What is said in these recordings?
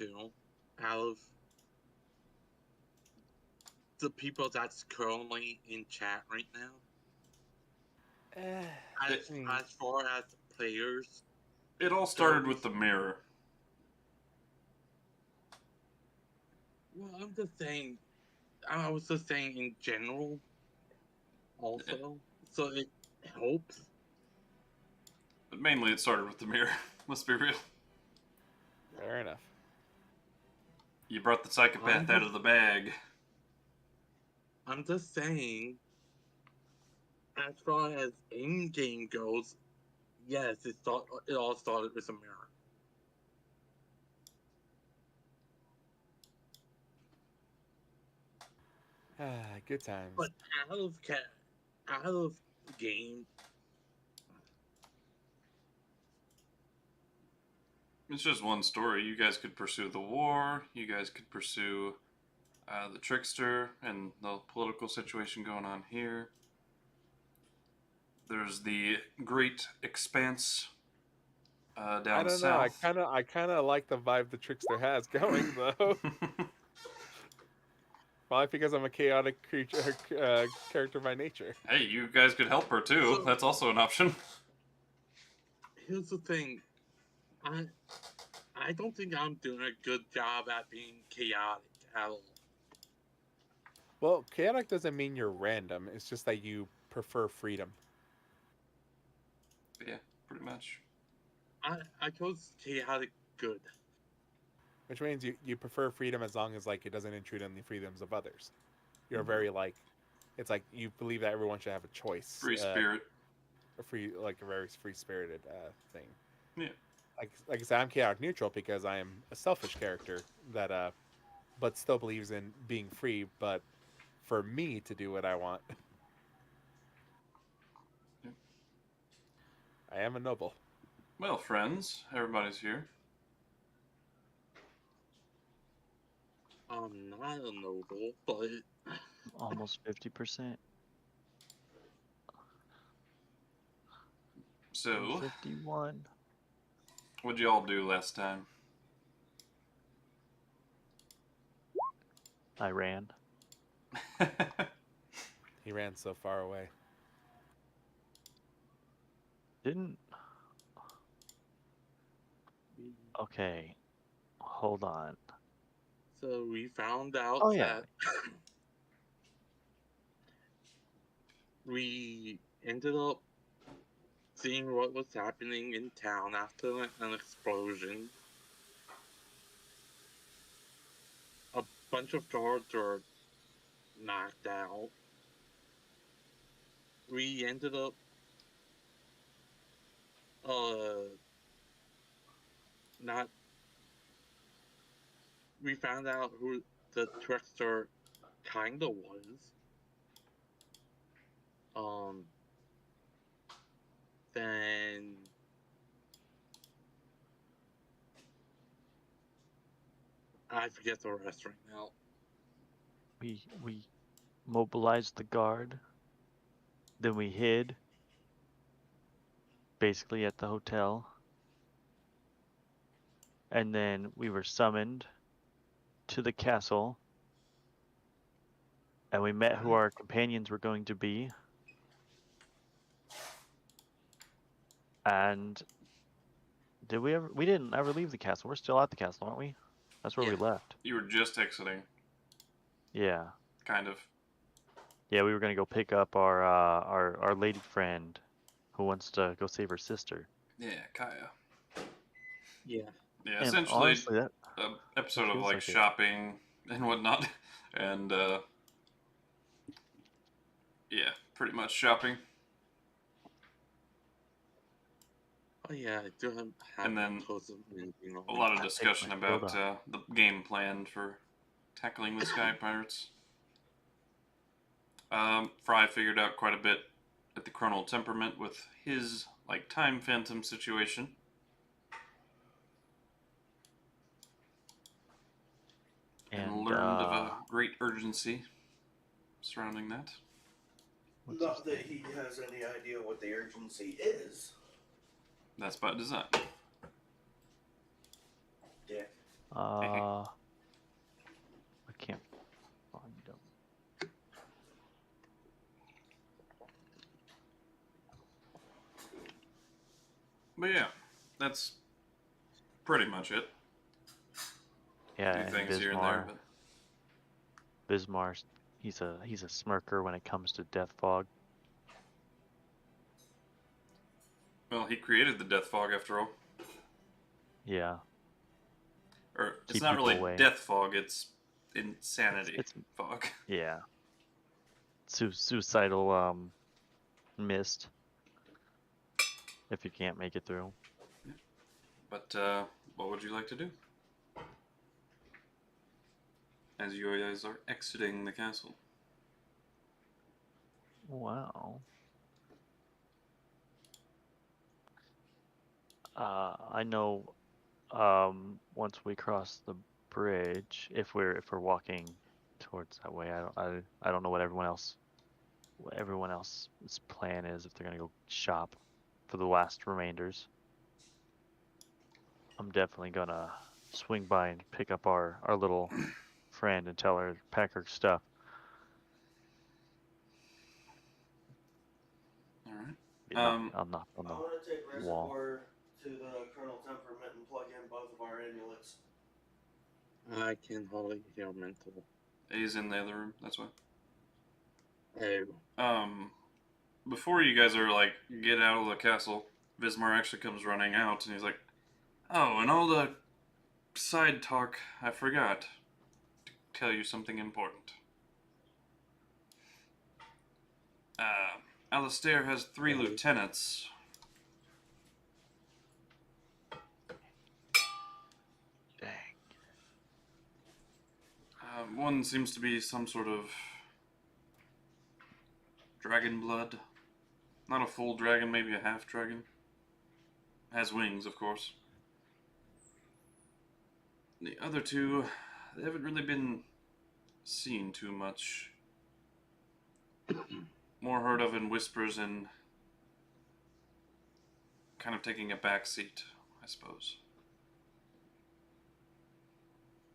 to out of the people that's currently in chat right now? As far as players, it all started with the mirror. Well, I'm just saying. I was just saying in general. Also, so it helps. But mainly, it started with the mirror. Let's be real. Fair enough. You brought the psychopath out of the bag. I'm just saying. As far as in-game goes, yes, it all started with a mirror. Good times. But out of game, it's just one story. You guys could pursue the war. You guys could pursue the trickster and the political situation going on here. There's the great expanse down south. I don't know. I kind of like the vibe the trickster has going though. Probably because I'm a chaotic character by nature. Hey, you guys could help her too. So, that's also an option. Here's the thing. I don't think I'm doing a good job at being chaotic at all. Well, chaotic doesn't mean you're random. It's just that you prefer freedom. Yeah, pretty much. I chose chaotic good. Which means you prefer freedom as long as like it doesn't intrude on the freedoms of others. You're very like, it's like you believe that everyone should have a choice. Free spirit. A very free spirited thing. Yeah. Like I said, I'm chaotic neutral because I am a selfish character that but still believes in being free, but for me to do what I want. Yeah. I am a noble. Well, friends, everybody's here. I'm not a noble, but almost 50%. So 51. What'd you all do last time? I ran. He ran so far away. Didn't. Okay, hold on. So we found out that we ended up seeing what was happening in town after an explosion. A bunch of guards are knocked out. We ended up we found out who the trickster kinda was. Then I forget the rest right now. We mobilized the guard. Then we hid. Basically at the hotel. And then we were summoned to the castle. And we met who our companions were going to be. And we didn't ever leave the castle. We're still at the castle, aren't we? That's where we left. You were just exiting. Yeah. Kind of. Yeah, we were gonna go pick up our lady friend who wants to go save her sister. Yeah, Kaya. Yeah. Yeah, and essentially honestly, that episode of like shopping and whatnot. And yeah, pretty much shopping. Oh yeah, I do have and then a lot of discussion about the game plan for tackling the Sky Pirates. Fry figured out quite a bit at the Chronal Temperament with his like time phantom situation. And learned of a great urgency surrounding that. Not that he has any idea what the urgency is. That's by design. Yeah. I can't find them. But yeah, that's pretty much it. Yeah, A and few things here and there, but Bismarck, he's a smirker when it comes to death fog. well, he created the death fog after all. Yeah, Or it's keep not people really away. death fog; it's insanity It's fog. yeah, suicidal mist. If you can't make it through. But what would you like to do as you guys are exiting the castle? Wow. I know. Once we cross the bridge, if we're walking towards that way, I don't know what everyone else's plan is, if they're gonna go shop for the last remainders. I'm definitely gonna swing by and pick up our little friend and tell her to pack her stuff. All right. I'll knock on I the want to take wall. Reservoir to the Colonel Temperament and plug in both of our amulets. I can hardly hear mental. He's in the other room. That's why. Oh. Before you guys are like get out of the castle, Vismar actually comes running out, and he's like, "Oh, and all the side talk, I forgot to tell you something important. Alistair has 3 lieutenants." Dang. One seems to be some sort of dragon blood. Not a full dragon, maybe a half dragon. Has wings, of course. The other 2, they haven't really been seen too much. More heard of in whispers and kind of taking a back seat, I suppose.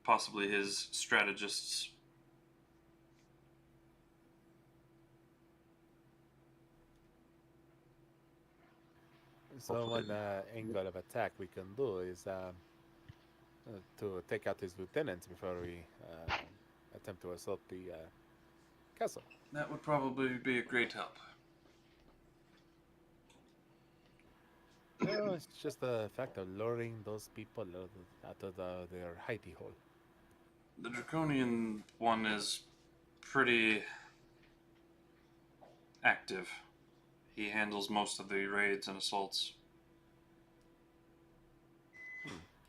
Possibly his strategists. So Hopefully. one angle of attack we can do is to take out his lieutenants before we attempt to assault the castle. That would probably be a great help. No, it's just the fact of luring those people out of their hidey hole. The Draconian one is pretty active. He handles most of the raids and assaults.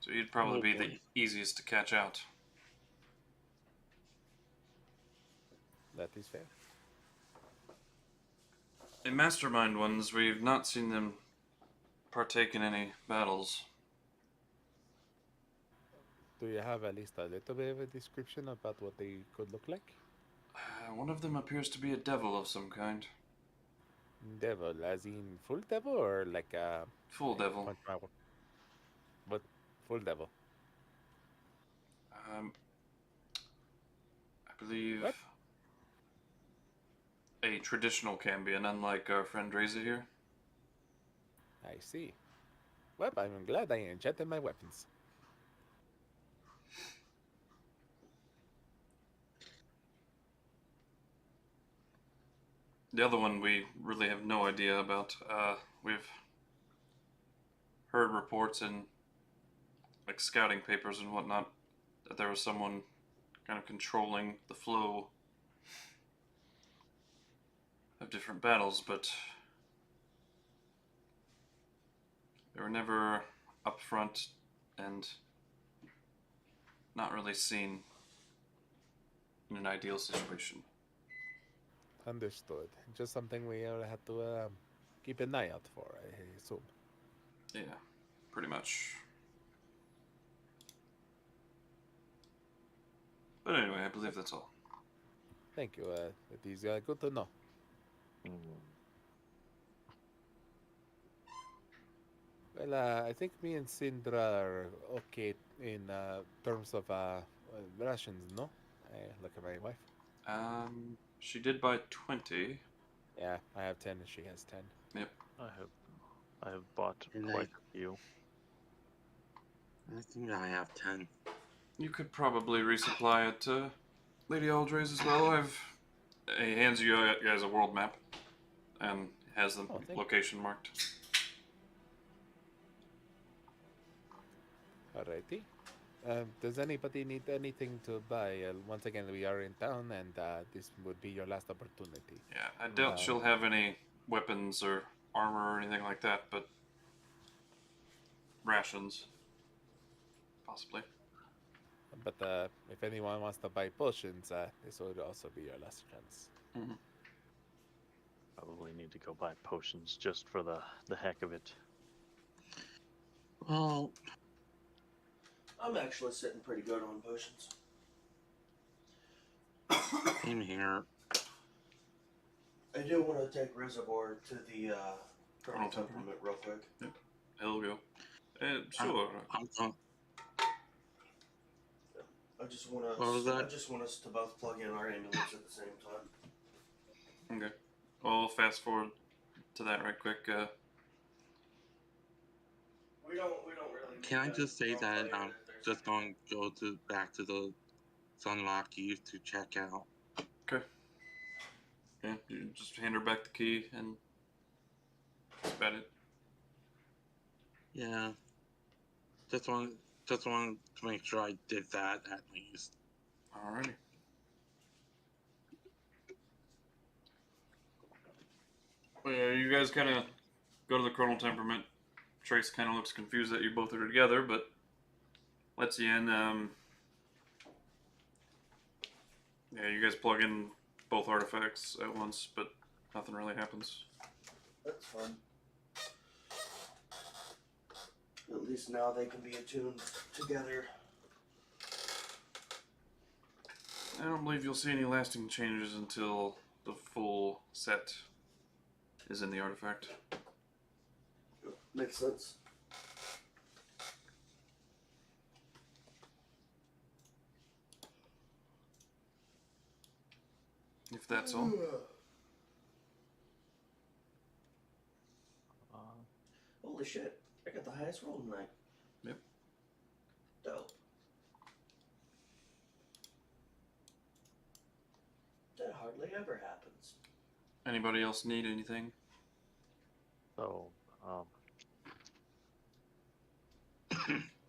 So he'd probably be the easiest to catch out. That is fair. In Mastermind ones, we've not seen them partake in any battles. Do you have at least a little bit of a description about what they could look like? One of them appears to be a devil of some kind. Devil, as in full devil, or like a Full devil. But full devil. I believe What? a traditional Cambion, unlike our friend Reza here. I see. Well, I'm glad I enchanted my weapons. The other one we really have no idea about. We've heard reports in like scouting papers and whatnot that there was someone kind of controlling the flow of different battles, but they were never up front and not really seen in an ideal situation. Understood. Just something we have to keep an eye out for, I assume. Yeah, pretty much. But anyway, I believe that's all. Thank you. It is good to know. Well, I think me and Sindra are okay in terms of rations, no? I look at my wife. She did buy 20. Yeah, I have 10 and she has 10. Yep. I have bought And quite a few. I think I have 10. You could probably resupply it to Lady Aldres as well. He hands you guys a world map and has the location marked. Alrighty. Does anybody need anything to buy? Once again, we are in town, and this would be your last opportunity. Yeah, I doubt she'll have any weapons or armor or anything like that, but rations, possibly. But if anyone wants to buy potions, this would also be your last chance. Mm-hmm. Probably need to go buy potions just for the heck of it. Well, I'm actually sitting pretty good on potions. same here. I do want to take Reservoir to the Colonel Temperament real quick. Yep. He'll go. Sure. I'm going. I just want What was that? us to both plug in our ambulance at the same time. Okay. Well, fast forward to that right quick. We don't really. Can I just say that I'm just going to go back to the Sunlock Eve to check out? Okay. Yeah, you just hand her back the key and that's about it. Yeah. Just want to make sure I did that at least. Alrighty. Well, yeah, you guys kind of go to the Colonel Temperament. Trace kind of looks confused that you both are together, but lets you in. Yeah, you guys plug in both artifacts at once, but nothing really happens. That's fun. At least now they can be attuned together. I don't believe you'll see any lasting changes until the full set is in the artifact. Makes sense. If that's all. Holy shit. I got the highest roll tonight. Yep. Dope. That hardly ever happens. Anybody else need anything? So,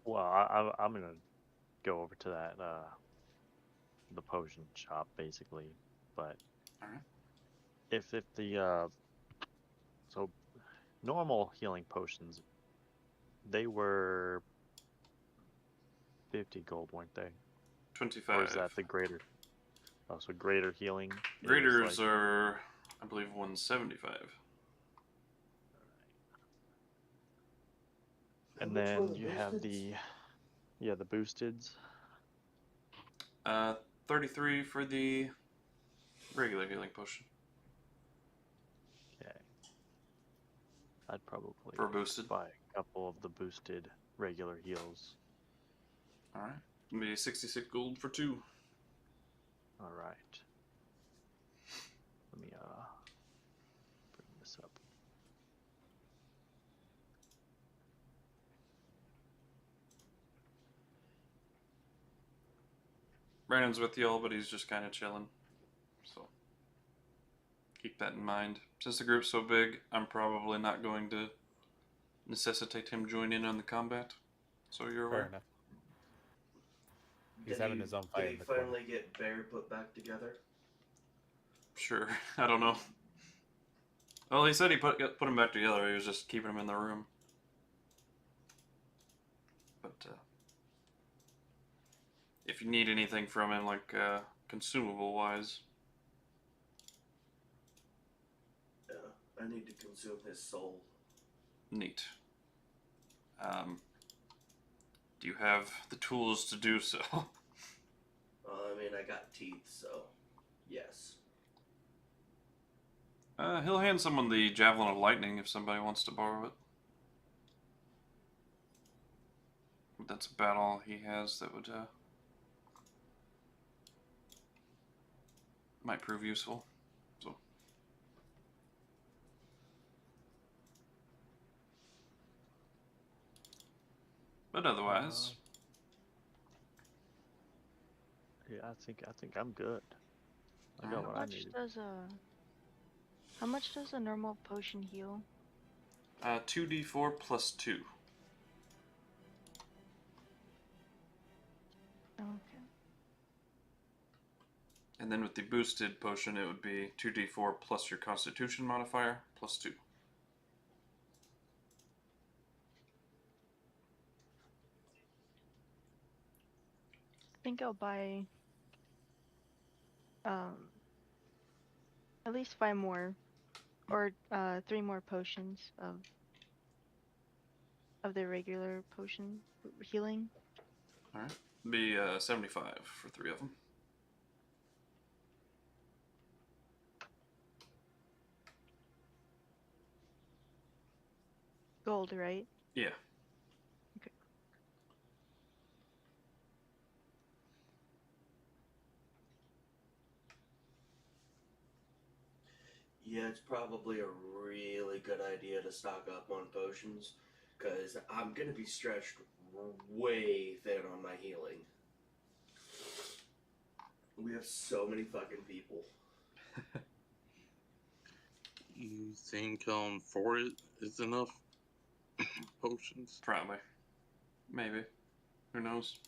well, I'm gonna go over to that the potion shop basically, but Alright. if the so normal healing potions, they were 50 gold, weren't they? 25. Or is that the greater? Oh, so greater healing. is Graders like- are, I believe, 175. And How much were then the you have boosteds? the boosteds. 33 for the regular healing potion. Okay. I'd probably For boosted. buy a couple of the boosted regular heals. Alright. Maybe 66 gold for 2. All right. Let me bring this up. Brandon's with y'all, but he's just kind of chilling. So keep that in mind. Since the group's so big, I'm probably not going to necessitate him join in on the combat. So you're aware. Fair enough. He's having his own fight Did in he the corner. finally get Bear put back together? Sure. I don't know. Well, he said he put him back together. He was just keeping him in the room. But if you need anything from him, like consumable wise, Yeah, I need to consume his soul. neat. Do you have the tools to do so? I mean, I got teeth, so yes. He'll hand someone the Javelin of Lightning if somebody wants to borrow it. that's about all he has that would might prove useful. So. But otherwise, Yeah, I think I'm good. I got what I needed. How much does a normal potion heal? 2d4 plus 2. Okay. And then with the boosted potion, it would be 2d4 plus your Constitution modifier plus 2. I think I'll buy at least 5 more, or 3 more potions of the regular potion healing. All right, be 75 for 3 of them. Gold, right? Yeah. Okay. Yeah, it's probably a really good idea to stock up on potions, because I'm going to be stretched way thin on my healing. We have so many fucking people. You think 4 is enough potions? Probably. Maybe. Who knows?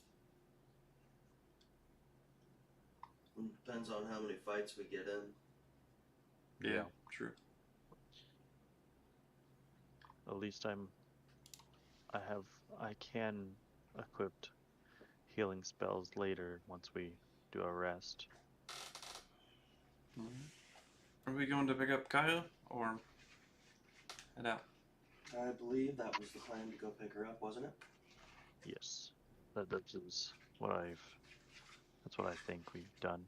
It depends on how many fights we get in. Yeah, true. At least I can equip healing spells later once we do a rest. Are we going to pick up Kaya or head out? I believe that was the plan, to go pick her up, wasn't it? Yes, that's what I think we've done.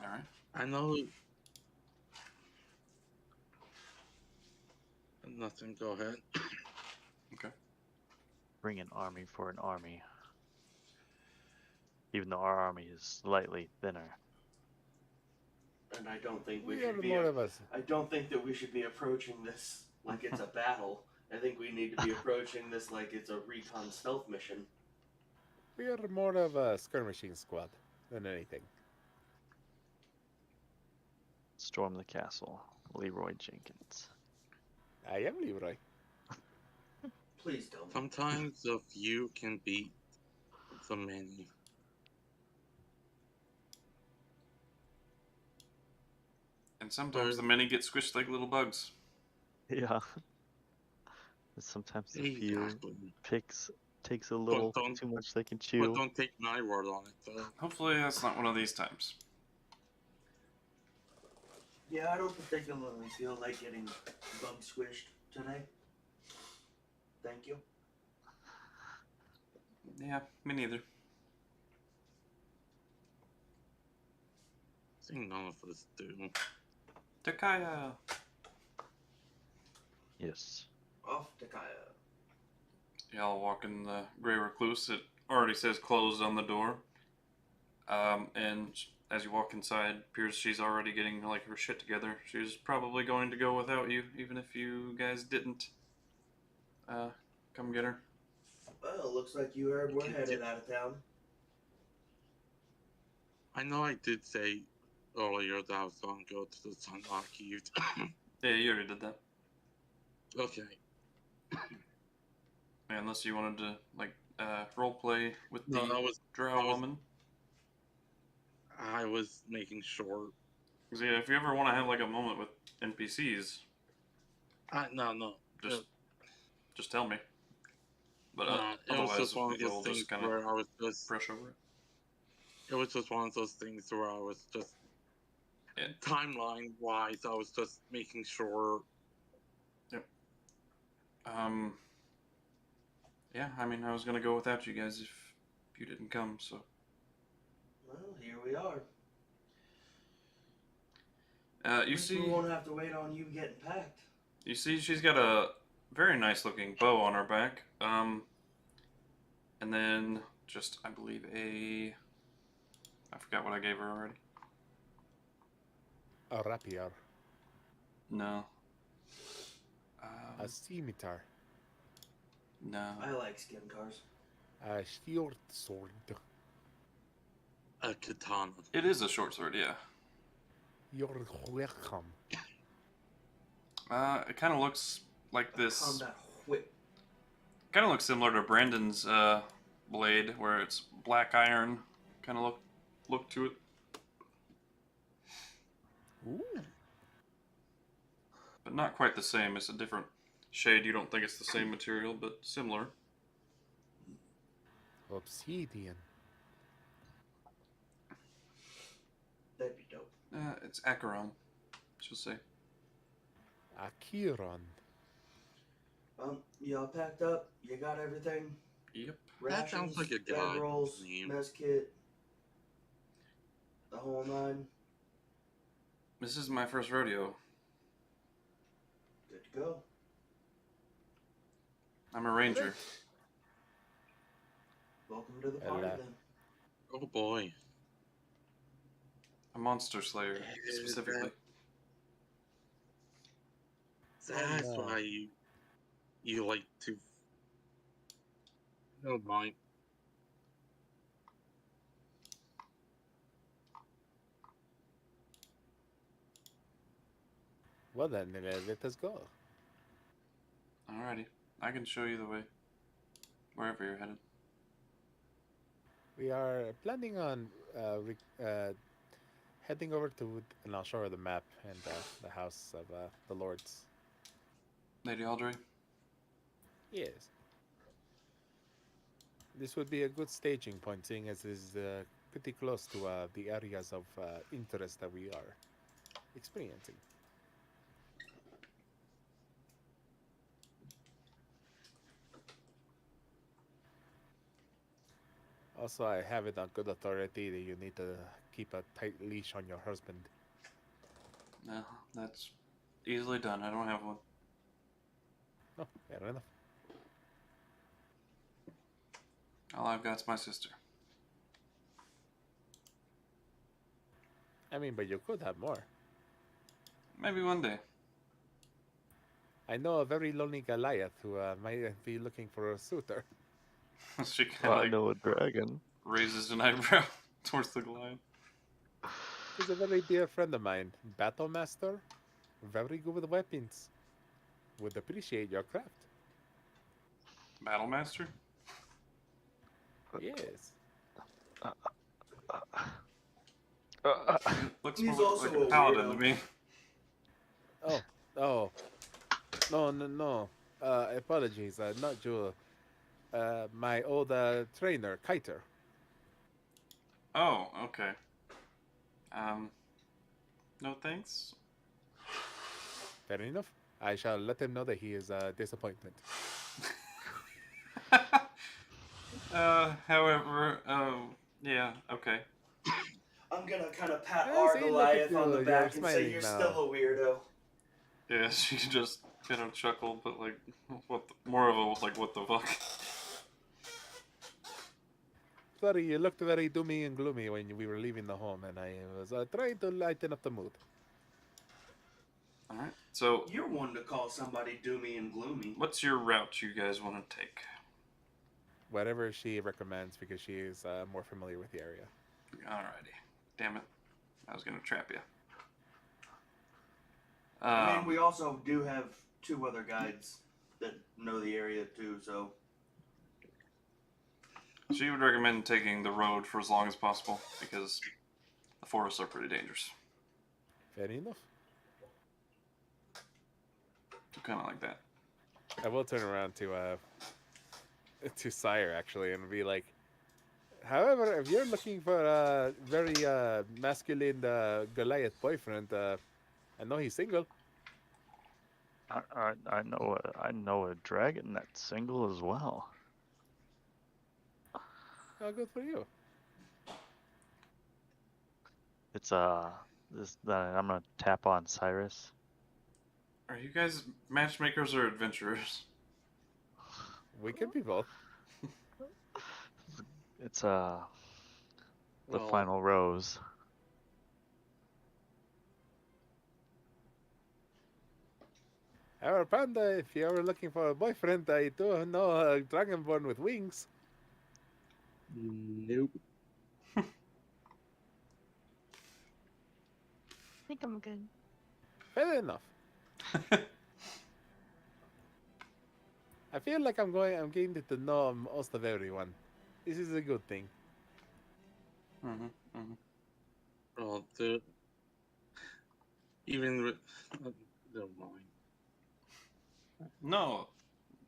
All right. I know. Nothing. Go ahead. Okay. Bring an army for an army. Even though our army is slightly thinner. And I don't think We we got should be. more of us. I don't think that we should be approaching this like it's a battle. I think we need to be approaching this like it's a recon stealth mission. We are more of a skirmishing squad than anything. Storm the castle. Leroy Jenkins. I am Leroy. Please don't. Sometimes the few can beat the many. And sometimes the many get squished like little bugs. Yeah. Sometimes the few Exactly. takes a little too much they can chew. But don't take my word on it, though. Hopefully that's not one of these times. Yeah, I don't particularly feel like getting bug squished today. Thank you. Yeah, me neither. I think none of us do. Takaya! Yes. Off to Kaya. Y'all walk in the Grey Recluse. It already says closed on the door. And as you walk inside, appears she's already getting like her shit together. She's probably going to go without you, even if you guys didn't come get her. Well, looks like you heard we're headed out of town. I know I did say earlier that I was going to go to the Sun Archive. Yeah, you already did that. Okay. Yeah, unless you wanted to like roleplay with the No, drow woman. I was making sure. Because yeah, if you ever want to have like a moment with NPCs, No. just tell me. But It was otherwise, just one of we'll those things just kind where of I was just. brush over it. It was just one of those things where I was just. Yeah. Timeline wise, I was just making sure. Yep. Yeah, I mean, I was gonna go without you guys if you didn't come, so. Well, here we are. You see, we won't have to wait on you getting packed. You see, she's got a very nice looking bow on her back. And then just, I believe, I forgot what I gave her already. A rapier. No. A scimitar. No. I like scimitars. A short sword. A katana. It is a short sword, yeah. You're welcome. It kind of looks like this. Combat whip. Kind of looks similar to Brandon's blade, where it's black iron. Kind of look to it. Ooh. But not quite the same. It's a different shade. You don't think it's the same material, but similar. Obsidian. That'd be dope. It's Acheron, should say. Acheron. Y'all packed up? You got everything? Yep. That sounds like a bed god rolls, name. mess kit, the whole nine. This is my first rodeo. Good to go. I'm a ranger. Welcome to the party Hello. then. Oh boy. A monster slayer, specifically. That's no. why you like to. No mind. Well then, let us go. Alrighty. I can show you the way. Wherever you're headed. We are planning on heading over to, and I'll show her the map and the house of the lords. Lady Aldray? Yes. This would be a good staging point, seeing as it is pretty close to the areas of interest that we are experiencing. Also, I have it on good authority that you need to keep a tight leash on your husband. No, that's easily done. I don't have one. Oh, fair enough. All I've got's my sister. I mean, but you could have more. Maybe one day. I know a very lonely Goliath who might be looking for a suitor. She kind Well, of I like know a dragon. raises an eyebrow towards the Goliath. He's a very dear friend of mine. Battle master, very good with weapons. Would appreciate your craft. Battle Master? Yes. Looks He's more also like a a paladin weirdo. to me. Oh. No. Apologies. Not Jewel. My old trainer, Kiter. Oh, okay. No thanks. Fair enough. I shall let him know that he is a disappointment. However, yeah, okay. I'm gonna kind of pat Hey, our see, look Goliath at on you, the you're back and say smiling you're now. still a weirdo. Yeah, she just kind of chuckled, but like, more of a like, what the fuck? Sorry, you looked very doomy and gloomy when we were leaving the home, and I was trying to lighten up the mood. All right. So, You're one to call somebody doomy and gloomy. what's your route you guys want to take? Whatever she recommends, because she is more familiar with the area. Alrighty. Damn it. I was gonna trap you. I mean, we also do have 2 other guides that know the area too, so She would recommend taking the road for as long as possible because the forests are pretty dangerous. Fair enough. Kind of like that. I will turn around to Syre actually and be like, however, if you're looking for a very masculine Goliath boyfriend, I know he's single. I know a dragon that's single as well. Oh, good for you. It's I'm gonna tap on Syrus. Are you guys matchmakers or adventurers? We can be both. It's the Well, final rose. Our Panda, if you're ever looking for a boyfriend, I do know a Dragonborn with wings. nope. I think I'm good. Fair enough. I feel like I'm getting to know most of everyone. This is a good thing. Mm-hmm, mm-hmm. Well, even with... never mind. No,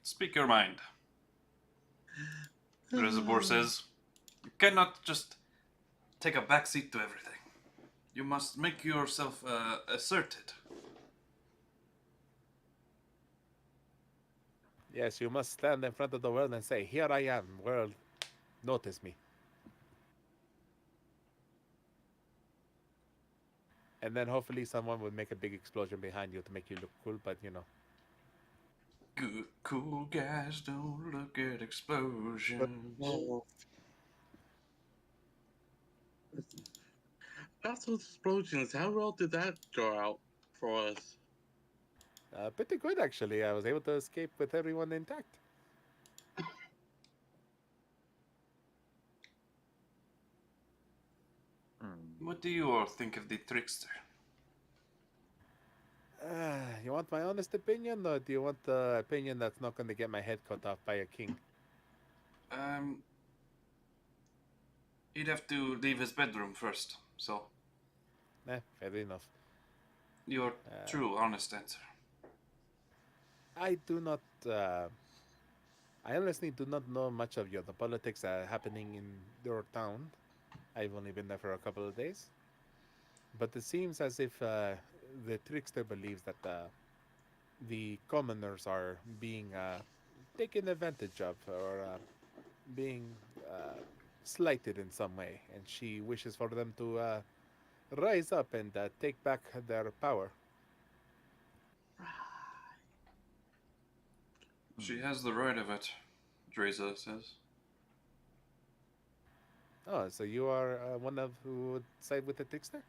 speak your mind. The reservoir says, you cannot just take a backseat to everything. You must make yourself asserted. Yes, you must stand in front of the world and say, "Here I am, world. Notice me." And then hopefully someone will make a big explosion behind you to make you look cool, but you know. Good, cool guys don't look at explosions. Well, after those explosions, how well did that go out for us? Pretty good, actually. I was able to escape with everyone intact. What do you all think of the trickster? You want my honest opinion, or do you want the opinion that's not going to get my head cut off by a king? He'd have to leave his bedroom first, so Fair enough. your true, honest answer. I do not. I honestly do not know much of the politics happening in your town. I've only been there for a couple of days. But it seems as if the trickster believes that the commoners are being taken advantage of, or being slighted in some way, and she wishes for them to rise up and take back their power. She has the right of it, Dreza says. Oh, so you are one of who would side with the trickster?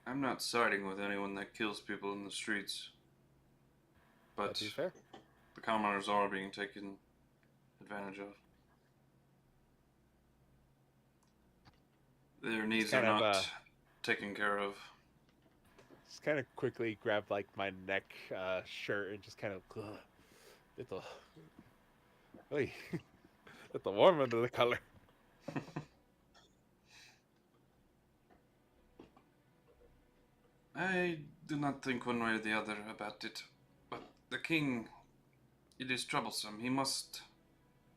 I'm not siding with anyone that kills people in the streets. But That is fair. the commoners are being taken advantage of. Their needs are not taken care of. Just kind of quickly grab like my neck shirt and just kind of little, little warm under the collar. I do not think one way or the other about it, but the king, it is troublesome. He must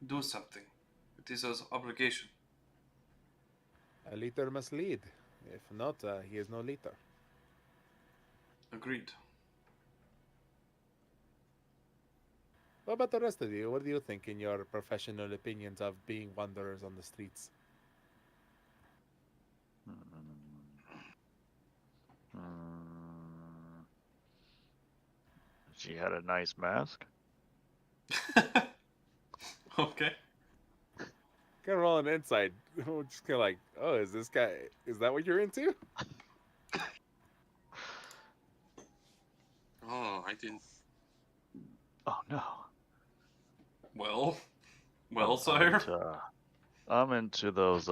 do something. It is his obligation. A leader must lead. If not, he is no leader. Agreed. What about the rest of you? What do you think in your professional opinions of being wanderers on the streets? She had a nice mask. Okay. Kind of rolling inside. Just kind of like, oh, is that what you're into? Oh, I didn't. Oh no. Well, sire. I'm into those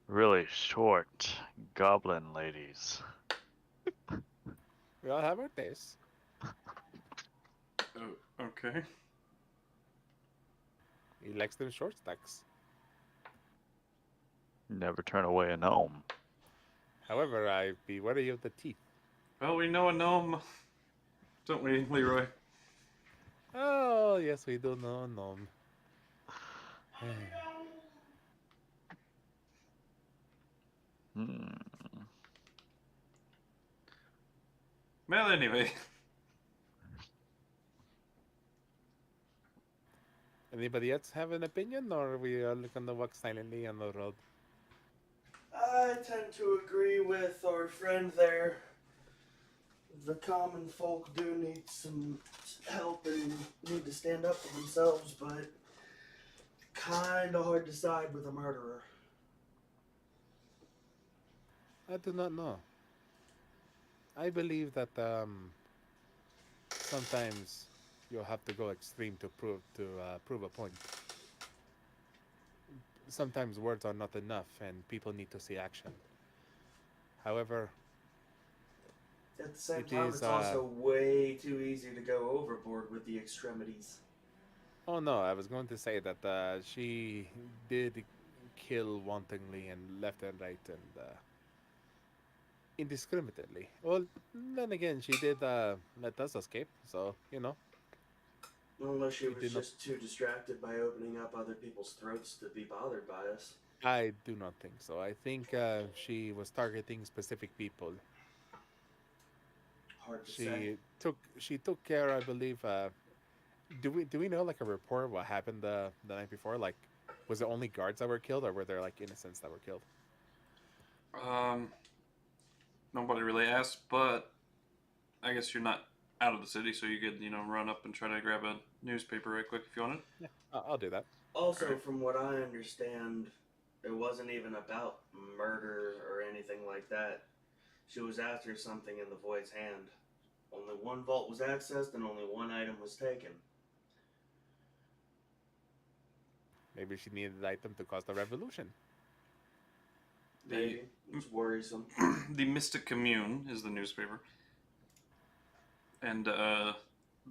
really short goblin ladies. We all have our tastes. Okay. He likes them short stacks. Never turn away a gnome. However, I be wary of the teeth. Well, we know a gnome, don't we, Leroy? Oh, yes, we do know a gnome. Well, anyway. Anybody else have an opinion, or are we looking to walk silently on the road? I tend to agree with our friend there. The common folk do need some help and need to stand up for themselves, but kind of hard to side with a murderer. I do not know. I believe that sometimes you'll have to go extreme to prove a point. Sometimes words are not enough, and people need to see action. However, At the same it time, is. it's also way too easy to go overboard with the extremities. Oh no, I was going to say that she did kill wantonly and left and right and indiscriminately. Well, then again, she did let us escape, so you know. Unless she She was did not. just too distracted by opening up other people's throats to be bothered by us. I do not think so. I think she was targeting specific people. Hard to say. She took care, I believe. Do we know like a report of what happened the night before? Like, was it only guards that were killed, or were there like innocents that were killed? Nobody really asked, but I guess you're not out of the city, so you could, run up and try to grab a newspaper right quick if you wanted. Yeah, I'll do that. Also, Alright. from what I understand, it wasn't even about murder or anything like that. She was after something in the Void's hand. Only one vault was accessed and only one item was taken. Maybe she needed the item to cause the revolution. Maybe. It's worrisome. The Mystic Commune is the newspaper. And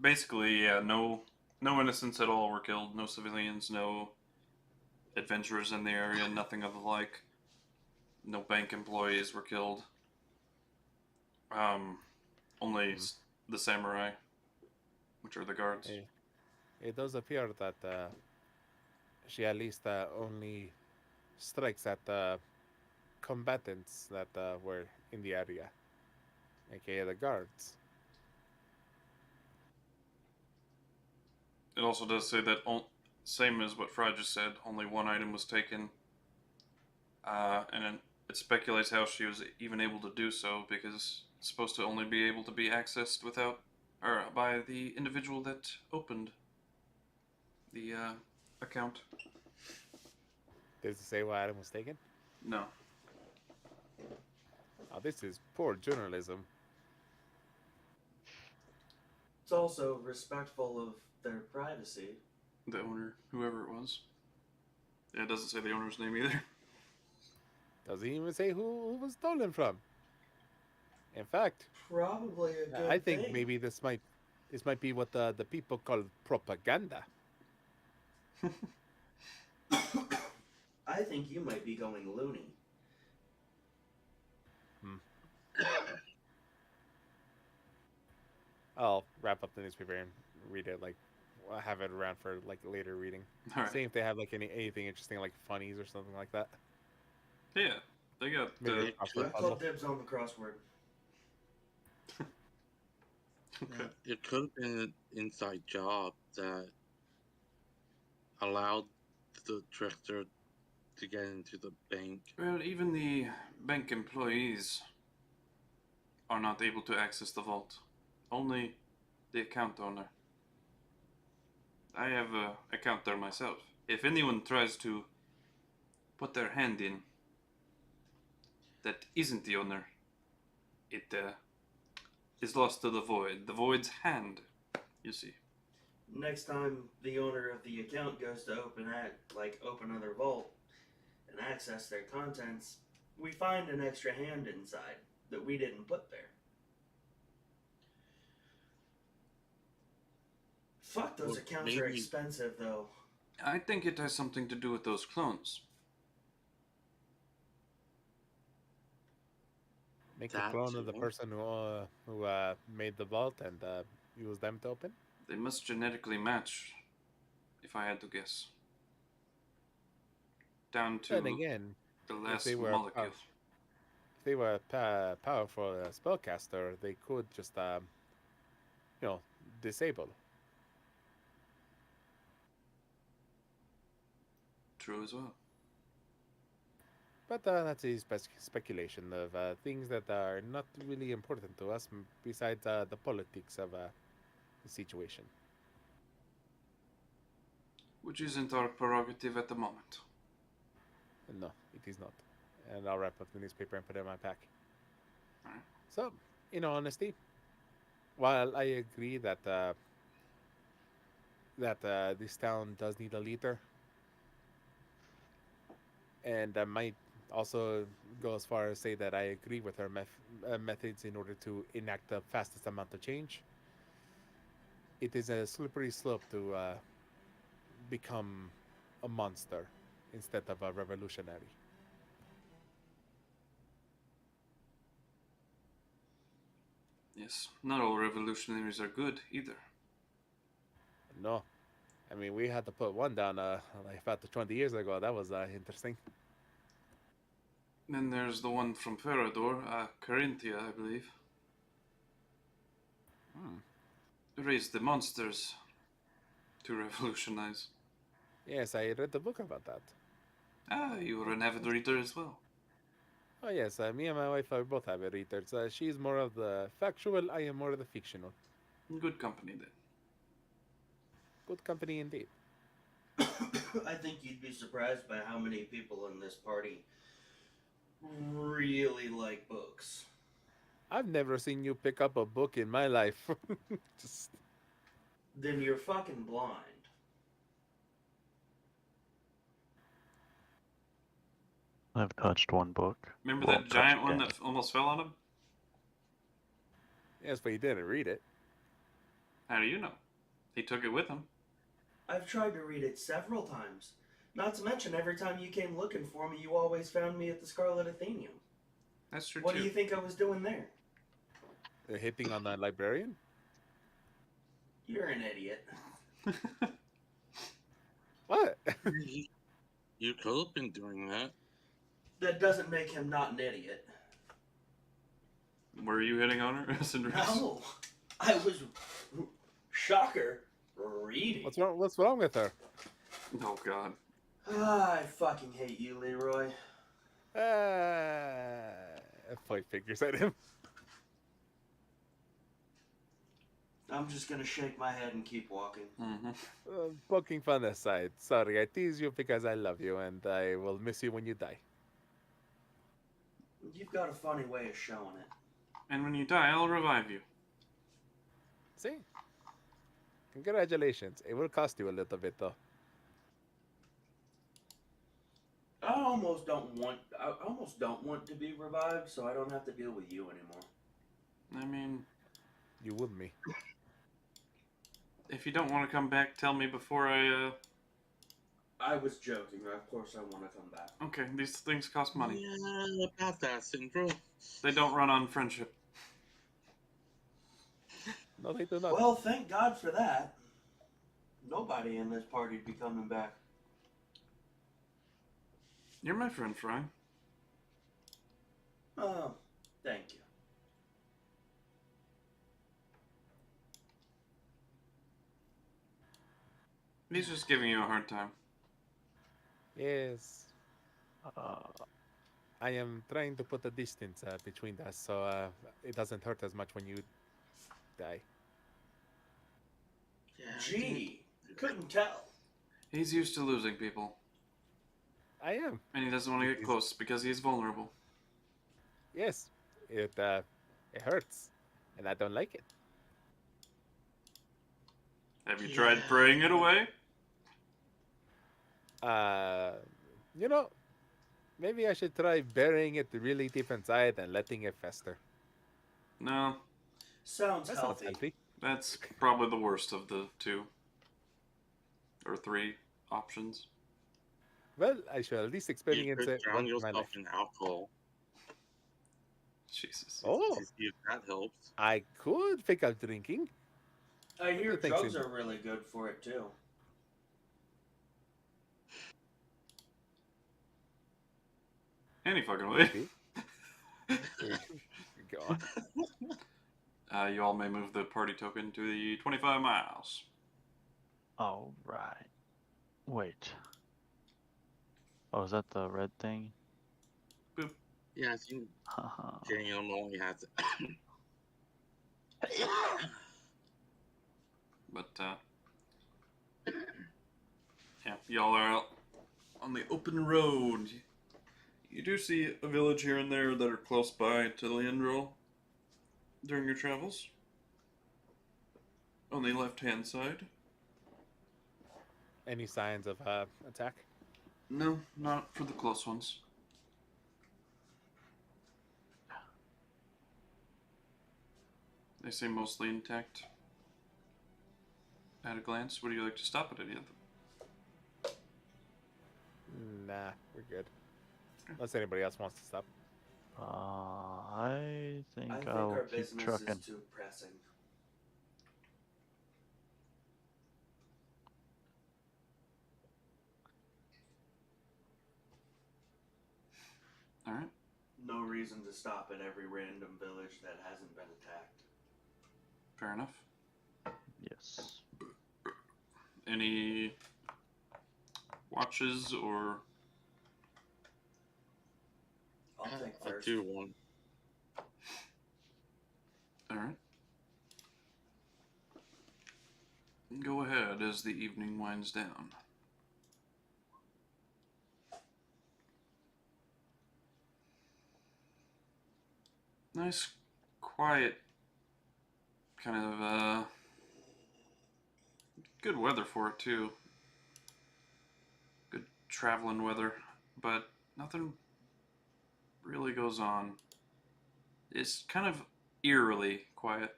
basically, yeah, no innocents at all were killed. No civilians, no adventurers in the area, nothing of the like. No bank employees were killed. Only the samurai, which are the guards. It does appear that she at least only strikes at combatants that were in the area, aka the guards. It also does say that, same as what Fry just said, only one item was taken. And it speculates how she was even able to do so, because it's supposed to only be able to be accessed by the individual that opened the account. Does it say what item was taken? No. Oh, this is poor journalism. It's also respectful of their privacy. The owner, whoever it was. Yeah, it doesn't say the owner's name either. Doesn't even say who was stolen from. In fact, Probably a good I think thing. maybe this might be what the people call propaganda. I think you might be going loony. I'll wrap up the newspaper and read it. Like, I'll have it around for like later reading. All right. See if they have like anything interesting, like funnies or something like that. Yeah, they got Maybe It a could- I called dibs on the crossword. okay. It could have been an inside job that allowed the trickster to get into the bank. Well, even the bank employees are not able to access the vault. Only the account owner. I have an account there myself. If anyone tries to put their hand in that isn't the owner, it is lost to the void. The void's hand, you see. Next time the owner of the account goes to open another vault and access their contents, we find an extra hand inside that we didn't put there. Fuck, those Well, accounts are maybe- expensive though. I think it has something to do with those clones. Make That a clone of the too. person who made the vault and use them to open. They must genetically match, if I had to guess. Down to Then again, the if last they were molecule. if they were a powerful spellcaster, they could just disable. True as well. But that's a speculation of things that are not really important to us, besides the politics of the situation. Which isn't our prerogative at the moment. No, it is not. And I'll wrap up the newspaper and put it in my pack. Alright. So, in all honesty, while I agree that this town does need a leader, and I might also go as far as say that I agree with her methods in order to enact the fastest amount of change, it is a slippery slope to become a monster instead of a revolutionary. Yes, not all revolutionaries are good either. No. I mean, we had to put one down like about 20 years ago. That was interesting. Then there's the one from Ferrador, Carinthia, I believe. Raised the monsters to revolutionize. Yes, I read the book about that. Ah, you were an avid reader as well. Oh, yes, me and my wife are both avid readers. She's more of the factual, I am more of the fictional. Good company then. Good company indeed. I think you'd be surprised by how many people in this party really like books. I've never seen you pick up a book in my life. Just... Then you're fucking blind. I've touched one book. Remember Won't that touch giant one again. that almost fell on him? Yes, but you didn't read it. How do you know? He took it with him. I've tried to read it several times. Not to mention, every time you came looking for me, you always found me at the Scarlet Athenium. That's true What too. do you think I was doing there? Hitting on the librarian? You're an idiot. What? You could have been doing that. That doesn't make him not an idiot. Were you hitting on her, Syrus? No, I was, shocker, reading. What's wrong with her? Oh god. I fucking hate you, Leroy. Point fingers at him. I'm just gonna shake my head and keep walking. Mm-hmm. Poking fun aside, sorry, I tease you because I love you and I will miss you when you die. You've got a funny way of showing it. And when you die, I'll revive you. See? Congratulations. It will cost you a little bit though. I almost don't want to be revived, so I don't have to deal with you anymore. I mean, You would me. if you don't want to come back, tell me before I, I was joking. Of course I want to come back. Okay, these things cost money. Yeah, about that syndrome. They don't run on friendship. No, they do not. Well, thank God for that. Nobody in this party'd be coming back. You're my friend, Fry. Oh, thank you. He's just giving you a hard time. Yes. I am trying to put a distance between us so it doesn't hurt as much when you die. Yeah, Gee, couldn't tell. He's used to losing people. I am. And he doesn't want to get close because he's vulnerable. Yes. It hurts. And I don't like it. Have you tried praying it away? You know, maybe I should try burying it really deep inside and letting it fester. No, Sounds That sounds healthy. healthy. that's probably the worst of the two. Or three options. Well, I shall at least You experience could it drown once in my yourself life. in alcohol. Jesus. Oh, To see if that helps. I could pick up drinking. I hear What do you think, drugs Sid? are really good for it too. Any fucking way. Go on. You all may move the party token to the 25 miles. All right. Wait. Oh, is that the red thing? Yeah, I think Haha. Daniel only has it. But, Yeah, y'all are out on the open road. You do see a village here and there that are close by to Leandrol during your travels. On the left-hand side. Any signs of attack? No, not for the close ones. They seem mostly intact. At a glance, would you like to stop at any of them? Nah, we're good. Unless anybody else wants to stop. I think I think I'll our keep business trucking. is too pressing. Alright, No reason to stop at every random village that hasn't been attacked. fair enough. Yes. Any watches or... I'll take I first. do one. Alright. Go ahead as the evening winds down. Nice, quiet, kind of, good weather for it, too. Good traveling weather, but nothing really goes on. It's kind of eerily quiet.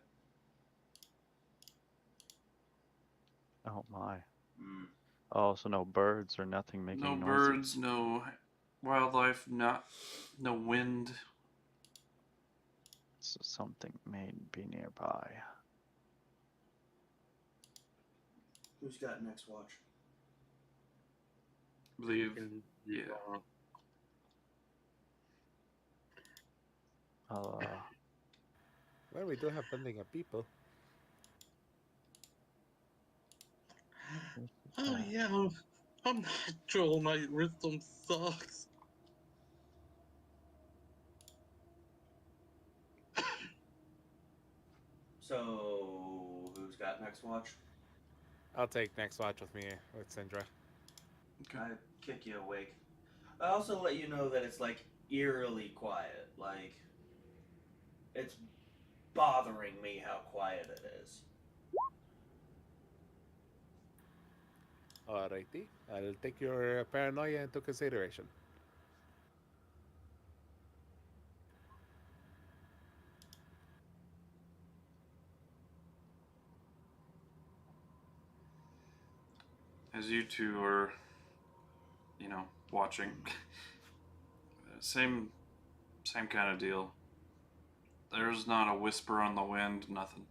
Oh my. Mm. Oh, so no birds or nothing making No noises. birds, no wildlife, no wind. So something may be nearby. Who's got next watch? I believe, And, yeah. I'll, Well, we do have plenty of people. Oh yeah, I'm natural. My wisdom sucks. So, who's got next watch? I'll take next watch with me with Syndra. Okay. I kick you awake. I also let you know that it's like eerily quiet. Like, it's bothering me how quiet it is. Alrighty, I'll take your paranoia into consideration. As you two are, watching, same kind of deal. There's not a whisper on the wind, nothing.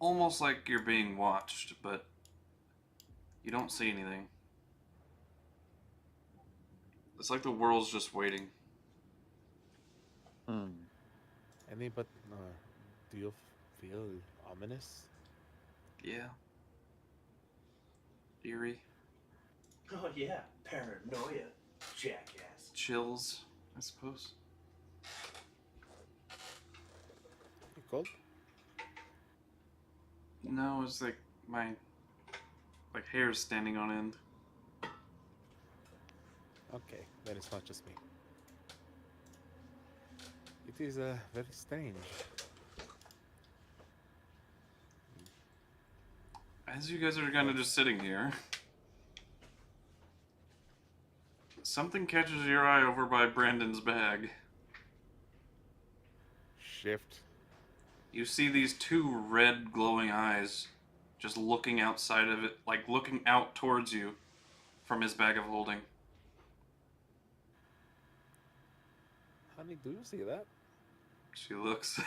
Almost like you're being watched, but you don't see anything. It's like the world's just waiting. Any but do you feel ominous? Yeah. Eerie. Oh yeah, paranoia, jackass. Chills, I suppose. You cold? No, it's like my hair's standing on end. Okay, then it's not just me. It is very strange. As you guys are kind of just sitting here, something catches your eye over by Brandon's bag. Shift. You see these two red glowing eyes just looking outside of it, like looking out towards you from his bag of holding. Honey, do you see that? She looks.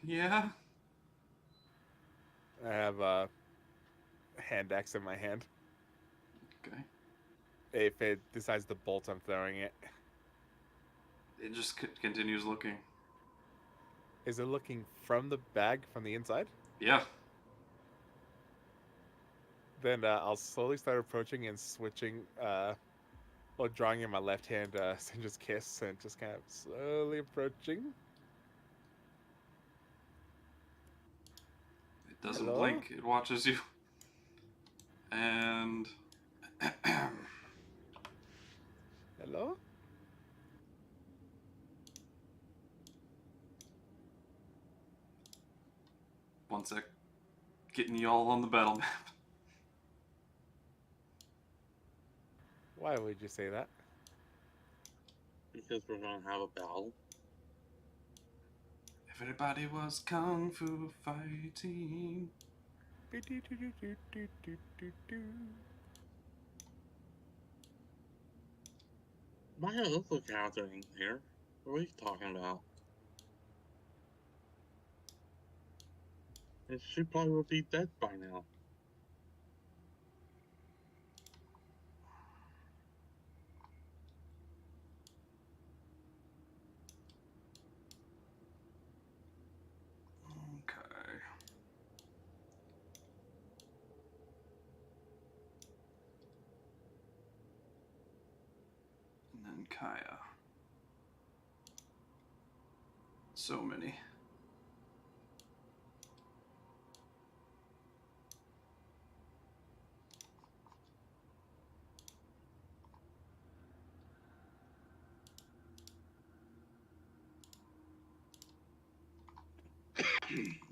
Yeah. I have a hand axe in my hand. Okay. If it decides to bolt, I'm throwing it. It just continues looking. Is it looking from the bag, from the inside? Yeah. Then I'll slowly start approaching and switching, or drawing in my left hand, Syndra's kiss, and just kind of slowly approaching. Doesn't Hello? blink. It watches you. And Hello? one sec. Getting y'all on the battle map. Why would you say that? Because we're gonna have a battle. Everybody was kung fu fighting. My other character ain't here. What are you talking about? And she probably would be dead by now. Okay. And then Kaya. So many.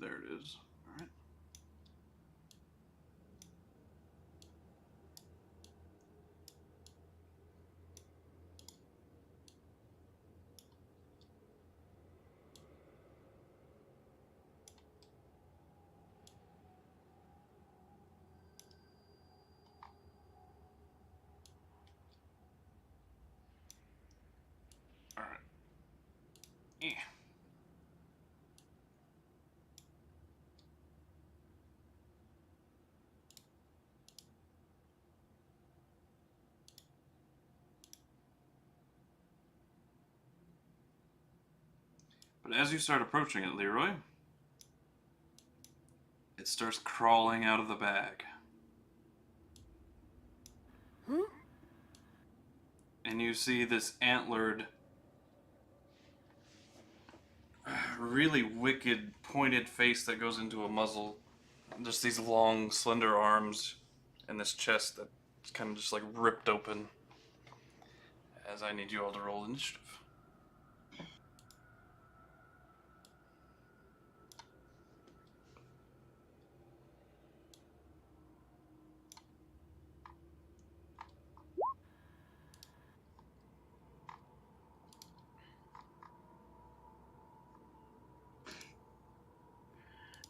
There it is. All right. All right. Yeah. But as you start approaching it, Leroy, it starts crawling out of the bag. And you see this antlered, really wicked, pointed face that goes into a muzzle. Just these long, slender arms, and this chest that's kind of just like ripped open. As I need you all to roll initiative.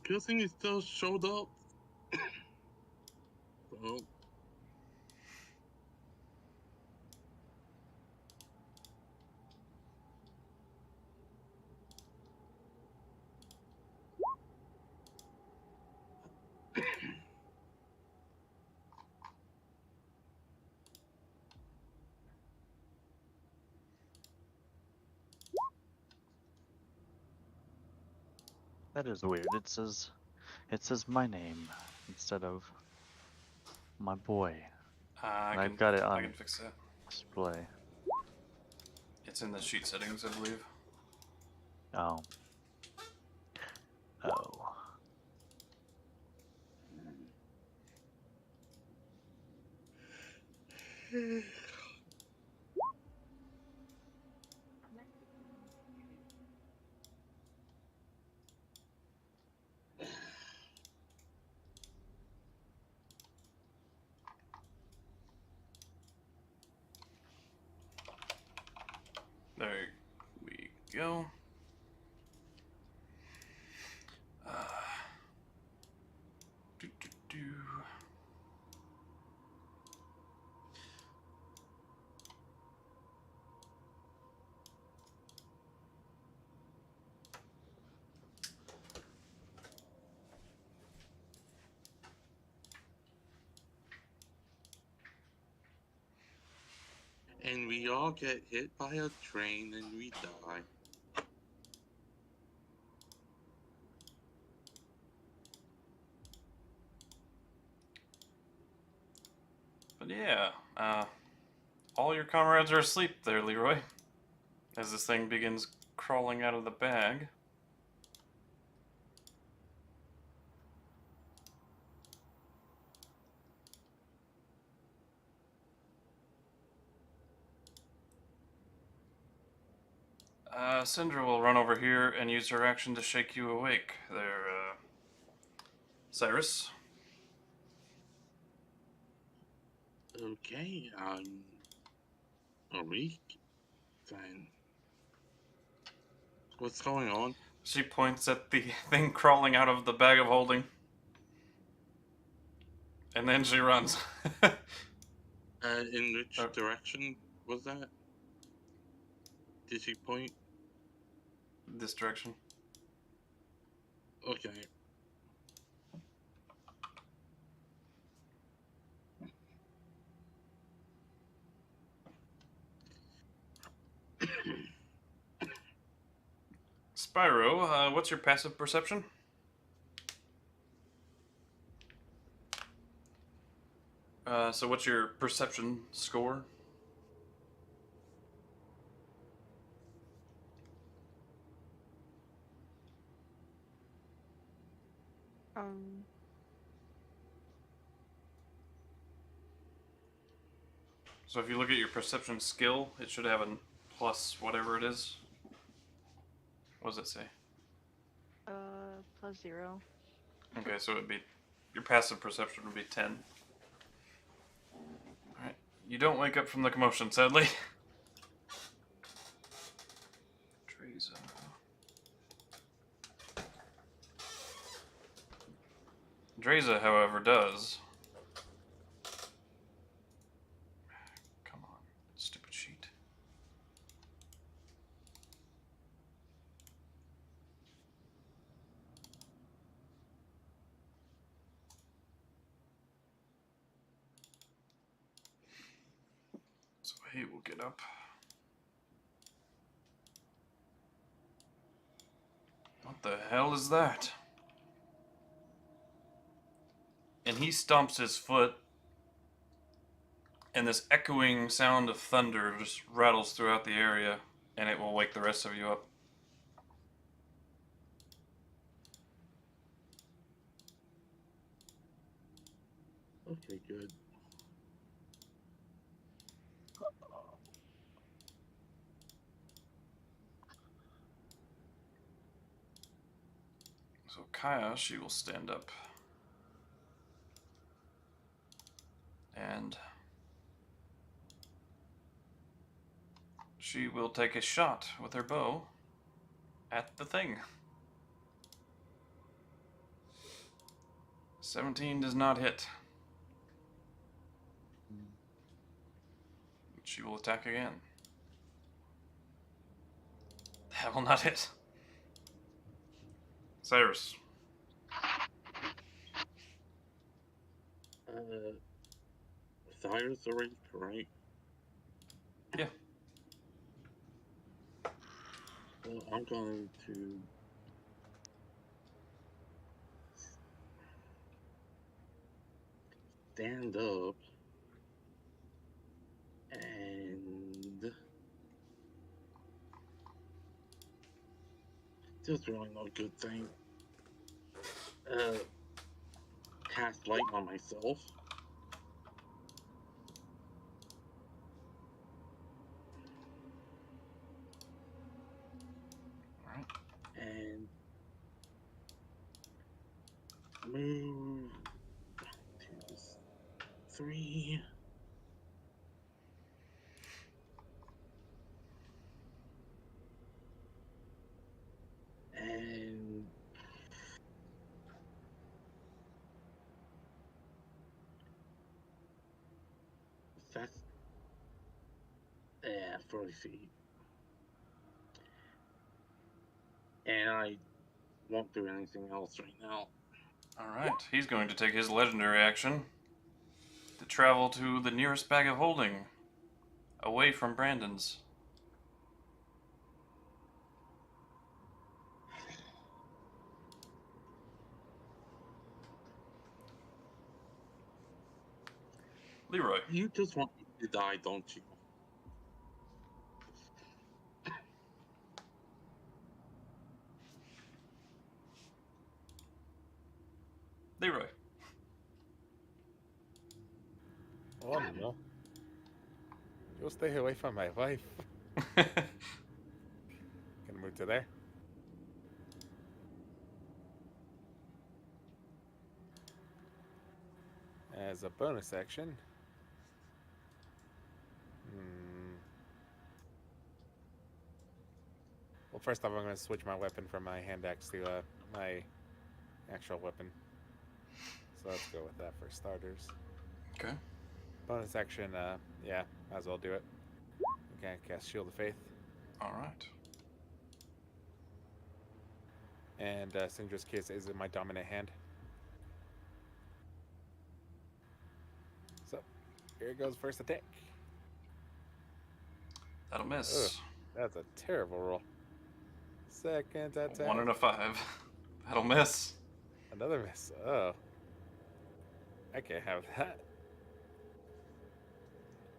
Good thing he still showed up. Oh. That is weird. It says my name instead of my boy. And I've got it I on can fix that. display. It's in the sheet settings, I believe. Oh. Oh. There we go. Do, do, do. And we all get hit by a train and we die. But yeah, all your comrades are asleep there, Leroy. As this thing begins crawling out of the bag. Syndra will run over here and use her action to shake you awake. There, Syrus. Okay, awake then. What's going on? She points at the thing crawling out of the bag of holding. And then she runs. In which direction was that? Did she point? This direction. Okay. Spyro, what's your passive perception? So what's your perception score? So if you look at your perception skill, it should have a plus whatever it is. What does it say? +0. Okay, so it'd be your passive perception would be 10. Alright. You don't wake up from the commotion, sadly. Dreza. Dreza, however, does. Come on, stupid sheet. So he will get up. What the hell is that? And he stomps his foot, and this echoing sound of thunder just rattles throughout the area, and it will wake the rest of you up. Okay, good. So Kaya, she will stand up. And she will take a shot with her bow at the thing. 17 does not hit. She will attack again. That will not hit. Syrus. Syrus already, right? Yeah. Well, I'm going to stand up and just really not a good thing. Cast light on myself. Alright. And move 1, 2, 3. And that's 40 feet. And I won't do anything else right now. Alright, he's going to take his legendary action to travel to the nearest bag of holding, away from Brandon's. Leroy. You just want me to die, don't you? Leroy. Oh no. You stay away from my wife. Move to there. As a bonus action. Well, first off, I'm going to switch my weapon from my hand axe to my actual weapon. So let's go with that for starters. Okay. Bonus action, yeah, might as well do it. Okay, cast Shield of Faith. All right. And Syndra's Kiss is in my dominant hand. So, here goes first attack. That'll miss. Ugh, that's a terrible roll. Second attack. 1 and a 5. That'll miss. Another miss. Oh. I can't have that.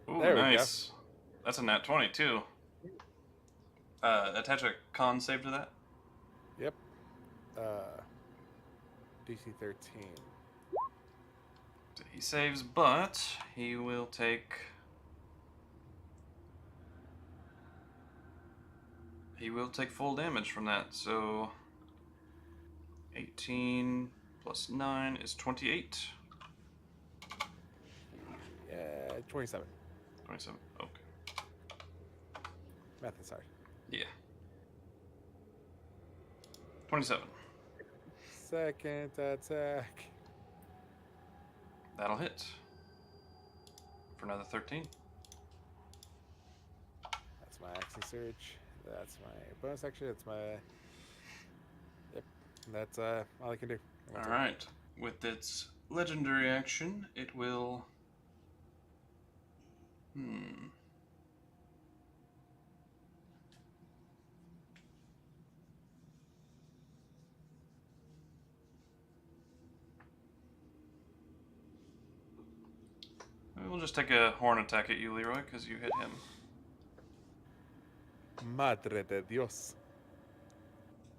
Ooh, There we nice. That's a nat 20 too. Attach a con save to that. Yep. DC 13. He saves, but he will take. He will take full damage from that. So 18 plus 9 is 28. Yeah, 27. 27. Okay. Math is hard. Yeah. 27. Second attack. That'll hit. For another 13. That's my action surge. That's my bonus action. That's my. Yep. That's all I can do. Alright. With its legendary action, it will. We'll just take a horn attack at you, Leroy, because you hit him. Madre de Dios.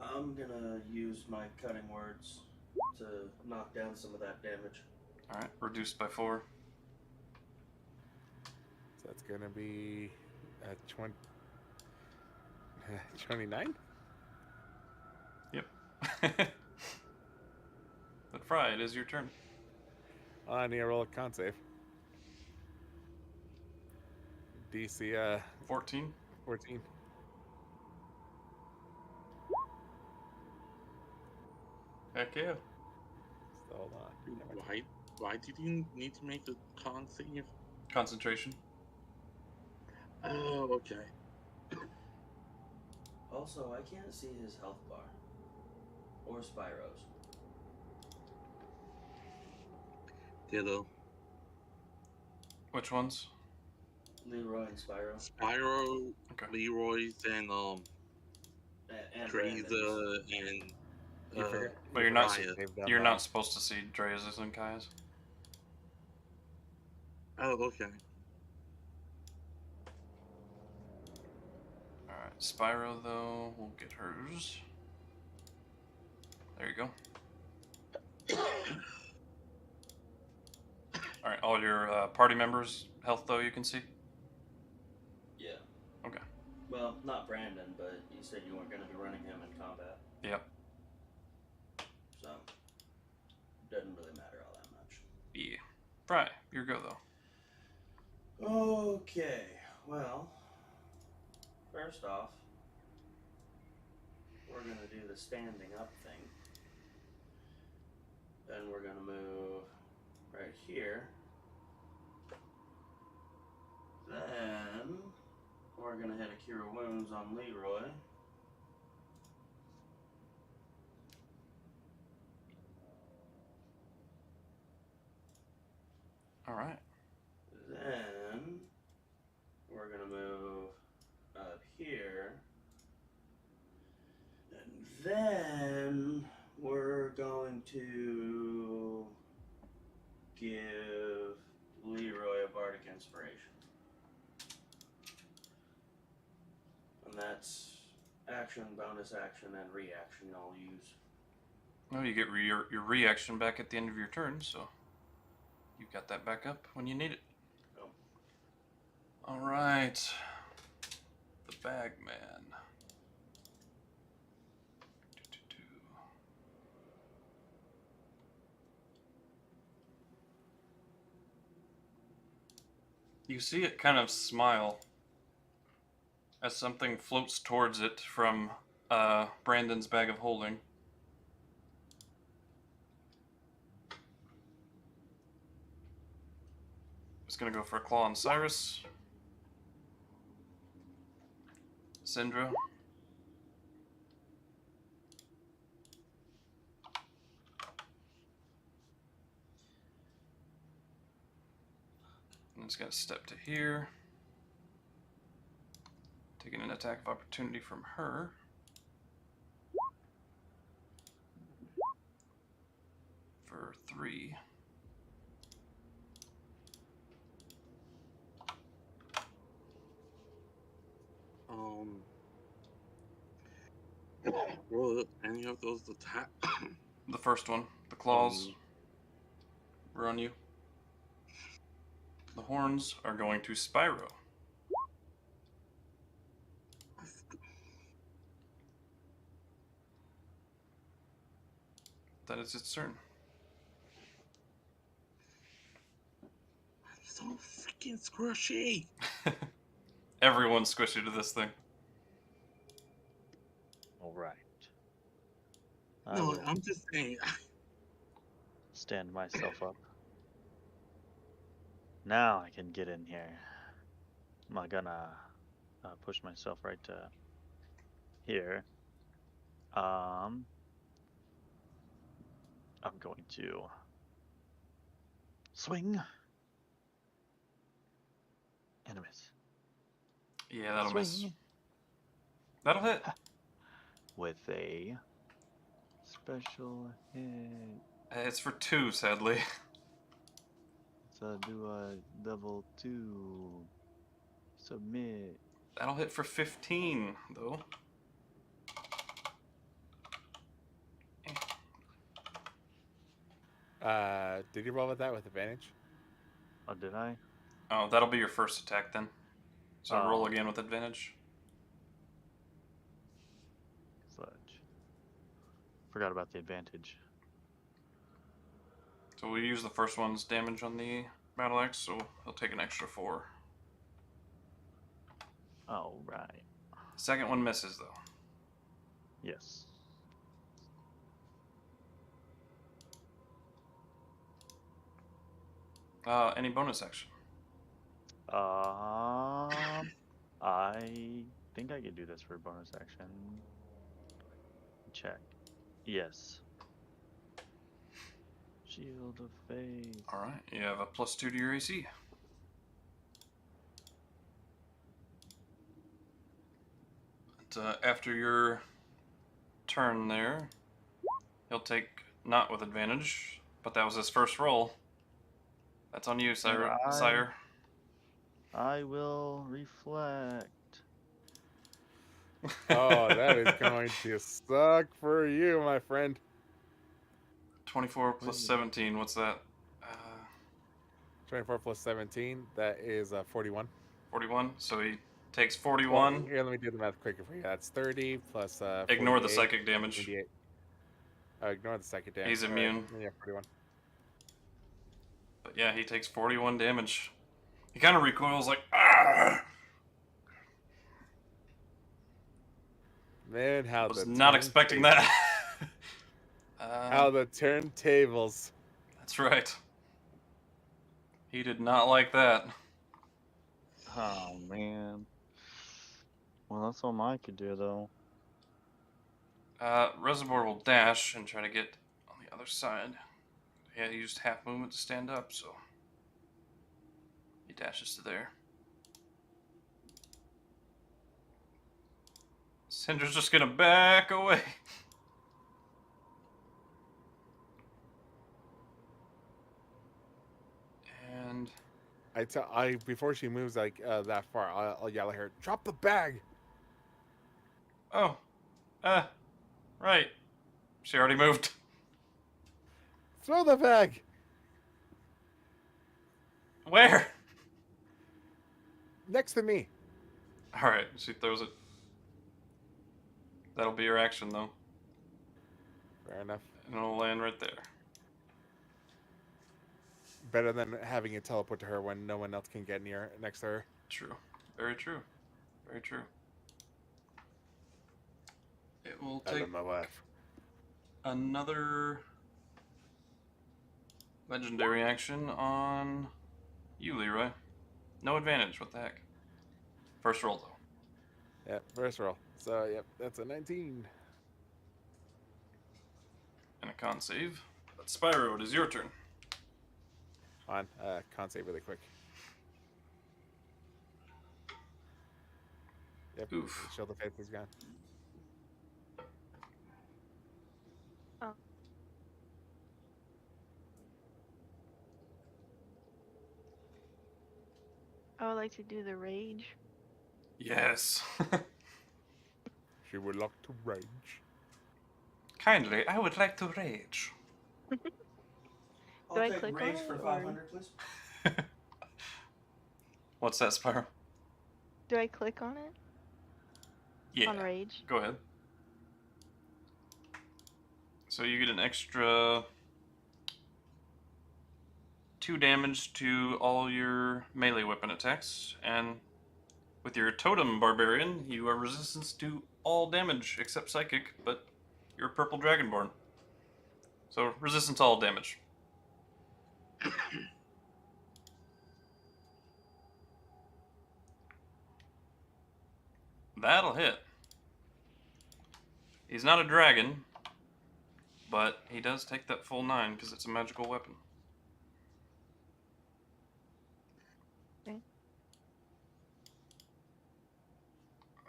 I'm gonna use my cutting words to knock down some of that damage. Alright, reduced by 4. So that's gonna be 29? Yep. But Fry, it is your turn. I need to roll a con save. DC 14. 14. Heck yeah. So hold on. Why did you need to make the con save? Concentration. Oh, okay. Also, I can't see his health bar. Or Spyro's. Ditto. Which ones? Leroy and Spyro. Spyro, Okay. Leroy's, and And Dreza, Brandon's. and You forgot- But you're not. Maya. You're not supposed to see Dreza's and Kaya's. Oh, okay. Alright, Spyro though, we'll get hers. There you go. Alright, all your party members' health though you can see? Yeah. Okay. Well, not Brandon, but you said you weren't going to be running him in combat. Yep. So, doesn't really matter all that much. Yeah. Fry, your go though. Okay, well, first off, we're going to do the standing up thing. Then we're going to move right here. Then we're going to hit a Cure Wounds on Leroy. Alright. Then we're going to move up here. And then we're going to give Leroy a Bardic Inspiration. And that's action, bonus action, and reaction I'll use. Well, you get your reaction back at the end of your turn, so you've got that back up when you need it. Oh. Alright. The Bagman. You see it kind of smile as something floats towards it from Brandon's bag of holding. It's gonna go for a claw on Syrus. Syndra. And it's gonna step to here. Taking an attack of opportunity from her. For 3. Will any of those attack? The first one, the claws, were on you. The horns are going to Spyro. That is its turn. I'm so freaking squishy. Everyone's squishy to this thing. All right. No, I'm just saying. Stand myself up. Now I can get in here. I'm not gonna push myself right to here. I'm going to swing and a miss. Yeah, that'll Swing miss. That'll hit. with a special hit. It's for 2, sadly. So do a level 2. Submit. That'll hit for 15, though. Did you roll with that with advantage? Oh, did I? Oh, that'll be your first attack then. So Oh. roll again with advantage. Sludge. Forgot about the advantage. So we use the first one's damage on the battle axe, so he'll take an extra 4. All right. Second one misses, though. Yes. Any bonus action? I think I could do this for bonus action. Check. Yes. Shield of Faith. Alright, you have a +2 to your AC. But, after your turn there, he'll take not with advantage, but that was his first roll. That's on you, Syre. I will reflect. Oh, that is going to suck for you, my friend. 24 plus 17, what's that? 24 plus 17, that is 41. 41, so he takes 41. Well, here, let me do the math quicker for you. That's 30 plus Ignore the 48, psychic damage. 88. Ignore the psychic damage. He's immune. Yeah, 41. But yeah, he takes 41 damage. He kind of recoils like, ah! Man, how I was the not expecting that. How the turntables. That's right. He did not like that. Oh man. Well, that's all I could do though. Reservoir will dash and try to get on the other side. Yeah, he used half movement to stand up, so he dashes to there. Syndra's just gonna back away. And before she moves like that far, I'll yell at her, "Drop the bag!" oh, right. She already moved. Throw the bag. Where? Next to me. All right, she throws it. That'll be your action, though. Fair enough. And it'll land right there. better than having it teleport to her when no one else can get next to her. True. Very true. Very true. It will I take love my wife. another legendary action on you, Leroy. No advantage. What the heck? First roll, though. Yep, first roll. So, yep, that's a 19. And a con save. But Spyro, it is your turn. On, con save really quick. Yep, Oof. Shield of Faith is gone. I would like to do the rage. Yes. She would like to rage. Kindly, I would like to rage. I'll Do I take click on rage it, for or- 500, please. What's that, Spyro? Do I click on it? Yeah. On rage? Go ahead. So you get an extra 2 damage to all your melee weapon attacks, and with your Totem Barbarian, you are resistant to all damage except psychic, but you're a purple Dragonborn. So resistant to all damage. That'll hit. He's not a dragon, but he does take that full 9 because it's a magical weapon. Okay.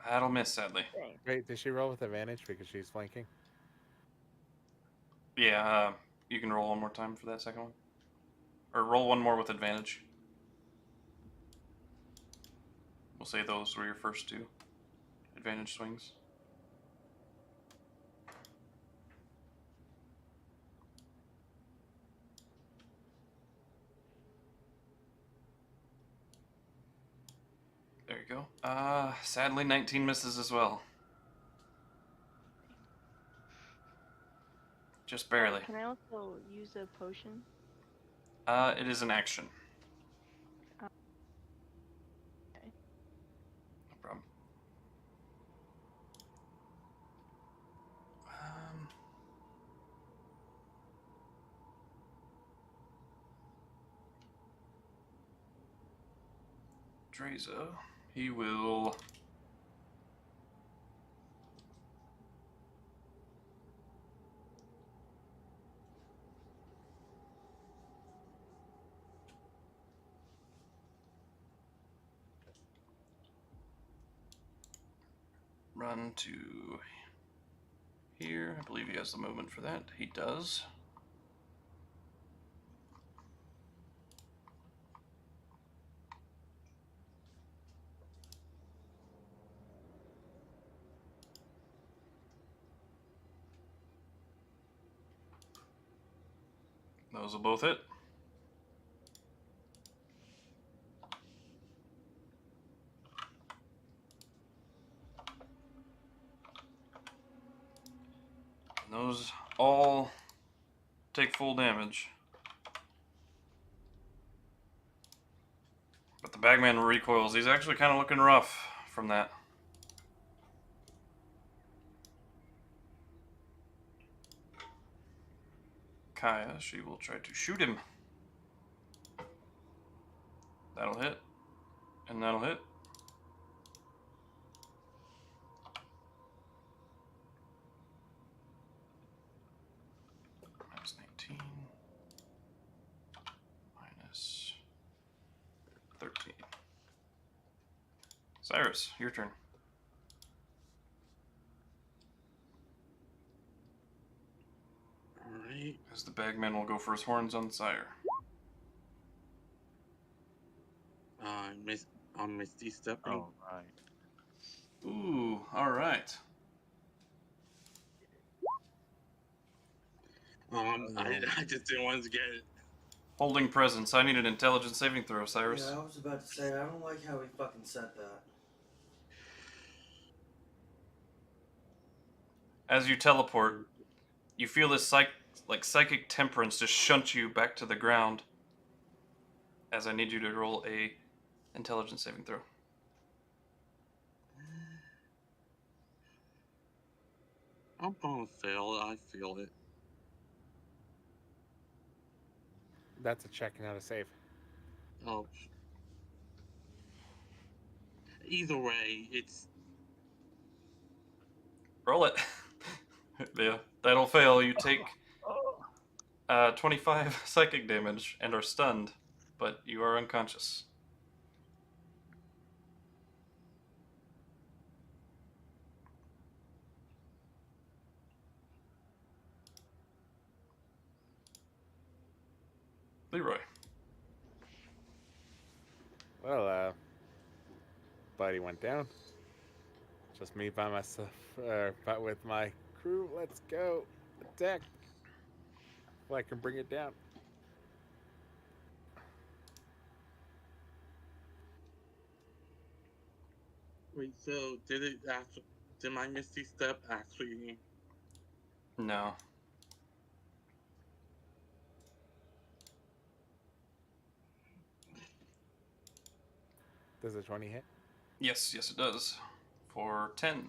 That'll miss, sadly. Dang. Wait, did she roll with advantage because she's flanking? Yeah, you can roll one more time for that second one. Or roll one more with advantage. We'll say those were your first 2 advantage swings. There you go. Sadly, 19 misses as well. Just barely. Can I also use a potion? It is an action. Okay. No problem. Drazo, he will... run to here. I believe he has the movement for that. He does. Those will both hit. And those all take full damage. But the bagman recoils. He's actually kind of looking rough from that. Kaya, she will try to shoot him. That'll hit. And that'll hit. Minus 19. Minus 13. Syrus, your turn. Alright. As the bagman will go for his horns on Syre. I'm Misty stepping. Oh, right. Ooh, alright. I just didn't want to get it. Holding presence. I need an intelligence saving throw, Syrus. Yeah, I was about to say, I don't like how he fucking said that. As you teleport, you feel this psychic temperance just shunt you back to the ground. as I need you to roll a intelligence saving throw. I'm gonna fail. I feel it. That's a check, not a save. Oh. Either way, it's Roll it. Yeah, that'll fail. You take 25 psychic damage and are stunned, but you are unconscious. Leroy. Well, buddy went down. Just me by myself, but with my crew. Let's go. Attack. Well, I can bring it down. wait. So did my Misty Step actually? No. Does a 20 hit? Yes, it does. For 10.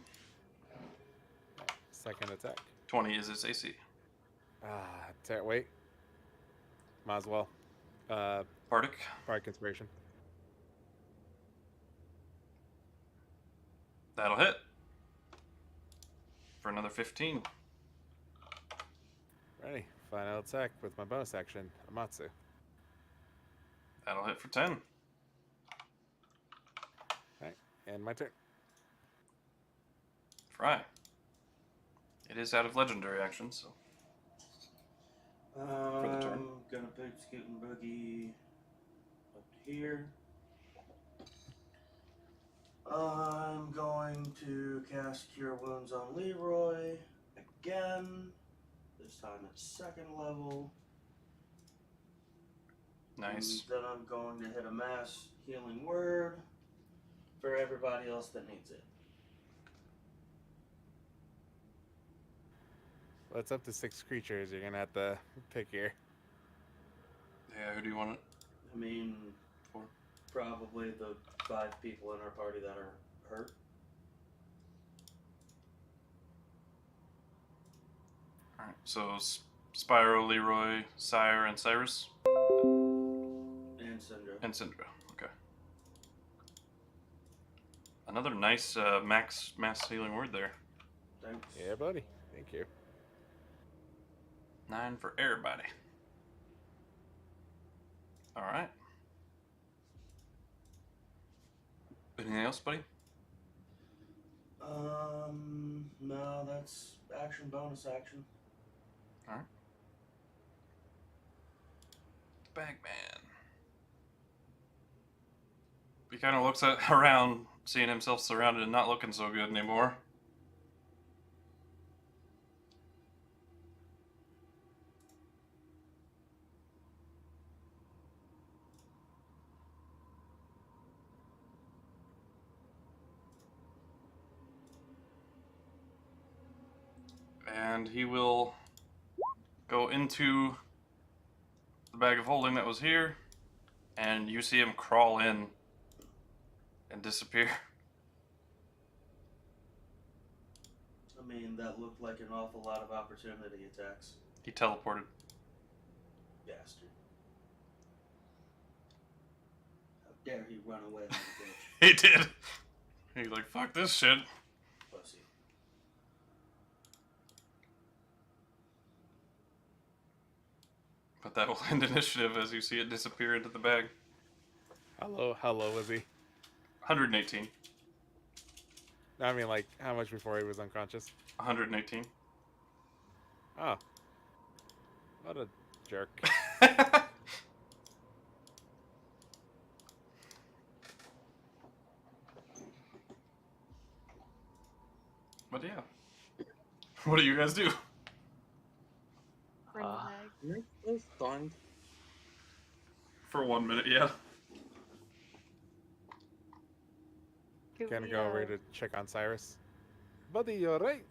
Second attack. 20 is its AC. Wait. Might as well. Bardic. Bardic Inspiration. That'll hit. For another 15. Ready. Final attack with my bonus action, Amatsu. That'll hit for 10. Alright, and my turn. Fry. It is out of legendary action, so. For the turn. Gonna pick Scoot and Boogie up to here. I'm going to cast Cure Wounds on Leroy again. This time at 2nd level. Nice. And then I'm going to hit a mass healing word for everybody else that needs it. Well, it's up to 6 creatures. You're gonna have to pick here. Yeah, who do you want it? I mean, For? probably the 5 people in our party that are hurt. Alright, so Spyro, Leroy, Syre, and Syrus? And Syndra. And Syndra, okay. Another nice mass healing word there. Thanks. Yeah, buddy. Thank you. 9 for everybody. Alright. Anything else, buddy? No, that's action, bonus action. Alright. Bagman. He kind of looks around, seeing himself surrounded and not looking so good anymore. And he will go into the bag of holding that was here, and you see him crawl in and disappear. I mean, that looked like an awful lot of opportunity attacks. He teleported. Bastard. How dare he run away from the bitch. He did. He's like, fuck this shit. Pussy. But that will end initiative as you see it disappear into the bag. How low was he? 118. No, I mean, like, how much before he was unconscious? 118. Oh. What a jerk. But yeah. What do you guys do? Bring the bag. You're still stunned. For 1 minute, yeah. Could Gonna we, go over to check on Syrus. Buddy, you alright?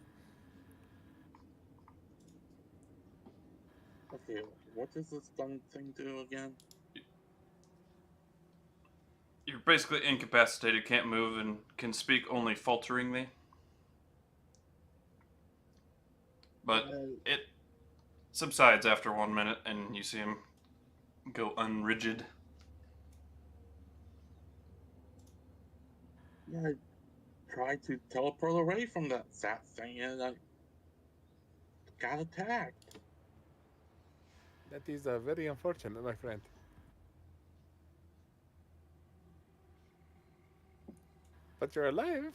Okay, what does this stun thing do again? You're basically incapacitated, can't move, and can speak only falteringly. But it subsides after 1 minute, and you see him go unrigid. Yeah, I tried to teleport away from that sat thing and I got attacked. That is very unfortunate, my friend. But you're alive.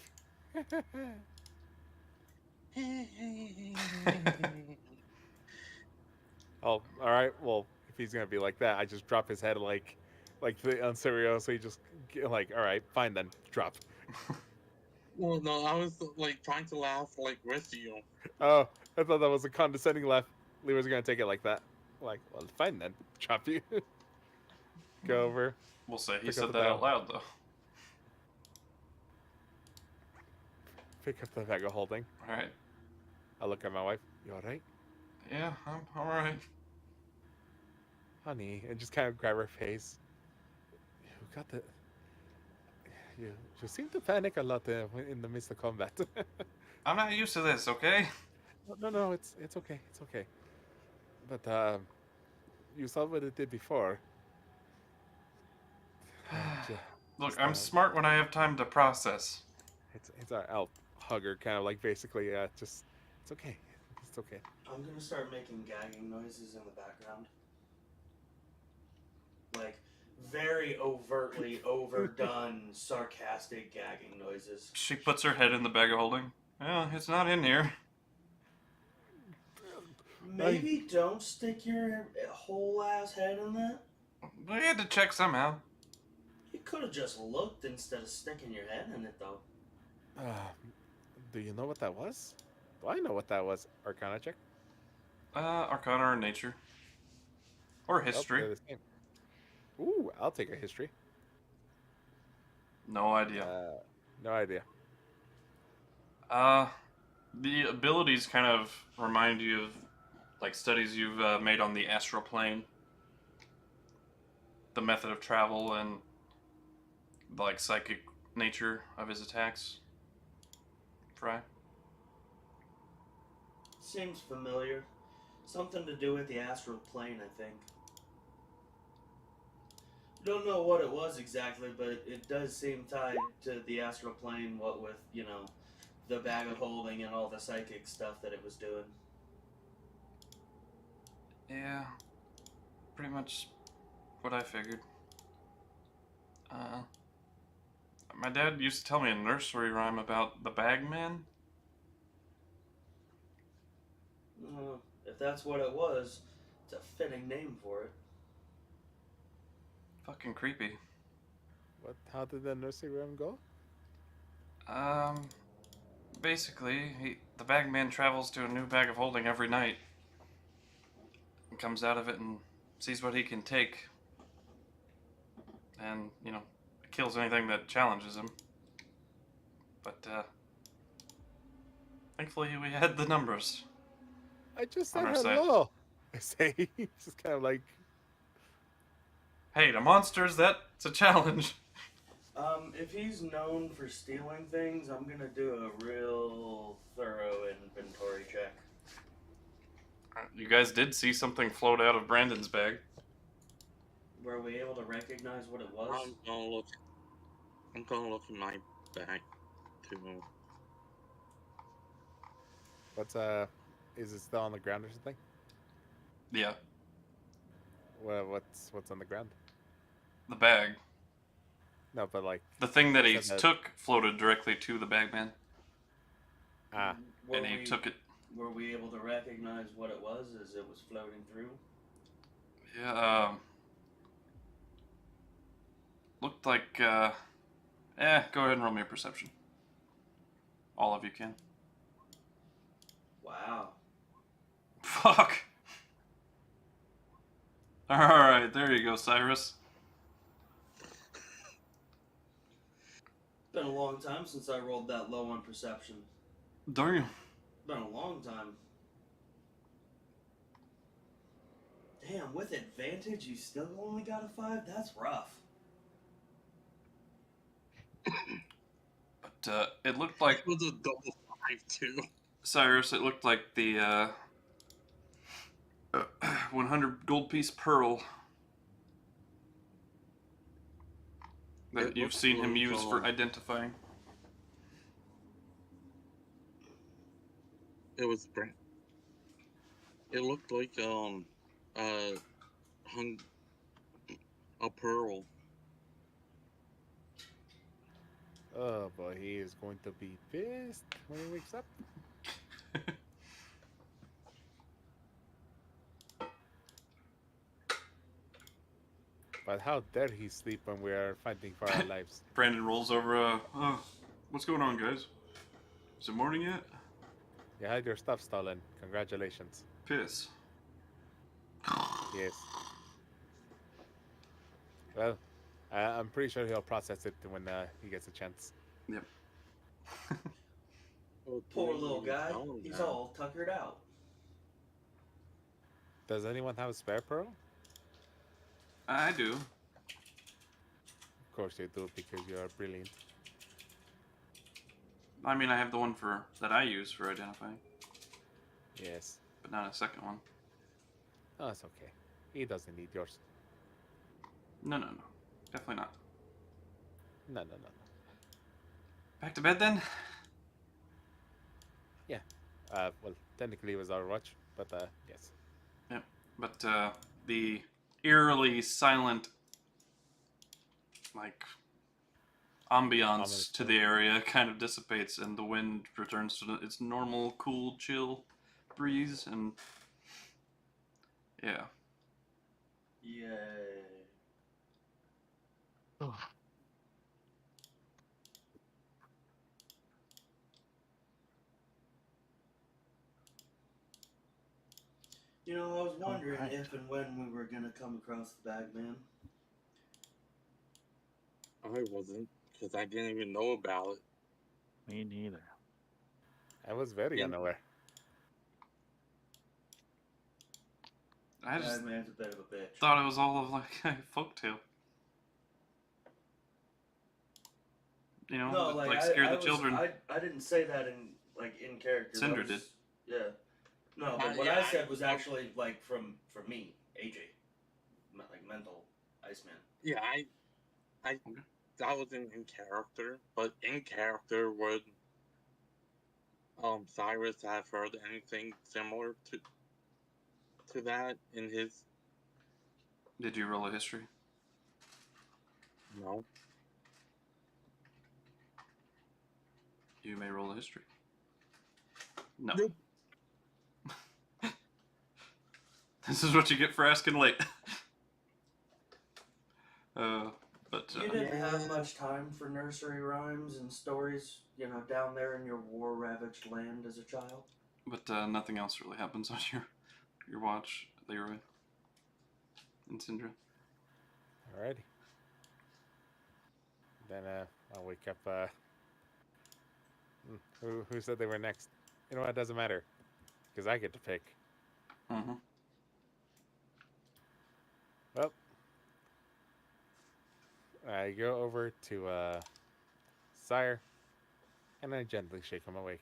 Oh, all right. Well, if he's gonna be like that, I just drop his head like the on Syrus, so he just like, all right, fine then, drop. Well, no, I was like trying to laugh like with you. Oh, I thought that was a condescending laugh. Leroy's gonna take it like that. Like, well, fine then, drop you. Go over. We'll say he Pick up said the that bag. out loud, though. Pick up the bag of holding. Alright. I look at my wife. You all right, Yeah, I'm alright. honey? And just kind of grab her face. You got the. You seem to panic a lot in the midst of combat. I'm not used to this, okay? No, it's okay, it's okay. But you saw what it did before. Look, I'm smart when I have time to process. It's I'll hug her, kind of like basically, just it's okay, it's okay. I'm gonna start making gagging noises in the background. Like, very overtly overdone, sarcastic gagging noises. She puts her head in the bag of holding. Well, it's not in here. Maybe don't stick your whole ass head in that. We had to check somehow. You could have just looked instead of sticking your head in it, though. Do you know what that was? Do I know what that was? Arcana check. Arcana or nature. Or Oh, history. they're the same. Ooh, I'll take a history. No idea. No idea. The abilities kind of remind you of like studies you've made on the astral plane, the method of travel, and the like psychic nature of his attacks. Fry. Seems familiar. Something to do with the astral plane, I think. Don't know what it was exactly, but it does seem tied to the astral plane, what with, you know, the bag of holding and all the psychic stuff that it was doing. Yeah, pretty much what I figured. My dad used to tell me a nursery rhyme about the Bagman. If that's what it was, it's a fitting name for it. Fucking creepy. What? How did the nursery rhyme go? Basically, the Bagman travels to a new bag of holding every night. And comes out of it and sees what he can take. And, you know, kills anything that challenges him. But, thankfully we had the numbers. I just On said our side. hello. I say, just kind of like. Hey, to monsters, that's a challenge. If he's known for stealing things, I'm gonna do a real thorough inventory check. You guys did see something float out of Brandon's bag. Were we able to recognize what it was? I'm gonna look in my bag too. What's is it still on the ground or something? Yeah, What's on the ground? the bag. No, but like. The thing that he Said that- took floated directly to the Bagman, Were and he we- took it. Were we able to recognize what it was as it was floating through? Yeah, looked like, go ahead and roll me a perception. All of you can. Wow. Fuck! Alright, there you go, Syrus. Been a long time since I rolled that low on perception. Damn. Been a long time. Damn, with advantage you still only got a 5? That's rough. it looked like It was a double 5 too. Syrus. It looked like the 100 gold piece pearl that It you've looked seen him like, use for identifying. It was brand. It looked like a pearl. Oh boy, he is going to be pissed when he wakes up. But how dare he sleep when we are fighting for our lives? Brandon rolls over. What's going on, guys? Is it morning yet? You had your stuff stolen. Congratulations. Piss. Yes. Well, I'm pretty sure he'll process it when he gets a chance. Yep. Oh, Poor dang, little you guy. tell him He's that. all tuckered out. Does anyone have a spare pearl? I do. Of course you do, because you are brilliant. I mean, I have the one that I use for identifying, Yes. but not a second one. Oh, it's okay. He doesn't need yours. No. Definitely not. No. Back to bed then? Yeah. Well, technically it was our watch, but yes. Yep. But the eerily silent, like, ambiance to the area kind of dissipates, and the wind returns to its normal, cool, chill breeze, and yeah. Yay. Oh, You know, I was wondering Alright. if and when we were gonna come across the Bagman. I wasn't, because I didn't even know about it. me neither. I was very Yeah. unaware. I just Bagman's a bit of a bitch. thought it was all of like a folktale. You know, No, that, like scare I the was, children. I didn't say that in character. Cinder That was- did. Yeah. No, but what Yeah, I said was I- actually like from me, AJ, like mental Iceman. Yeah, I Okay. that wasn't in character, but in character would Syrus have heard anything similar to that in his Did you roll a history? no? You may roll a history. No. Nope. This is what you get for asking late. But You didn't have Yeah. much time for nursery rhymes and stories, you know, down there in your war-ravaged land as a child. but nothing else really happens on your watch, Leroy and Syndra. Alrighty. Then I'll wake up. Who said they were next? You know what? It doesn't matter, because I get to pick. Mm-hmm. Well, I go over to Syre, and I gently shake him awake.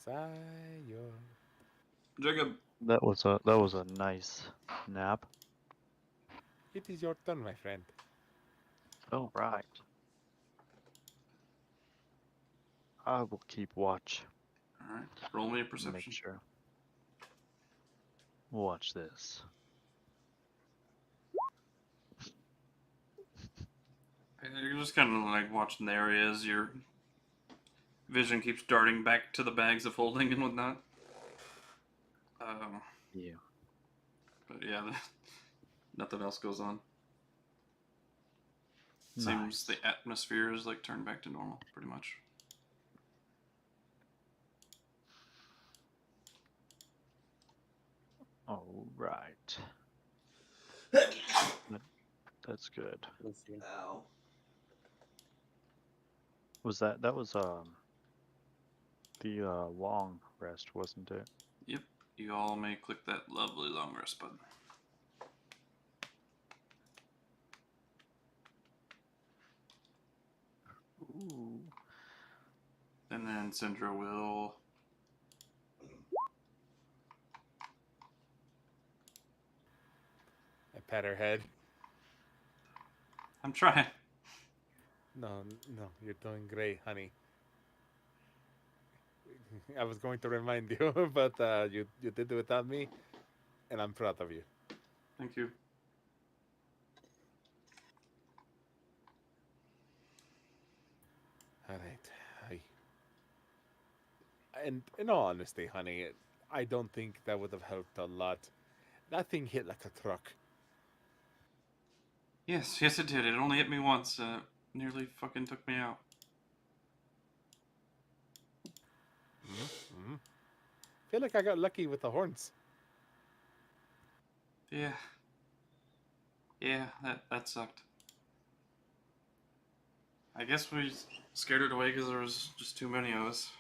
Syre. Jacob. That was a nice nap. It is your turn, my friend. All right. I will keep watch. All right. Roll me a Make perception. sure. Watch this. You're just kind of like watching the areas. Your vision keeps darting back to the bags of holding and whatnot. Yeah. But yeah, nothing else goes on. Nice. Seems the atmosphere is like turned back to normal, pretty much. All right. That's good. Let's see. Ow. Was that was the long rest, wasn't it? Yep. you all may click that lovely long rest button. Ooh. And then Syndra will... I pat her head. I'm trying. No, no, you're doing great, honey. I was going to remind you, but you did it without me, and I'm proud of you. Thank you. All right. And in all honesty, honey, I don't think that would have helped a lot. That thing hit like a truck. Yes, it did. It only hit me once. Nearly fucking took me out. Mm-hmm. Feel like I got lucky with the horns. Yeah. Yeah, that sucked. I guess we scared it away because there was just too many of us.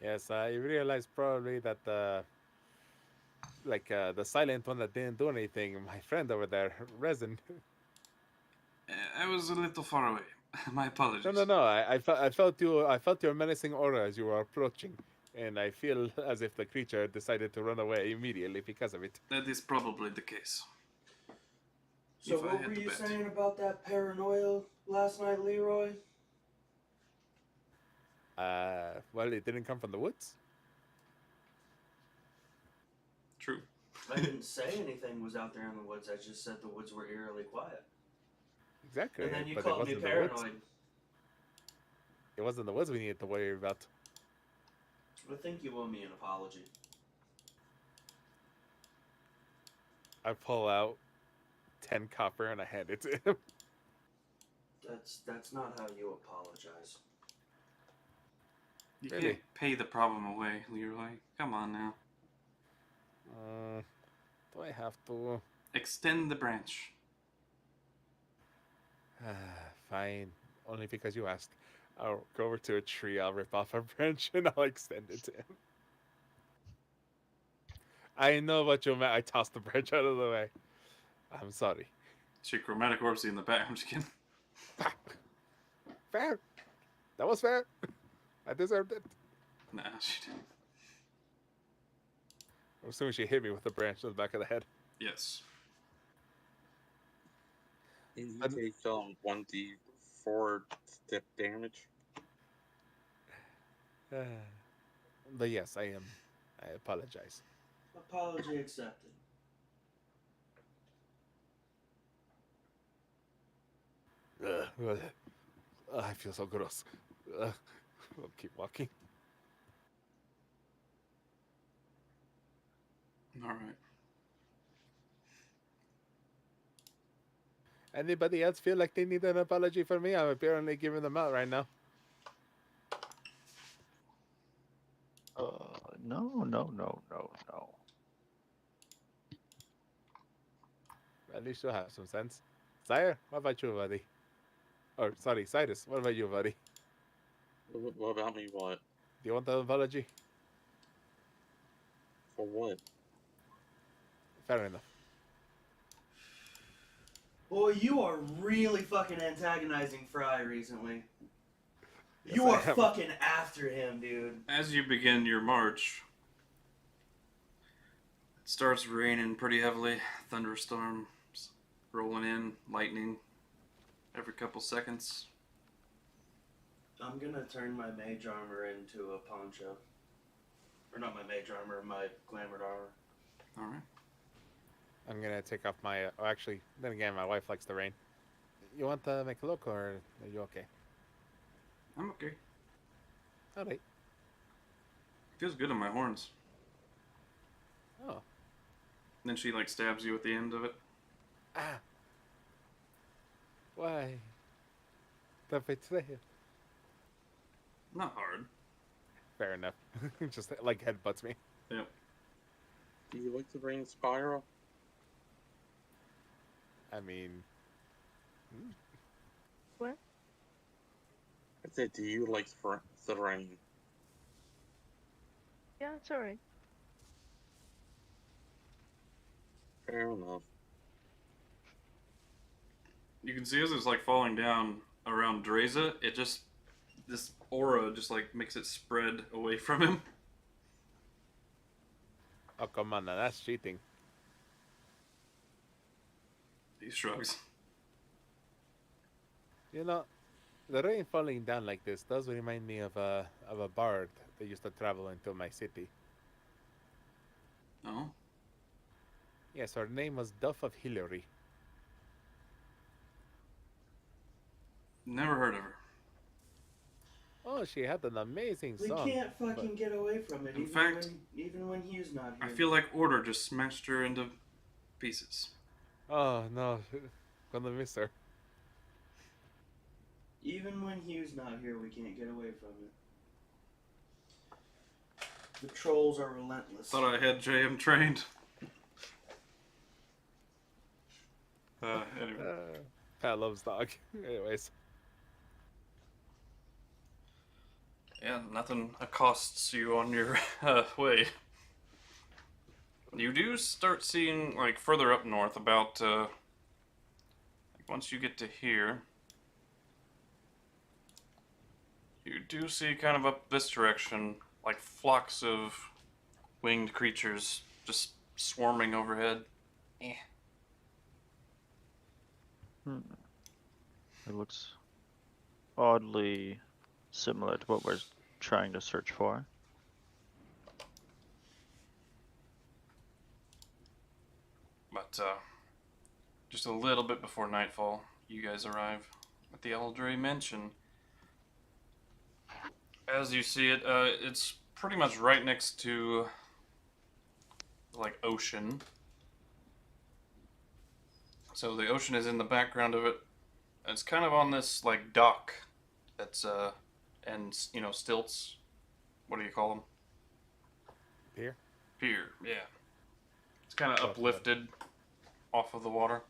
Yes, I realized probably that the silent one that didn't do anything, my friend over there, Resin. I was a little far away. My apologies. No. I felt your menacing aura as you were approaching, and I feel as if the creature decided to run away immediately because of it. That is probably the case. So If I what had were to you bet. saying about that paranoia last night, Leroy? Well, it didn't come from the woods. True. I didn't say anything was out there in the woods. I just said the woods were eerily quiet. Exactly. And then you but called me it wasn't the woods. paranoid. It wasn't the woods we needed to worry about. I think you owe me an apology. I pull out 10 copper and I hand it to him. That's not how you apologize. You Really? can't pay the problem away, Leroy. Come on now. Do I have to? Extend the branch. Fine. Only because you asked. I'll go over to a tree, I'll rip off a branch, and I'll extend it to him. I know what you meant. I tossed the branch out of the way. I'm sorry. She chromatic orbs in the back. I'm just kidding. Fair. That was fair. I deserved it. Nah, she didn't. I'm assuming she hit me with the branch in the back of the head. Yes. And you take 1d4 step damage. But yes, I am. I apologize. Apology accepted. I feel so gross. I'll keep walking. All right. Anybody else feel like they need an apology from me? I'm apparently giving them out right now. No. At least you'll have some sense. Syre, what about you, buddy? Or, sorry, Syrus, what about you, buddy? What about me? What? Do you want an apology? For what? Fair enough. Boy, you are really fucking antagonizing Fry recently. Yes, You I are am. fucking after him, dude. As you begin your march, it starts raining pretty heavily. Thunderstorms rolling in, lightning every couple seconds. I'm gonna turn my mage armor into a poncho. Or not my mage armor, my glamored armor. All right. I'm gonna take off my. Oh, actually, then again, my wife likes the rain. You want to make a look, or are you okay? I'm okay. All right. Feels good on my horns. Oh. Then she like stabs you at the end of it. Ah. Why? The betrayal. Not hard. Fair enough. Just like headbutts me. Yep. Do you like the rain, Spyro? I mean. What? I said, do you like the rain? Yeah, it's alright. Fair enough. You can see as it's like falling down around Dreza, it just, this aura just like makes it spread away from him. Oh, come on, now that's cheating. He shrugs. You know, the rain falling down like this does remind me of a bard that used to travel into my city. Oh? Yes, her name was Duff of Hillary. Never heard of her. Oh, she had an amazing We song. can't fucking get away from it. In fact, even when Hugh's not I here. feel like Order just smashed her into pieces. Oh no, gonna miss her. Even when Hugh's not here, we can't get away from it. The trolls are relentless. Thought I had JM trained. Anyway. Pat loves dog. Anyways, Yeah, nothing accosts you on your way. You do start seeing, like, further up north, about, like, once you get to here, you do see kind of up this direction, like, flocks of winged creatures just swarming overhead. Eh. It looks oddly similar to what we're trying to search for. But, just a little bit before nightfall, you guys arrive at the Eldritch Mansion. As you see it, it's pretty much right next to, like, ocean. So the ocean is in the background of it. It's kind of on this, like, dock that's, and, you know, stilts. What do you call them? Pier? Pier, yeah. It's kind of Off of it. uplifted off of the water.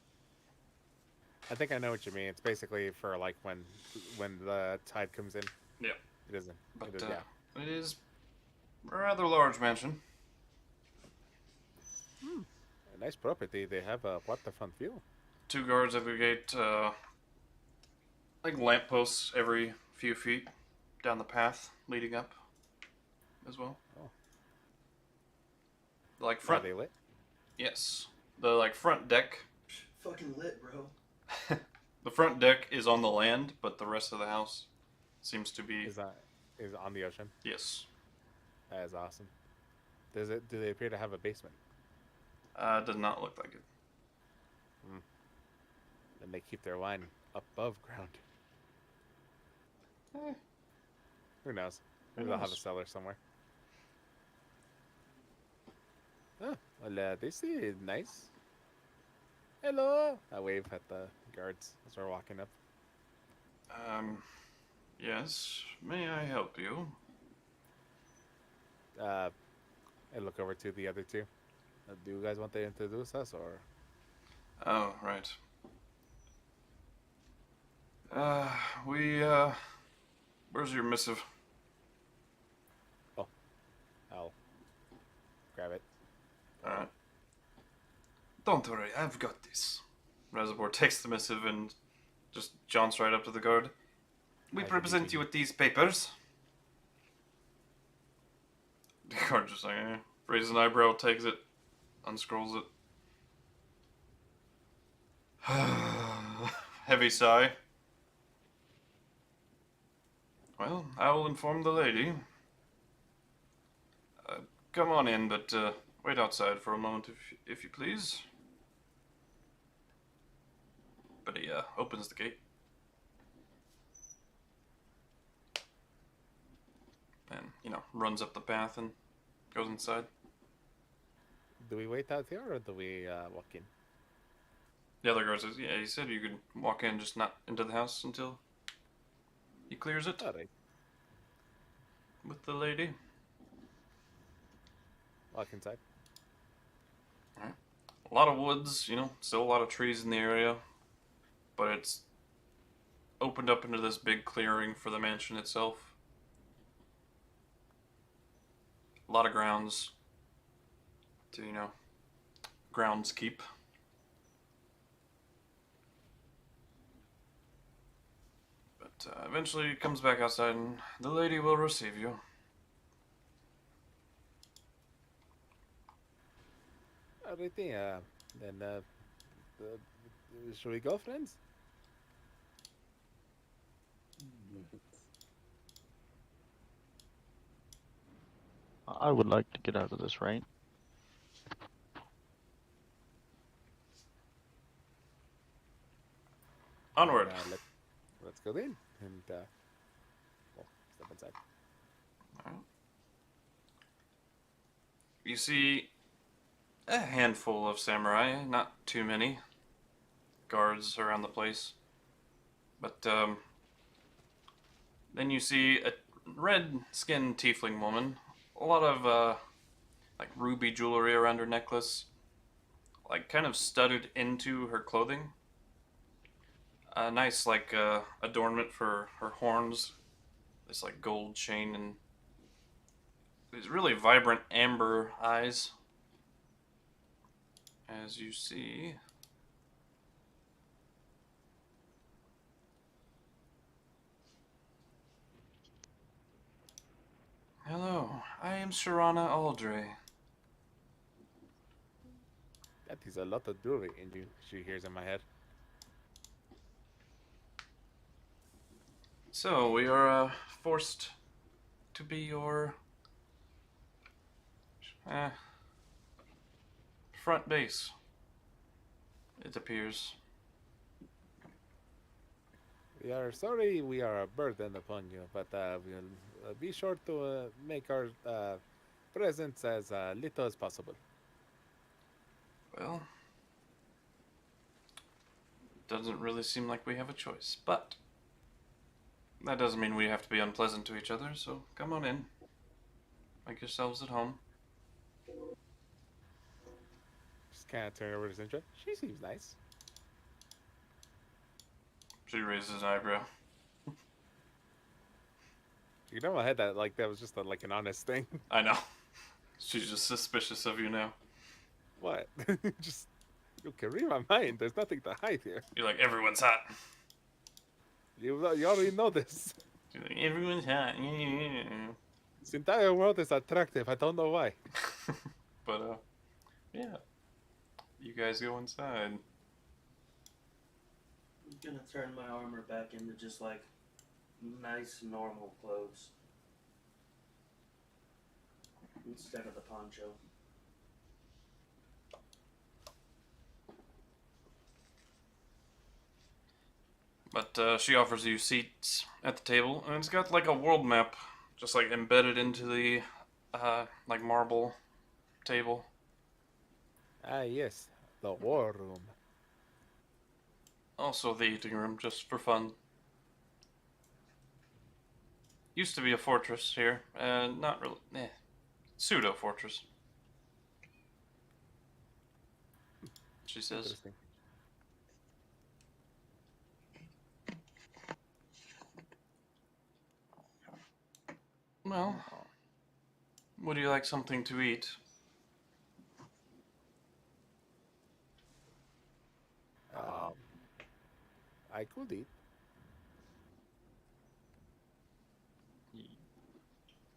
I think I know what you mean. It's basically for like when the tide comes in. Yeah. It isn't. But, It is, yeah. it is a rather large mansion. A nice property. They have a waterfront view. 2 guards at the gate, like lampposts every few feet down the path leading up as well. Oh. Like Are front, they lit? yes. The like front deck, Fucking lit, bro. the front deck is on the land, but the rest of the house seems to be, Is on the ocean? yes. That is awesome. Do they appear to have a basement? Does not look like it. And they keep their wine above ground. Who knows? Maybe they'll have a knows? cellar somewhere. Oh, well, this is nice. Hello! I wave at the guards as we're walking up. Yes. May I help you? I look over to the other two. Do you guys want to introduce us, or? Oh, right. Where's your missive? I'll grab it. Alright. Don't worry, I've got this. Reservoir takes the missive and just jaunts right up to the guard. We I represent believe you you. with these papers. The guard just like, raises an eyebrow, takes it, unscrolls it. Heavy sigh. Well, I will inform the lady. Come on in, but wait outside for a moment, if you please. But he opens the gate. And, you know, runs up the path and goes inside. Do we wait out here, or do we walk in? The other guard says, yeah, he said you could walk in, just not into the house until he clears it Alright. with the lady. Walk inside. A lot of woods, you know, still a lot of trees in the area, but it's opened up into this big clearing for the mansion itself. A lot of grounds to, you know, grounds keep. But eventually he comes back outside and the lady will receive you. Alrighty, then, shall we go, friends? I would like to get out of this rain. Onward. Let's go in and well, step inside. Alright. You see a handful of samurai, not too many guards around the place. But then you see a red-skinned tiefling woman, a lot of like ruby jewelry around her necklace, like kind of studded into her clothing. A nice like adornment for her horns, this like gold chain and these really vibrant amber eyes. As you see. Hello, I am Sharana Aldray. That is a lot of jewelry, and she hears in my head. So, we are forced to be your front base, it appears. We are sorry we are a burden upon you, but we'll be sure to make our presence as little as possible. Well, doesn't really seem like we have a choice, but that doesn't mean we have to be unpleasant to each other, so come on in. Make yourselves at home. Just kind of turn over to Sintra. She seems nice. She raises an eyebrow. You know, I had that like that was just like an honest thing. I know. She's just suspicious of you now. What? Just you can read my mind. There's nothing to hide here. You're like, everyone's hot. You already know this. She's like, everyone's hot. This entire world is attractive. I don't know why. But, yeah. You guys go inside. I'm gonna turn my armor back into just like nice normal clothes instead of the poncho. But she offers you seats at the table, and it's got like a world map just like embedded into the like marble table. Ah, yes. The war room. Also the eating room, just for fun. Used to be a fortress here, and not really, pseudo fortress. She says. Interesting. Well, would you like something to eat? I could eat.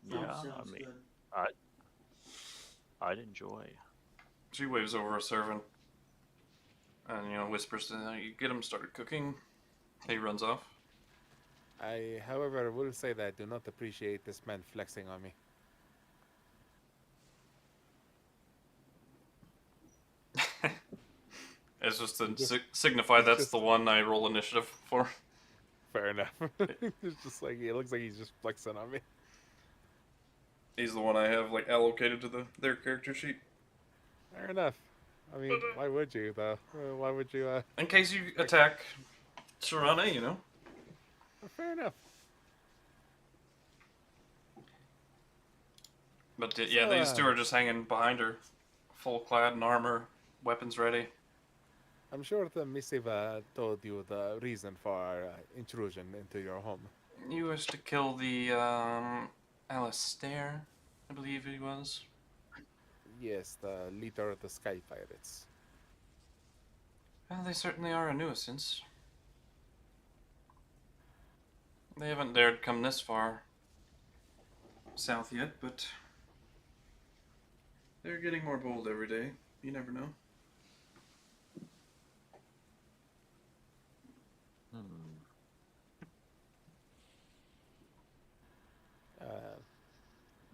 Yeah, Sounds I mean, good. I'd enjoy. She waves over a servant and, whispers to him, you get him started cooking. He runs off. I, however, will say that I do not appreciate this man flexing on me. It's just to signify that's just- the one I roll initiative for. Fair enough. It's just like, it looks like he's just flexing on me. He's the one I have like allocated to their character sheet. Fair enough. I mean, why would you, though? Why would you, In case you attack Sharana, Fair enough. But yeah, So, these two are just hanging behind her, full clad in armor, weapons ready. I'm sure the missive told you the reason for our intrusion into your home. You wish to kill the Alistair, I believe he was. Yes, the leader of the Sky Pirates. Well, they certainly are a nuisance. They haven't dared come this far south yet, but they're getting more bold every day. You never know.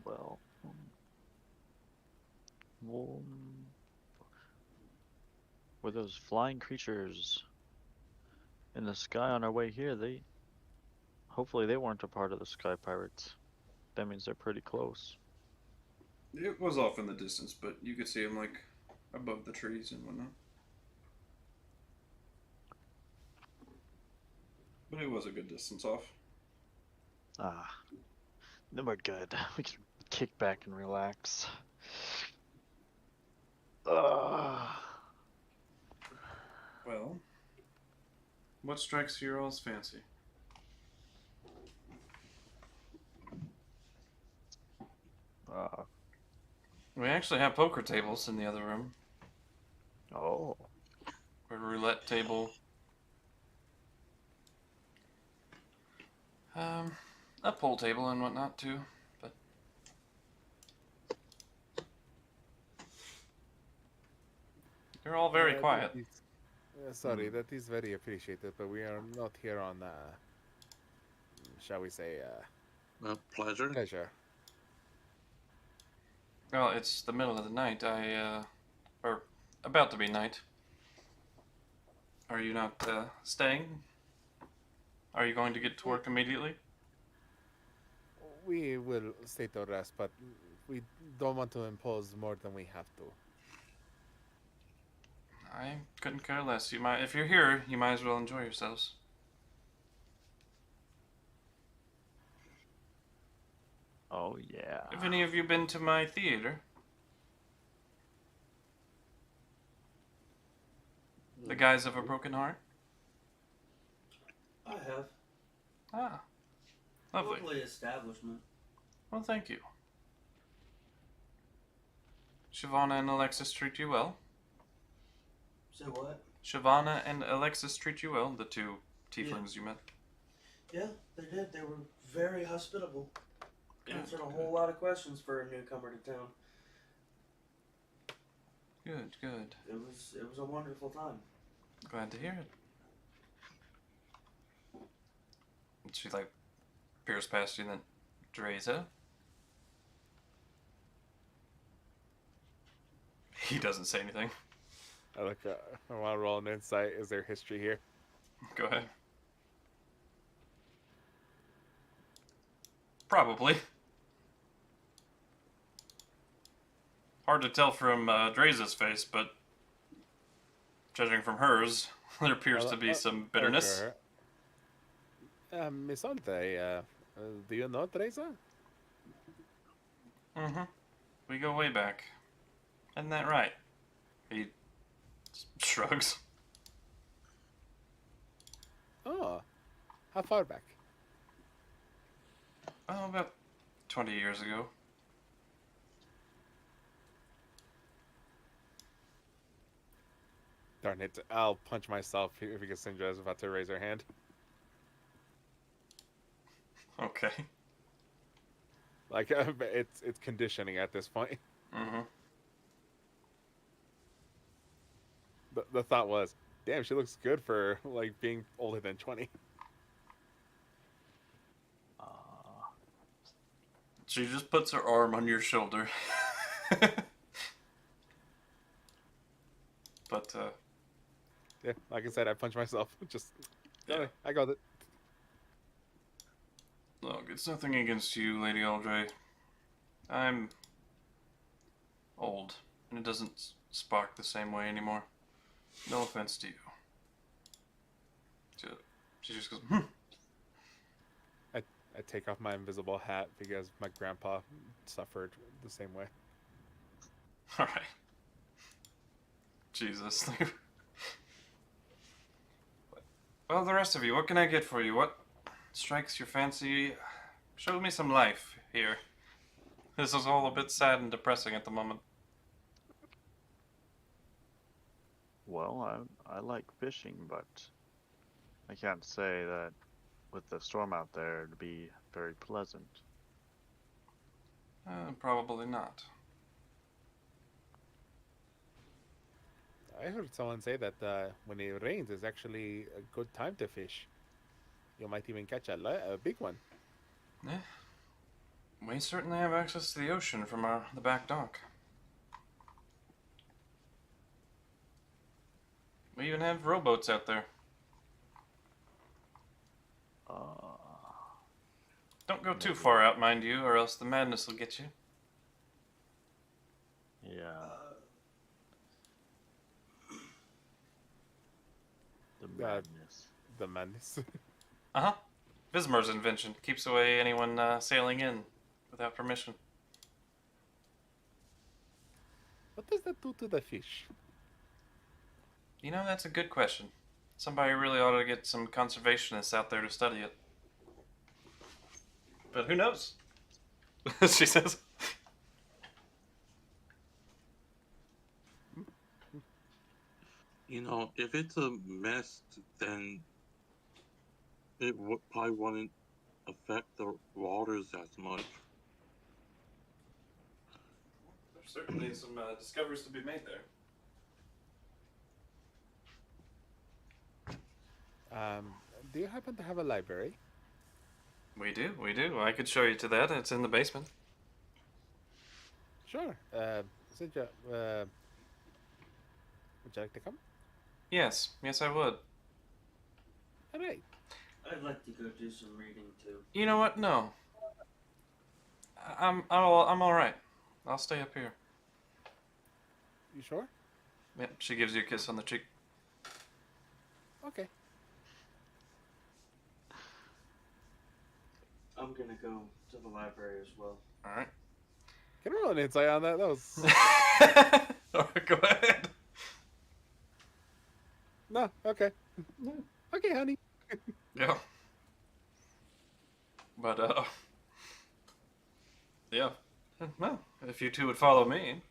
Well, well, were those flying creatures in the sky on our way here? Hopefully they weren't a part of the Sky Pirates. That means they're pretty close. It was off in the distance, but you could see them like above the trees and whatnot. But it was a good distance off. Ah, then we're good. We can kick back and relax. Well, what strikes your all's fancy? We actually have poker tables in the other room. Oh. A roulette table. A pool table and whatnot too, but they're all very quiet. Sorry, that is very appreciated, but we are not here on, shall we say, Pleasure. pleasure. Well, it's the middle of the night. Or about to be night. Are you not staying? Are you going to get to work immediately? We will stay to rest, but we don't want to impose more than we have to. I couldn't care less. If you're here, you might as well enjoy yourselves. Oh yeah. Have any of you been to my theater? The Guise of a Broken Heart? I have. Ah, lovely. Lovely establishment. Well, thank you. Shyvana and Alexis treat you well? Say what? Shyvana and Alexis treat you well? The two tieflings you met? Yeah, they did. They were very hospitable. Good, Answered a good. whole lot of questions for a newcomer to town. Good, good. It was a wonderful time. Glad to hear it. She like peers past you and then Dreza? He doesn't say anything. I want to roll an insight. Is there history here? Go ahead. Probably. Hard to tell from Dreza's face, but judging from hers, there appears to be some bitterness. Miss Ante, do you know Teresa? Mm-hmm. We go way back. Isn't that right? He shrugs. Oh, how far back? Oh, about 20 years ago. Darn it, I'll punch myself because Sindra is about to raise her hand. Okay. Like, it's conditioning at this point. Mm-hmm. The thought was, damn, she looks good for, like, being older than 20. She just puts her arm on your shoulder. But, Yeah, like I said, I punched myself. Just, yeah. I got it. Look, it's nothing against you, Lady Aldray. I'm old, and it doesn't spark the same way anymore. No offense to you. She just goes, I take off my invisible hat because my grandpa suffered the same way. Alright. Jesus. Well, the rest of you, what can I get for you? What strikes your fancy? Show me some life here. This is all a bit sad and depressing at the moment. Well, I like fishing, but I can't say that with the storm out there it'd be very pleasant. Probably not. I heard someone say that when it rains, it's actually a good time to fish. You might even catch a big one. Yeah. We certainly have access to the ocean from the back dock. We even have rowboats out there. Don't go too far out, mind you, or else the madness will get you. Yeah. The God. madness. The madness. Uh-huh. Vismer's invention. Keeps away anyone sailing in without permission. What does that do to the fish? You know, that's a good question. Somebody really ought to get some conservationists out there to study it. But who knows? She says. You know, if it's a mist, then it probably wouldn't affect the waters as much. There's certainly some discoveries to be made there. Do you happen to have a library? We do. I could show you to that. It's in the basement. Sure. Would you like to come? Yes, I would. All right. I'd like to go do some reading too. You know what? No. I'm all right. I'll stay up here. You sure? Yep. She gives you a kiss on the cheek. Okay. I'm gonna go to the library as well. All right. Can I roll an insight on that? That was All right, go ahead. no. Okay. Okay, honey. Yeah. But yeah. Well, if you two would follow me,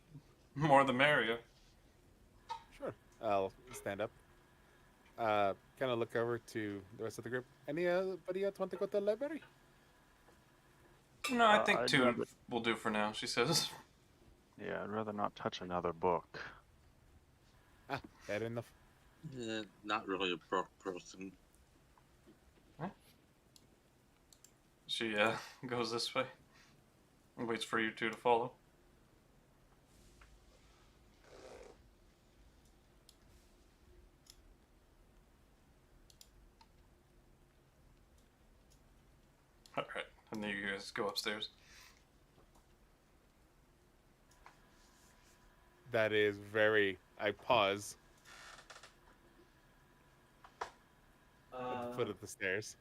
more the merrier. Sure. I'll stand up. Kind of look over to the rest of the group. Anybody else want to go to the library? No, I think I'd two rather- will do for now. She says. Yeah, I'd rather not touch another book. Ah, fair enough. Not really a book person. She goes this way and waits for you two to follow. All right, and then you guys go upstairs. That is very. I pause at the foot of the stairs.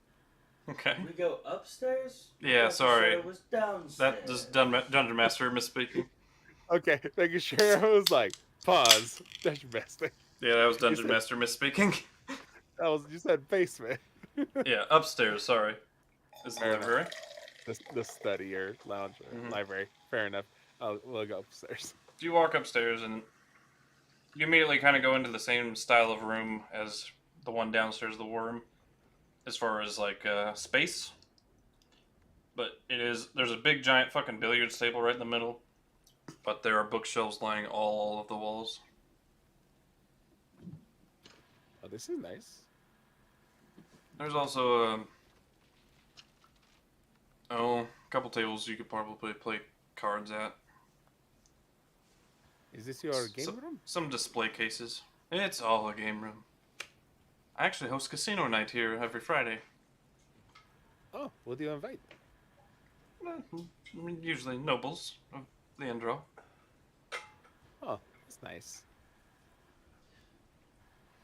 Okay. We go upstairs? Yeah, I thought you sorry. said it was downstairs. That just Dungeon Master misspeaking. Okay, making sure I was like, pause. Dungeon Master. Yeah, that was Dungeon said- Master misspeaking. That was you said basement. Yeah, upstairs. Sorry. Is the Fair enough. library? The study or lounge or Mhm. library. Fair enough. We'll go upstairs. You walk upstairs and you immediately kind of go into the same style of room as the one downstairs, the war room, as far as like space. But there's a big giant fucking billiards table right in the middle, but there are bookshelves lining all of the walls. Oh, this is nice. There's also a couple tables you could probably play cards at. Is this your game So- room? Some display cases. It's all a game room. I actually host casino night here every Friday. Oh, what do you invite? Usually nobles of the Endro. Oh, that's nice.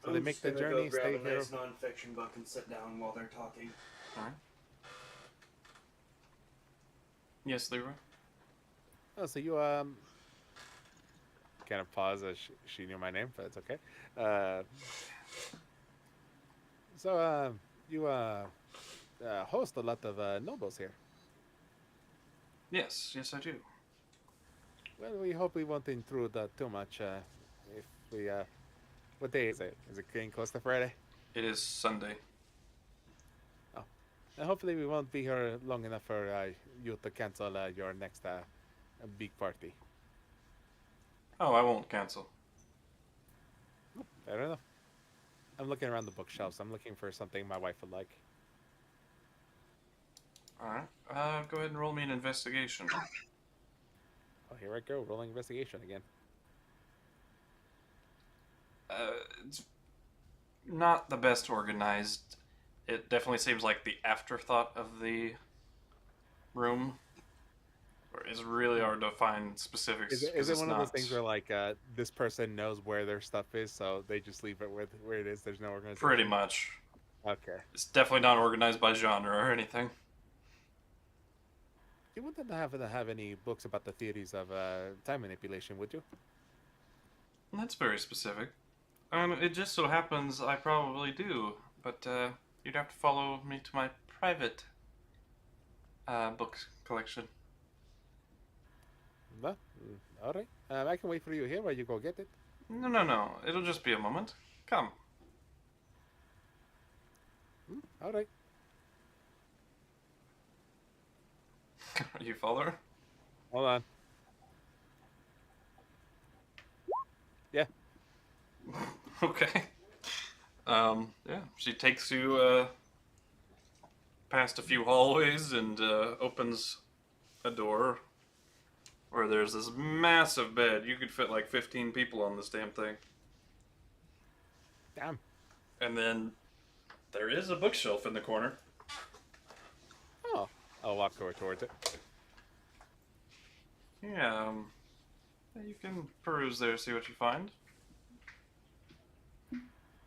So I'm they make just the gonna journey, go grab stay a here. nice non-fiction book and sit down while they're talking. Alright. Yes, Leroy? Oh, so you kind of pause as she knew my name, but it's okay. You host a lot of nobles here. Yes, I do. Well, we hope we won't intrude too much if we What day is it? Is it getting close to Friday? It is Sunday. And hopefully we won't be here long enough for you to cancel your next big party. Oh, I won't cancel. Fair enough. I'm looking around the bookshelves. I'm looking for something my wife would like. Alright. Go ahead and roll me an investigation. Oh, here I go. Rolling investigation again. It's not the best organized. It definitely seems like the afterthought of the room. It's really hard to find specifics. Is it it's one not... of those things where like this person knows where their stuff is, so they just leave it with where it is? There's no organization. Pretty much. Okay. It's definitely not organized by genre or anything. You wouldn't have any books about the theories of time manipulation, would you? That's very specific. It just so happens I probably do, but you'd have to follow me to my private book collection. Well, all right. I can wait for you here while you go get it. No. It'll just be a moment. Come. All right. You follow her? Hold on. Yeah. Okay. Yeah, she takes you past a few hallways and opens a door where there's this massive bed. You could fit like 15 people on this damn thing. Damn. And then there is a bookshelf in the corner. Oh. I'll walk over towards it. Yeah, you can peruse there, see what you find.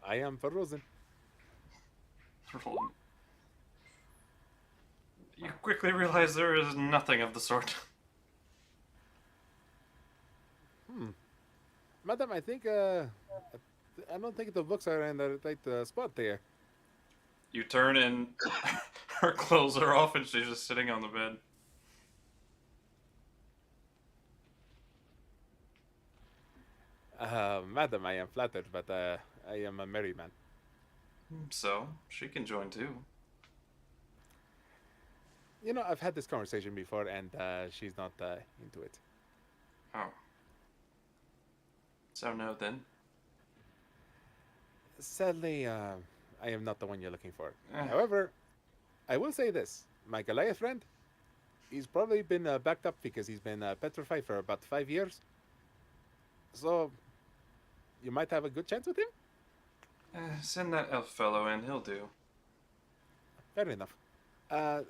I am perusing. You quickly realize there is nothing of the sort. Madam, I think I don't think the books are in the right spot there. You turn and her clothes are off and she's just sitting on the bed. Madam, I am flattered, but I am a married man. So, she can join too. You know, I've had this conversation before, and she's not into it. Oh. So no then? Sadly, I am not the one you're looking for. Eh. However, I will say this. My Goliath friend, he's probably been backed up because he's been petrified for about 5 years. So, you might have a good chance with him? Send that elf fellow in, he'll do. Fair enough. Are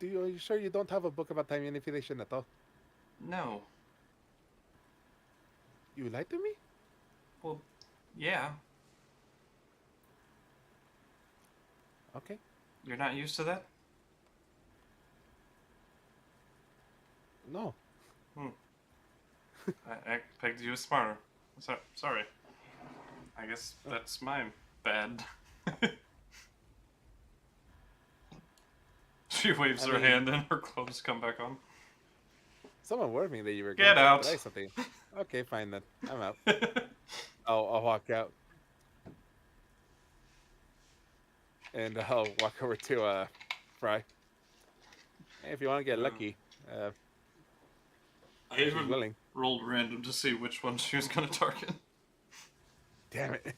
you sure you don't have a book about time manipulation at all? No. You lied to me? Well, yeah. Okay. You're not used to that? No. I pegged you as smarter. Sorry. I guess that's my bad. She waves her hand and her clothes come back on. Someone warned me that you were Get going to out. try something. Okay, fine then. I'm out. I'll walk out. And I'll walk over to Fry. Hey, if you want to get lucky, I she's even willing. rolled random to see which one she was going to target. Damn it.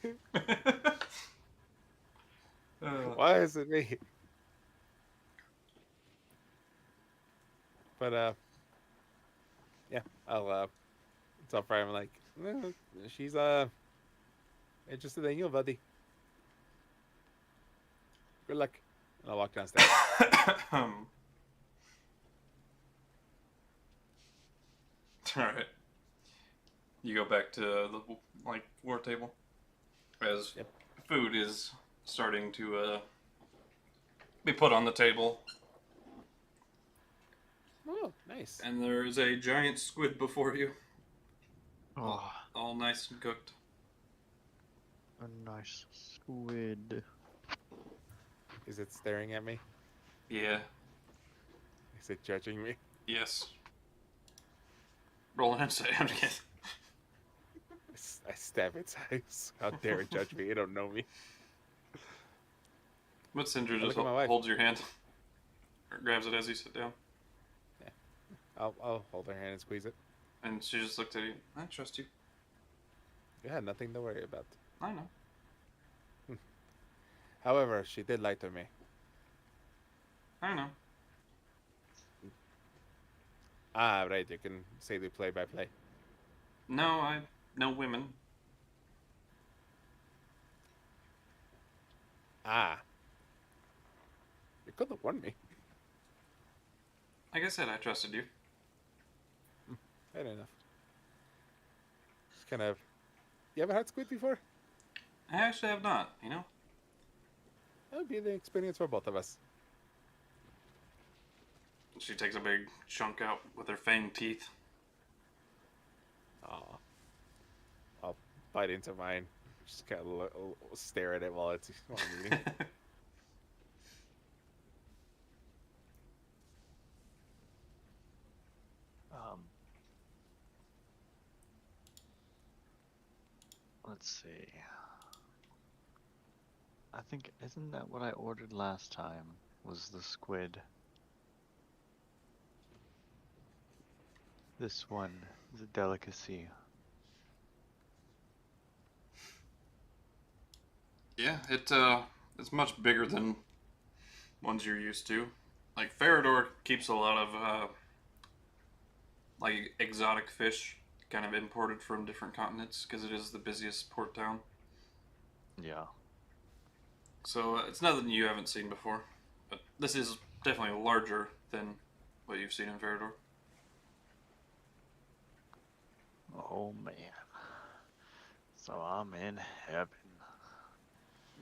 Why is it me? But, yeah, I'll tell Fry, I'm like, she's, interested in you, buddy. Good luck. And I'll walk downstairs. Alright. You go back to the, war table. As food is starting to, be put on the table. Oh, nice. And there is a giant squid before you. Oh, All nice and cooked. a nice squid. Is it staring at me? Yeah. Is it judging me? Yes. Roll an insight. I'm just kidding. I stab its eyes. How dare it judge me? You don't know me. But Syndra I just look at my wife. holds your hand, or grabs it as you sit down, I'll hold her hand and squeeze it. and she just looked at you. I trust you. You had nothing to worry about. I know. However, she did lie to me. I know. Ah, right. You can say the play-by-play. No, I know women. Ah. You could have warned me. Like I said, I trusted you. Fair enough. Just kind of... You ever had squid before? I actually have not, you know? That would be the experience for both of us. She takes a big chunk out with her fanged teeth. Aw. I'll bite into mine. Just kind of stare at it while I'm eating. Let's see. I think, isn't that what I ordered last time? Was the squid. This one is a delicacy. Yeah, it's much bigger than ones you're used to. Like Farador keeps a lot of like exotic fish, kind of imported from different continents because it is the busiest port town. Yeah. So it's nothing you haven't seen before, but this is definitely larger than what you've seen in Farador. Oh man. So I'm in heaven.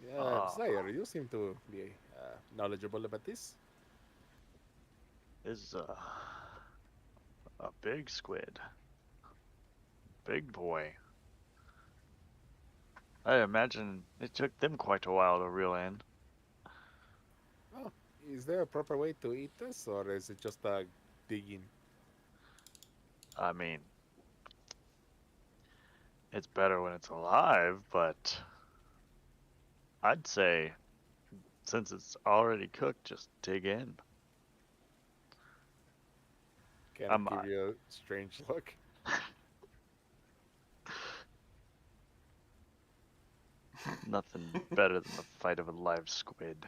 Yeah, Syre, you seem to be knowledgeable about this. This is a big squid. Big boy. I imagine it took them quite a while to reel in. Oh, is there a proper way to eat this, or is it just digging? I mean, it's better when it's alive, but I'd say since it's already cooked, just dig in. Can I give you a strange look? Nothing better than the fight of a live squid.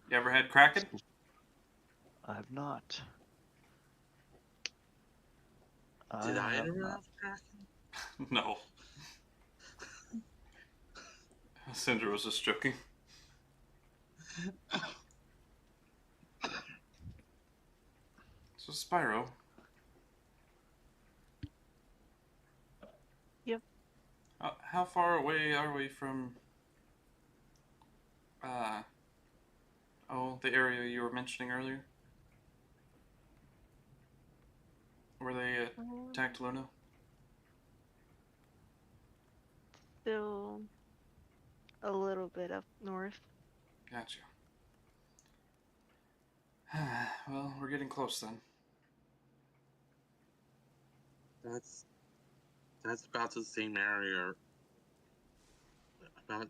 You ever had Kraken? I have not. Did I have ever not. have Kraken? No. Syndra was just joking. So Spyro. Yep. How far away are we from the area you were mentioning earlier? Where they attacked Luna? Still a little bit up north. Gotcha. Well, we're getting close then. That's about the same area. About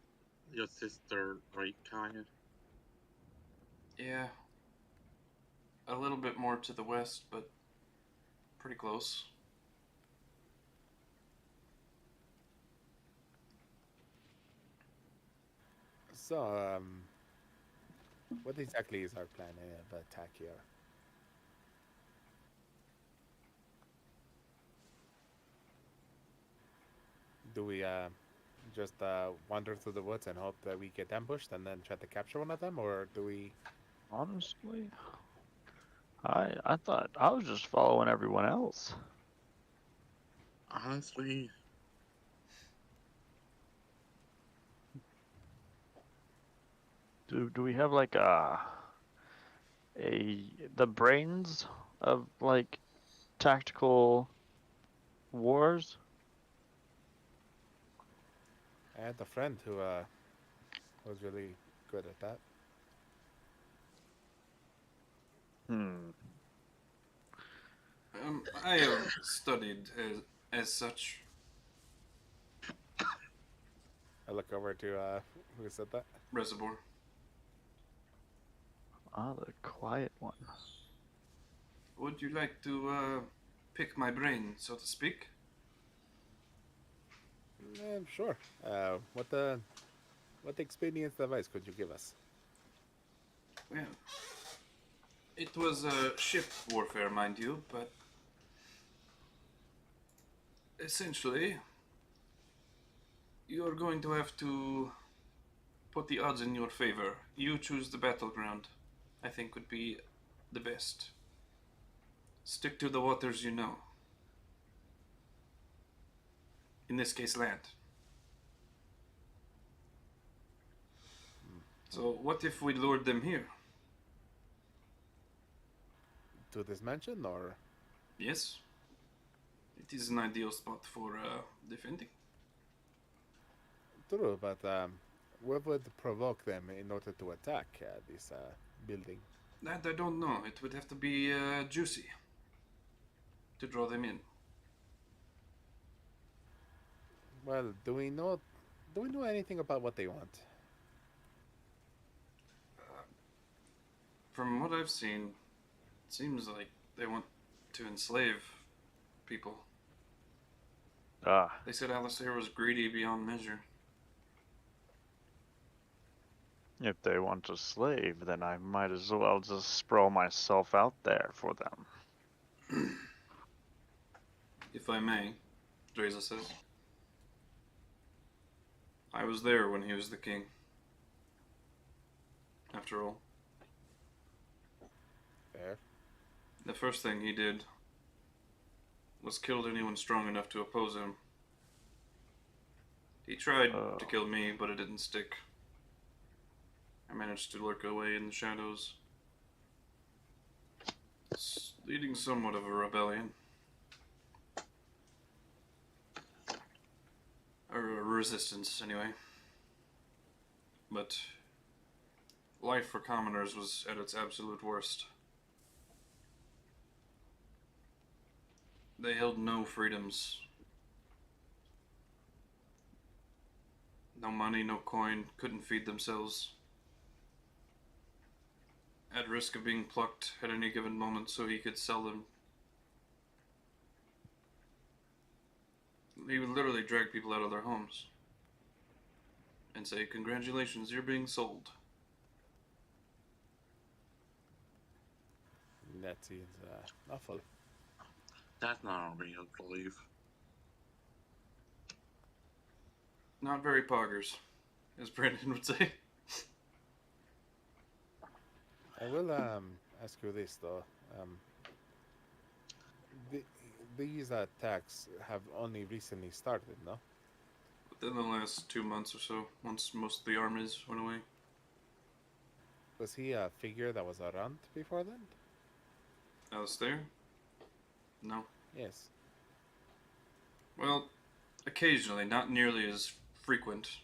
your sister, right, Kaya? Yeah. A little bit more to the west, but pretty close. So, what exactly is our plan of attack here? Do we just wander through the woods and hope that we get ambushed and then try to capture one of them, or do we? Honestly, I thought I was just following everyone else. Honestly, Do we have like the brains of like tactical wars? I had a friend who was really good at that. I have studied as such. I look over to who said that? Reservoir. Ah, the quiet one. Would you like to pick my brain, so to speak? Sure. What experience device could you give us? Well, it was ship warfare, mind you, but essentially, you're going to have to put the odds in your favor. You choose the battleground. I think would be the best. Stick to the waters you know. In this case, land. So, what if we lured them here? To this mansion, or? Yes. It is an ideal spot for defending. True, but what would provoke them in order to attack this building? That I don't know. It would have to be juicy to draw them in. Well, do we know anything about what they want? From what I've seen, it seems like they want to enslave people. Ah, They said Alistair was greedy beyond measure. if they want a slave, then I might as well just sprawl myself out there for them. If I may, Dreza says. I was there when he was the king. After all. Fair. The first thing he did was killed anyone strong enough to oppose him. He tried to kill me, but it didn't stick. I managed to lurk away in the shadows, leading somewhat of a rebellion. Or a resistance, anyway. But life for commoners was at its absolute worst. They held no freedoms. No money, no coin, couldn't feed themselves. At risk of being plucked at any given moment so he could sell them. He would literally drag people out of their homes and say, "Congratulations, you're being sold." That seems awful. That's not a real belief. Not very poggers, as Brandon would say. I will ask you this though. These attacks have only recently started, no? Within the last 2 months or so, once most of the armies went away. Was he a figure that was around before then? Alistair? No. Yes. Well, occasionally, not nearly as frequent.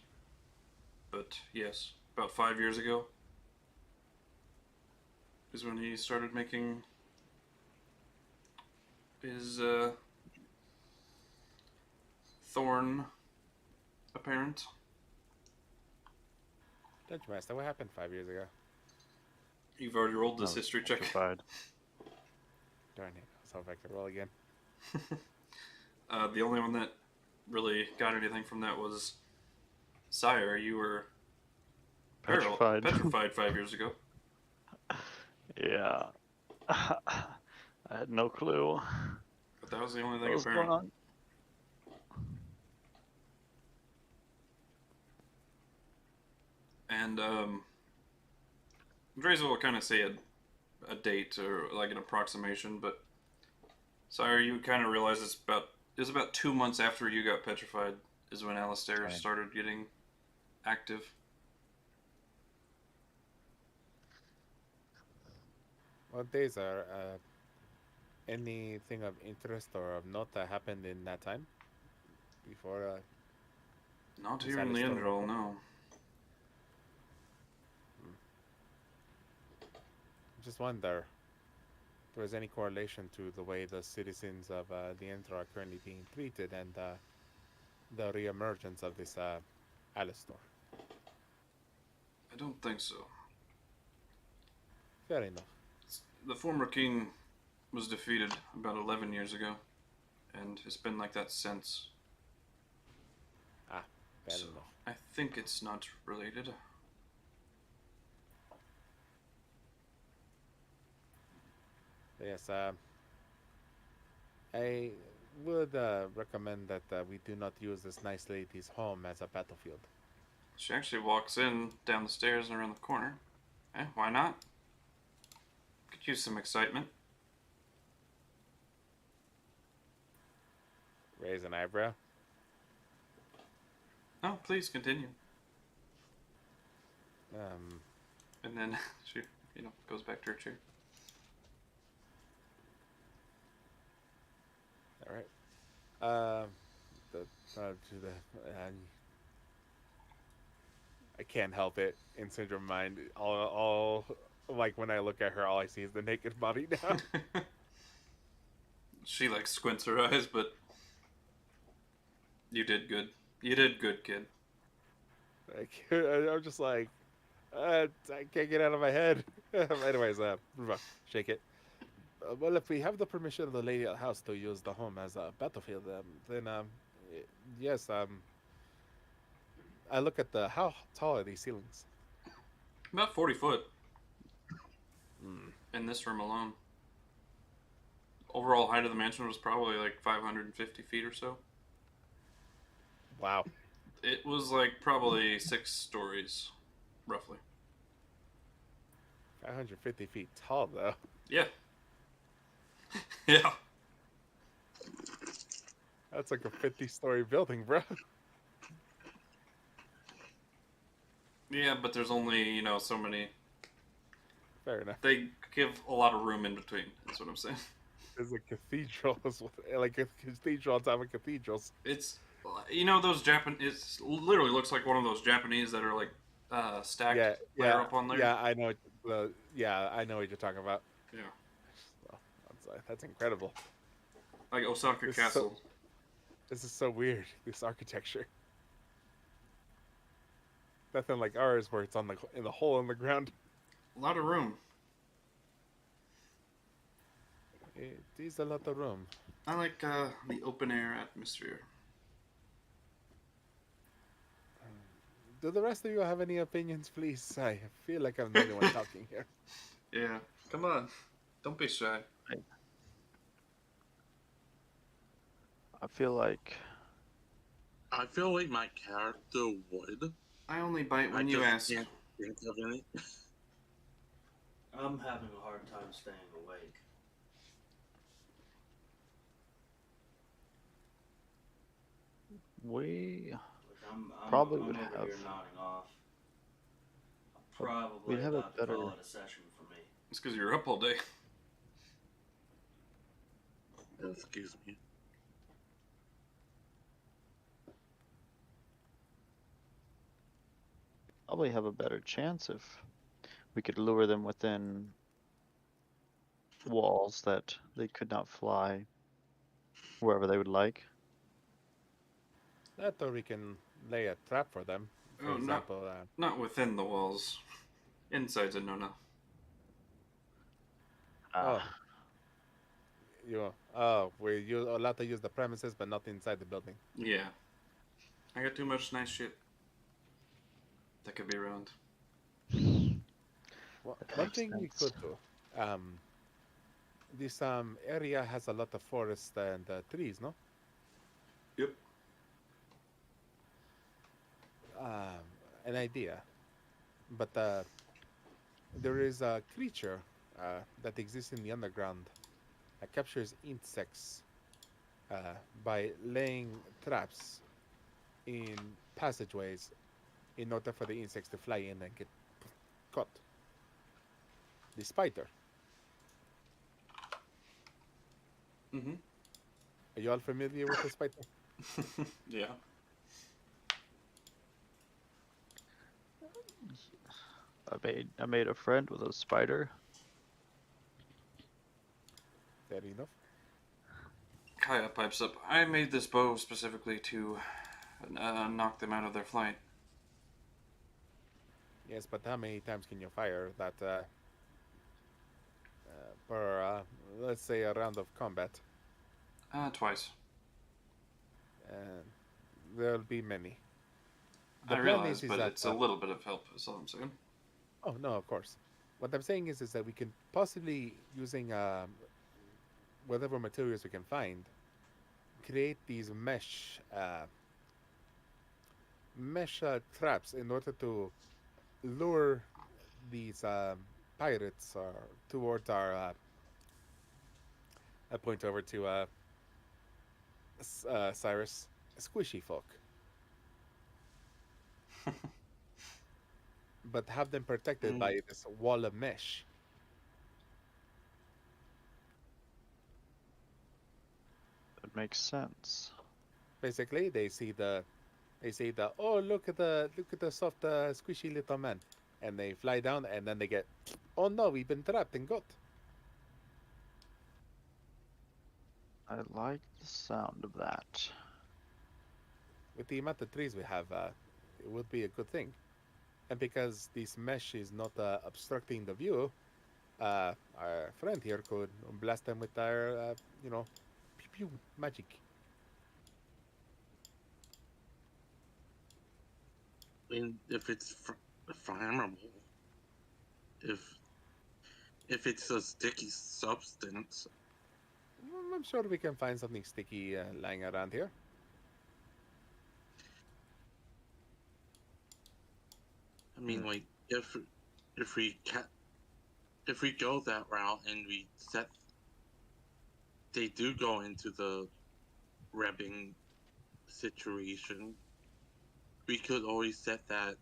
But yes, about 5 years ago is when he started making his Thorn apparent. Dungeon Master, what happened 5 years ago? You've already rolled this Oh, history check. petrified. Darn it, I was hoping I could roll again. The only one that really got anything from that was Syre. You were petrified 5 years ago. Yeah. I had no clue But that was the only what thing was going apparent. on. And Drazel will kind of say a date or like an approximation, but Syre, you kind of realize it was about 2 months after you got petrified is when Alistair Right. started getting active. What days are anything of interest or of note that happened in that time? Before Not Is here that in a the story? Endroll, no. just wonder if there was any correlation to the way the citizens of the Endor are currently being treated and the reemergence of this Alistor. I don't think so. Fair enough. The former king was defeated about 11 years ago, and it's been like that since. Fair So, enough. I think it's not related. Yes, I would recommend that we do not use this nice lady's home as a battlefield. She actually walks in, down the stairs, and around the corner. Eh, why not? Could use some excitement. Raise an eyebrow. Oh, please continue. Um, And then she, goes back to her chair. all right. I can't help it. In Syndrome Mind, all like when I look at her, all I see is the naked body now. She like squints her eyes, but you did good. You did good, kid. Like, I'm just like, I can't get out of my head. Anyways, shake it. Well, if we have the permission of the lady of the house to use the home as a battlefield, then yes. I look at how tall are these ceilings? About 40 foot Mm. in this room alone. Overall height of the mansion was probably like 550 feet or so. Wow. It was like probably 6 stories, roughly. 550 feet tall, though. Yeah. Yeah. That's like a 50-story building, bro. Yeah, but there's only, so many. Fair enough. They give a lot of room in between, that's what I'm saying. There's a cathedral, like a cathedral on top of cathedrals. It's, those Japanese, it literally looks like one of those Japanese that are like stacked layer up on there. Yeah, I know. I know what you're talking about. Yeah. Well, that's incredible. Like Osaka This Castle. This is so weird. This architecture. Nothing like ours, where it's in the hole in the ground. A lot of room. It is a lot of room. I like the open air atmosphere. Do the rest of you have any opinions, please? I feel like I'm the only one talking here. Yeah. Come on. Don't be shy. I feel like I feel like my character would. I only bite when I you just ask. can't think of any. I'm having a hard time staying awake. we Like I'm Probably I'm would over have- here nodding off. Probably we'd have a about to call better- it a session for me. It's because you're up all day. Excuse me. probably have a better chance if we could lure them within walls that they could not fly wherever they would like. That or we can lay a trap for them. For Oh, no. example, Not within the walls. Inside's a no-no. we're allowed to use the premises, but not inside the building. Yeah. I got too much nice shit that could be around. Well, That one makes thing we sense. could do. This area has a lot of forest and trees, no? Yep. An idea, but there is a creature that exists in the underground that captures insects by laying traps in passageways in order for the insects to fly in and get caught. The spider. Mm-hmm. Are you all familiar with the spider? Yeah. I made a friend with a spider. Fair enough. Kaya pipes up. I made this bow specifically to knock them out of their flight. Yes, but how many times can you fire that per, let's say, a round of combat? Twice. And there'll be many. The I plan realize, is but that it's a little bit of help, is all I'm saying. oh no, of course. What I'm saying is that we can possibly using whatever materials we can find, create these mesh traps in order to lure these pirates towards our. I point over to Syrus, squishy folk, but have them protected Mm, by this wall of mesh. That makes sense. Basically, they see the oh look at the soft squishy little man, and they fly down and then they get oh no we've been trapped and got. I like the sound of that. With the amount of trees we have, it would be a good thing. And because this mesh is not obstructing the view, our friend here could blast them with our you know pew pew magic. and if it's flammable, if if it's a sticky substance, I'm sure we can find something sticky lying around here. I mean, like if we ca- if we go that route and we set, they do go into the rebbing situation. We could always set that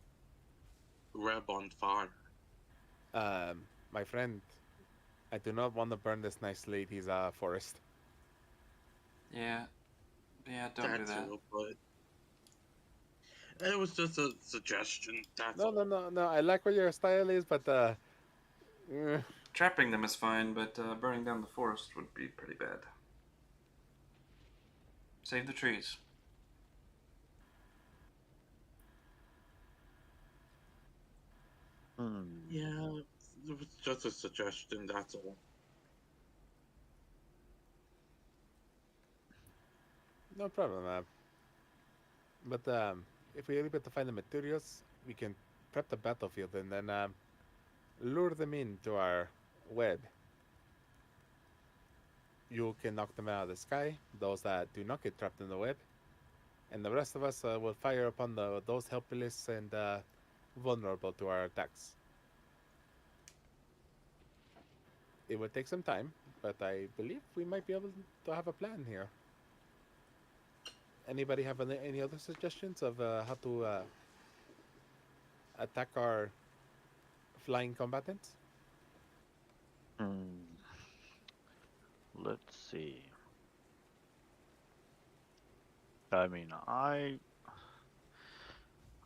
reb on fire. My friend, I do not want to burn this nice lady's forest. Yeah, don't do That that. too, but it was just a suggestion. That's No, no, all. no, no. I like what your style is, but eh, Trapping them is fine, but burning down the forest would be pretty bad. Save the trees. Yeah, it was just a suggestion. That's all. no problem. But if we're able to find the materials, we can prep the battlefield and then lure them into our web. You can knock them out of the sky, those that do not get trapped in the web, and the rest of us will fire upon those helpless and vulnerable to our attacks. It will take some time, but I believe we might be able to have a plan here. Anybody have any other suggestions of how to attack our flying combatants? Hmm. Let's see. I mean,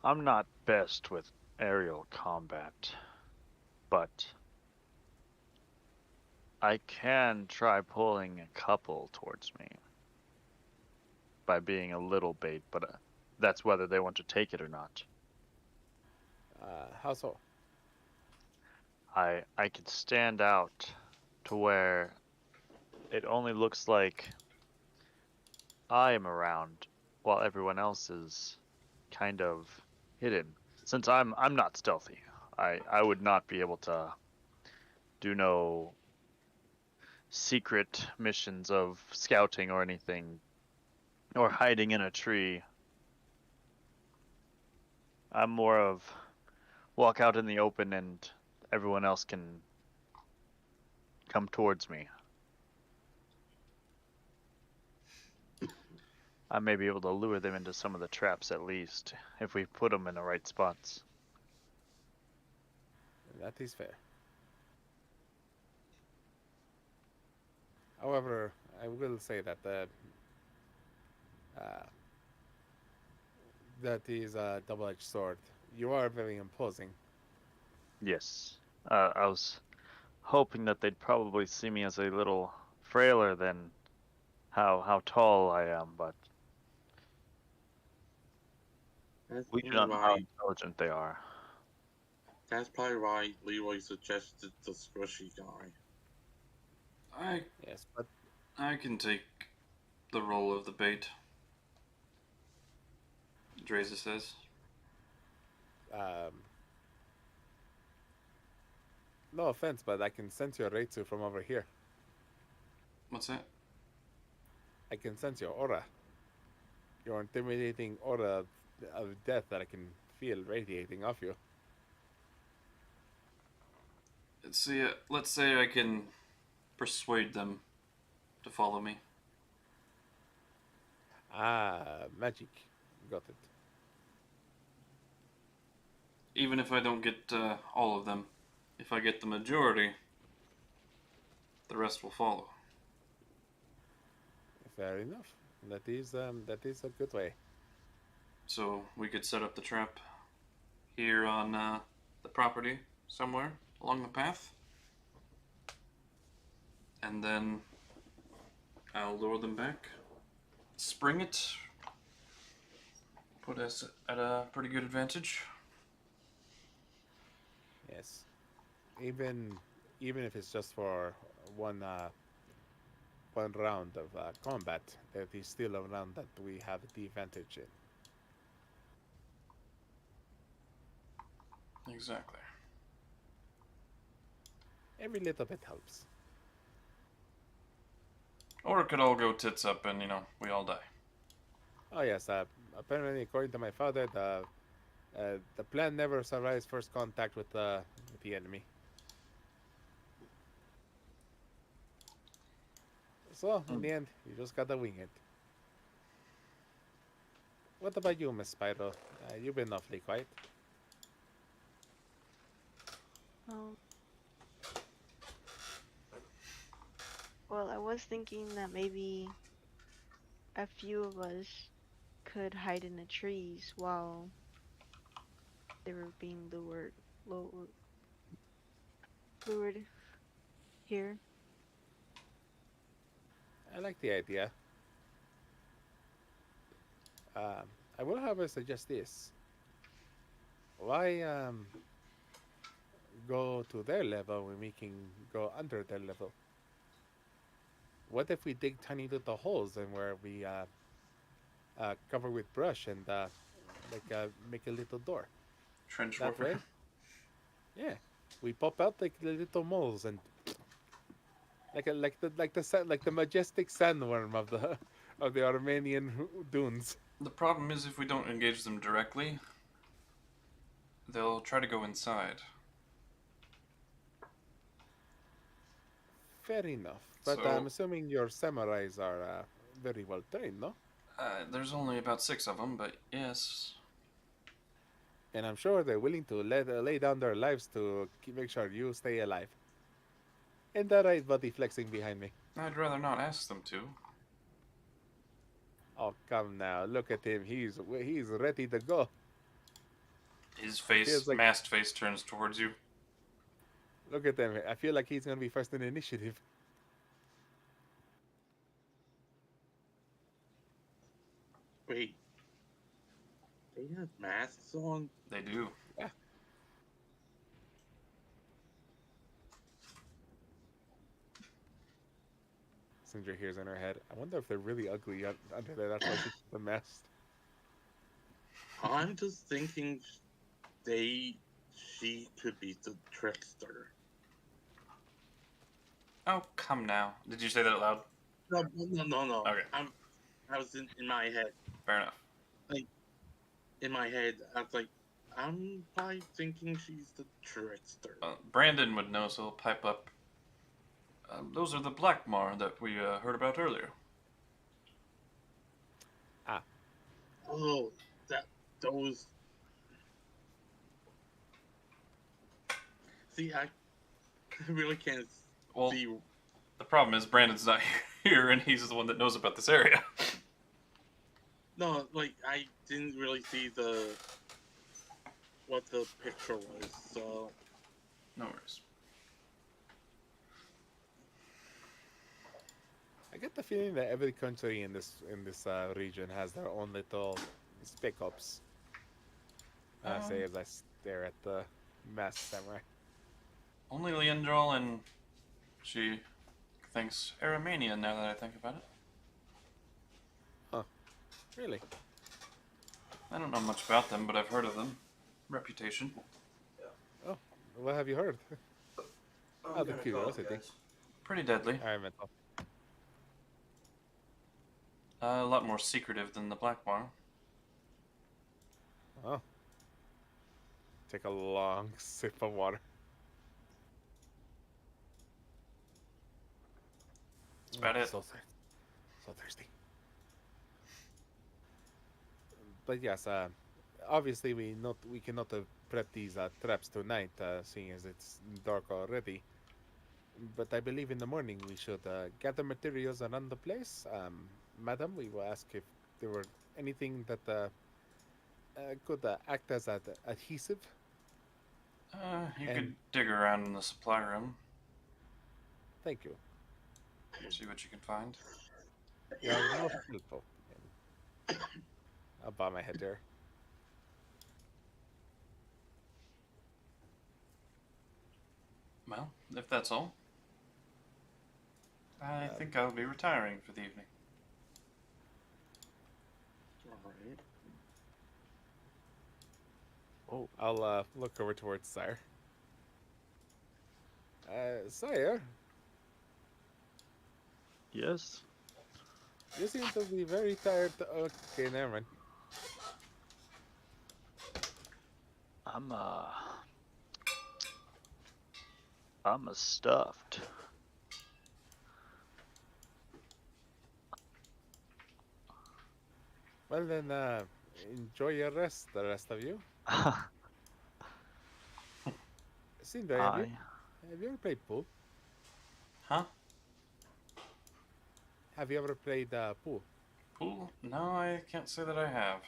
I'm not best with aerial combat, but I can try pulling a couple towards me by being a little bait, but that's whether they want to take it or not. How so? I could stand out to where it only looks like I am around while everyone else is kind of hidden. Since I'm not stealthy, I would not be able to do no secret missions of scouting or anything or hiding in a tree. I'm more of walk out in the open and everyone else can come towards me. I may be able to lure them into some of the traps at least, if we put them in the right spots. That is fair. However, I will say that uh, that is a double-edged sword. You are very imposing. Yes. I was hoping that they'd probably see me as a little frailer than how tall I am, but That's we do not know how right. intelligent they are. That's probably why Leroy suggested the squishy guy. Yes, but I can take the role of the bait. Dreza says. um, no offense, but I can sense your Reitsu from over here. What's that? I can sense your aura. Your intimidating aura of death that I can feel radiating off you. Let's say I can persuade them to follow me. Ah, magic. Got it. Even if I don't get all of them, if I get the majority, the rest will follow. Fair enough. That is a good way. So we could set up the trap here on the property somewhere along the path. And then I'll lure them back, spring it, put us at a pretty good advantage. Yes. Even if it's just for one round of combat, that is still a round that we have the advantage in. Exactly. Every little bit helps. Or it could all go tits up and, we all die. Oh yes, apparently according to my father, the plan never survives first contact with the enemy. So in the end, you just gotta wing it. What about you, Miss Spyro? You've been awfully quiet. Well, I was thinking that maybe a few of us could hide in the trees while they were being lured here. I like the idea. I will, however, suggest this. Why go to their level when we can go under their level? What if we dig tiny little holes and where we cover with brush and make a little door? Trench That warfare. way, yeah, we pop out like the little moles and like the majestic sandworm of the Armenian dunes. The problem is if we don't engage them directly, they'll try to go inside. Fair enough, but So- I'm assuming your samurais are very well trained, no? There's only about 6 of them, but yes. And I'm sure they're willing to lay down their lives to make sure you stay alive. And that right body flexing behind me. I'd rather not ask them to. Oh, come now. Look at him. He's ready to go. His face, Feels like- masked face, turns towards you. Look at him. I feel like he's going to be first in initiative. Wait. They have masks on? They do. Yeah. Sindri hears in her head. I wonder if they're really ugly under there. That's why she put the mask. I'm just thinking she could be the trickster. Oh, come now. Did you say that out loud? No. Okay. I was in my head. Fair enough. In my head, I was like, I'm probably thinking she's the trickster. Brandon would know, so he'll pipe up. Those are the Blackmar that we heard about earlier. Oh, those. See, I really can't Well, see. the problem is Brandon's not here, and he's the one that knows about this area. No, I didn't really see what the picture was, so. No worries. I get the feeling that every country in this region has their own little spec ops. Say as I stare at the masked samurai. Only Leandrol, and she thinks Aramania now that I think about it. Huh. Really? I don't know much about them, but I've heard of them. Reputation. Oh, what have you heard? I'm Out of gonna curiosity. call it, guys. Pretty deadly. Alright, mental. A lot more secretive than the Blackbar. Oh. Take a long sip of water. That's about it. So thirsty. But yes, obviously we cannot prep these traps tonight, seeing as it's dark already. But I believe in the morning we should gather materials around the place. Madam, we will ask if there were anything that could act as an adhesive. You And- could dig around in the supply room, Thank you. see what you can find. You are most helpful. I'll bow my head there. Well, if that's all, I think I'll be retiring for the evening. Alright. Oh, I'll look over towards Syre. Syre, Yes. you seem to be very tired. Okay, never mind. I'm stuffed. Well then, enjoy your rest, the rest of you. Cinder, have you ever played pool? Huh? Have you ever played pool? Pool? No, I can't say that I have.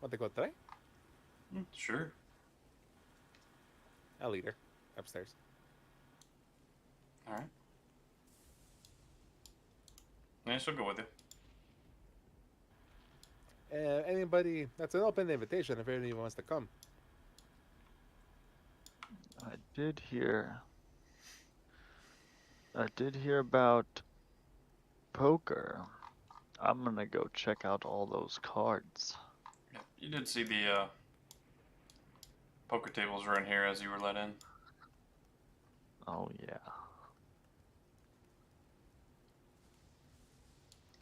Want to go try? Sure. I'll lead her upstairs. Alright. I shall go with you. Anybody? That's an open invitation if anyone wants to come. I did hear about poker. I'm gonna go check out all those cards. Yeah, you did see the poker tables were in here as you were let in. Oh yeah.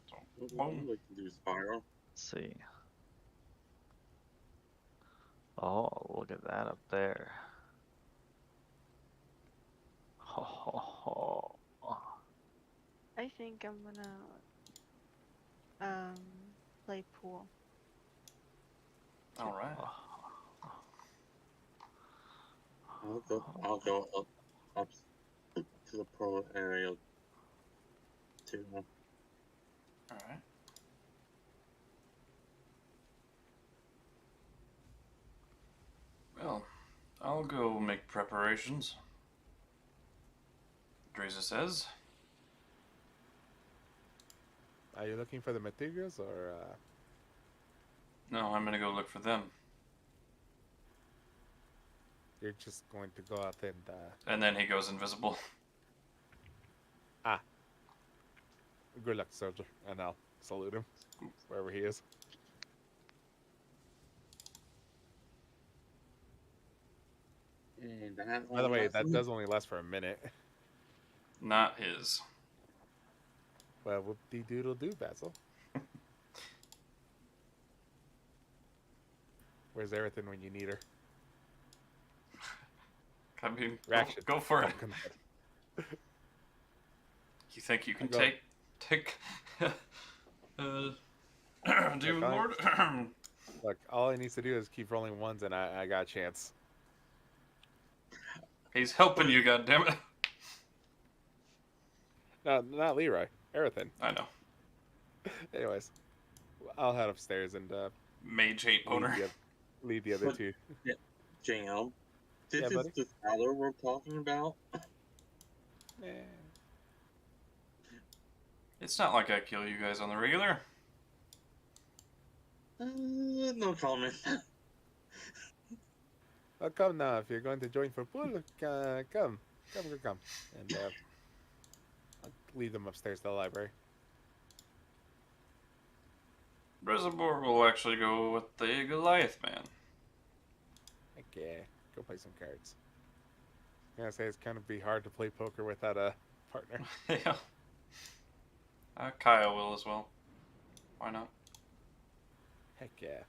So, What boom. would you like to do, Spyro? Let's see. Oh, look at that up there. Ho ho ho. I think I'm gonna play pool. Alright. I'll go up to the pro area too. Alright. Well, I'll go make preparations. Dreza says. Are you looking for the materials or? No, I'm gonna go look for them. You're just going to go out and And then he goes invisible. good luck, soldier, and I'll salute him wherever he is. And that By the way, that only does only last for a minute. Not his. Well, whoop-de-doodle do, Basil. Where's Erethin when you need her? I mean, Reaction. go for it. Fucking hell. You think you can Go. take Demon fine. Lord? Look, all he needs to do is keep rolling ones, and I got a chance. He's helping you, goddammit. No, not Leroy. Erethin. I know. Anyways, I'll head upstairs and Mage hate boner. lead the other What? two. JL. This Yeah, is buddy? the scholar we're talking about. It's not like I kill you guys on the regular. No comment. Oh, come now. If you're going to join for pool, come. Come. And I'll lead them upstairs to the library. Reservoir will actually go with the Goliath man. Heck yeah. Go play some cards. I gotta say, it's kind of be hard to play poker without a partner. Yeah. Kyle will as well. Why not? Heck yeah.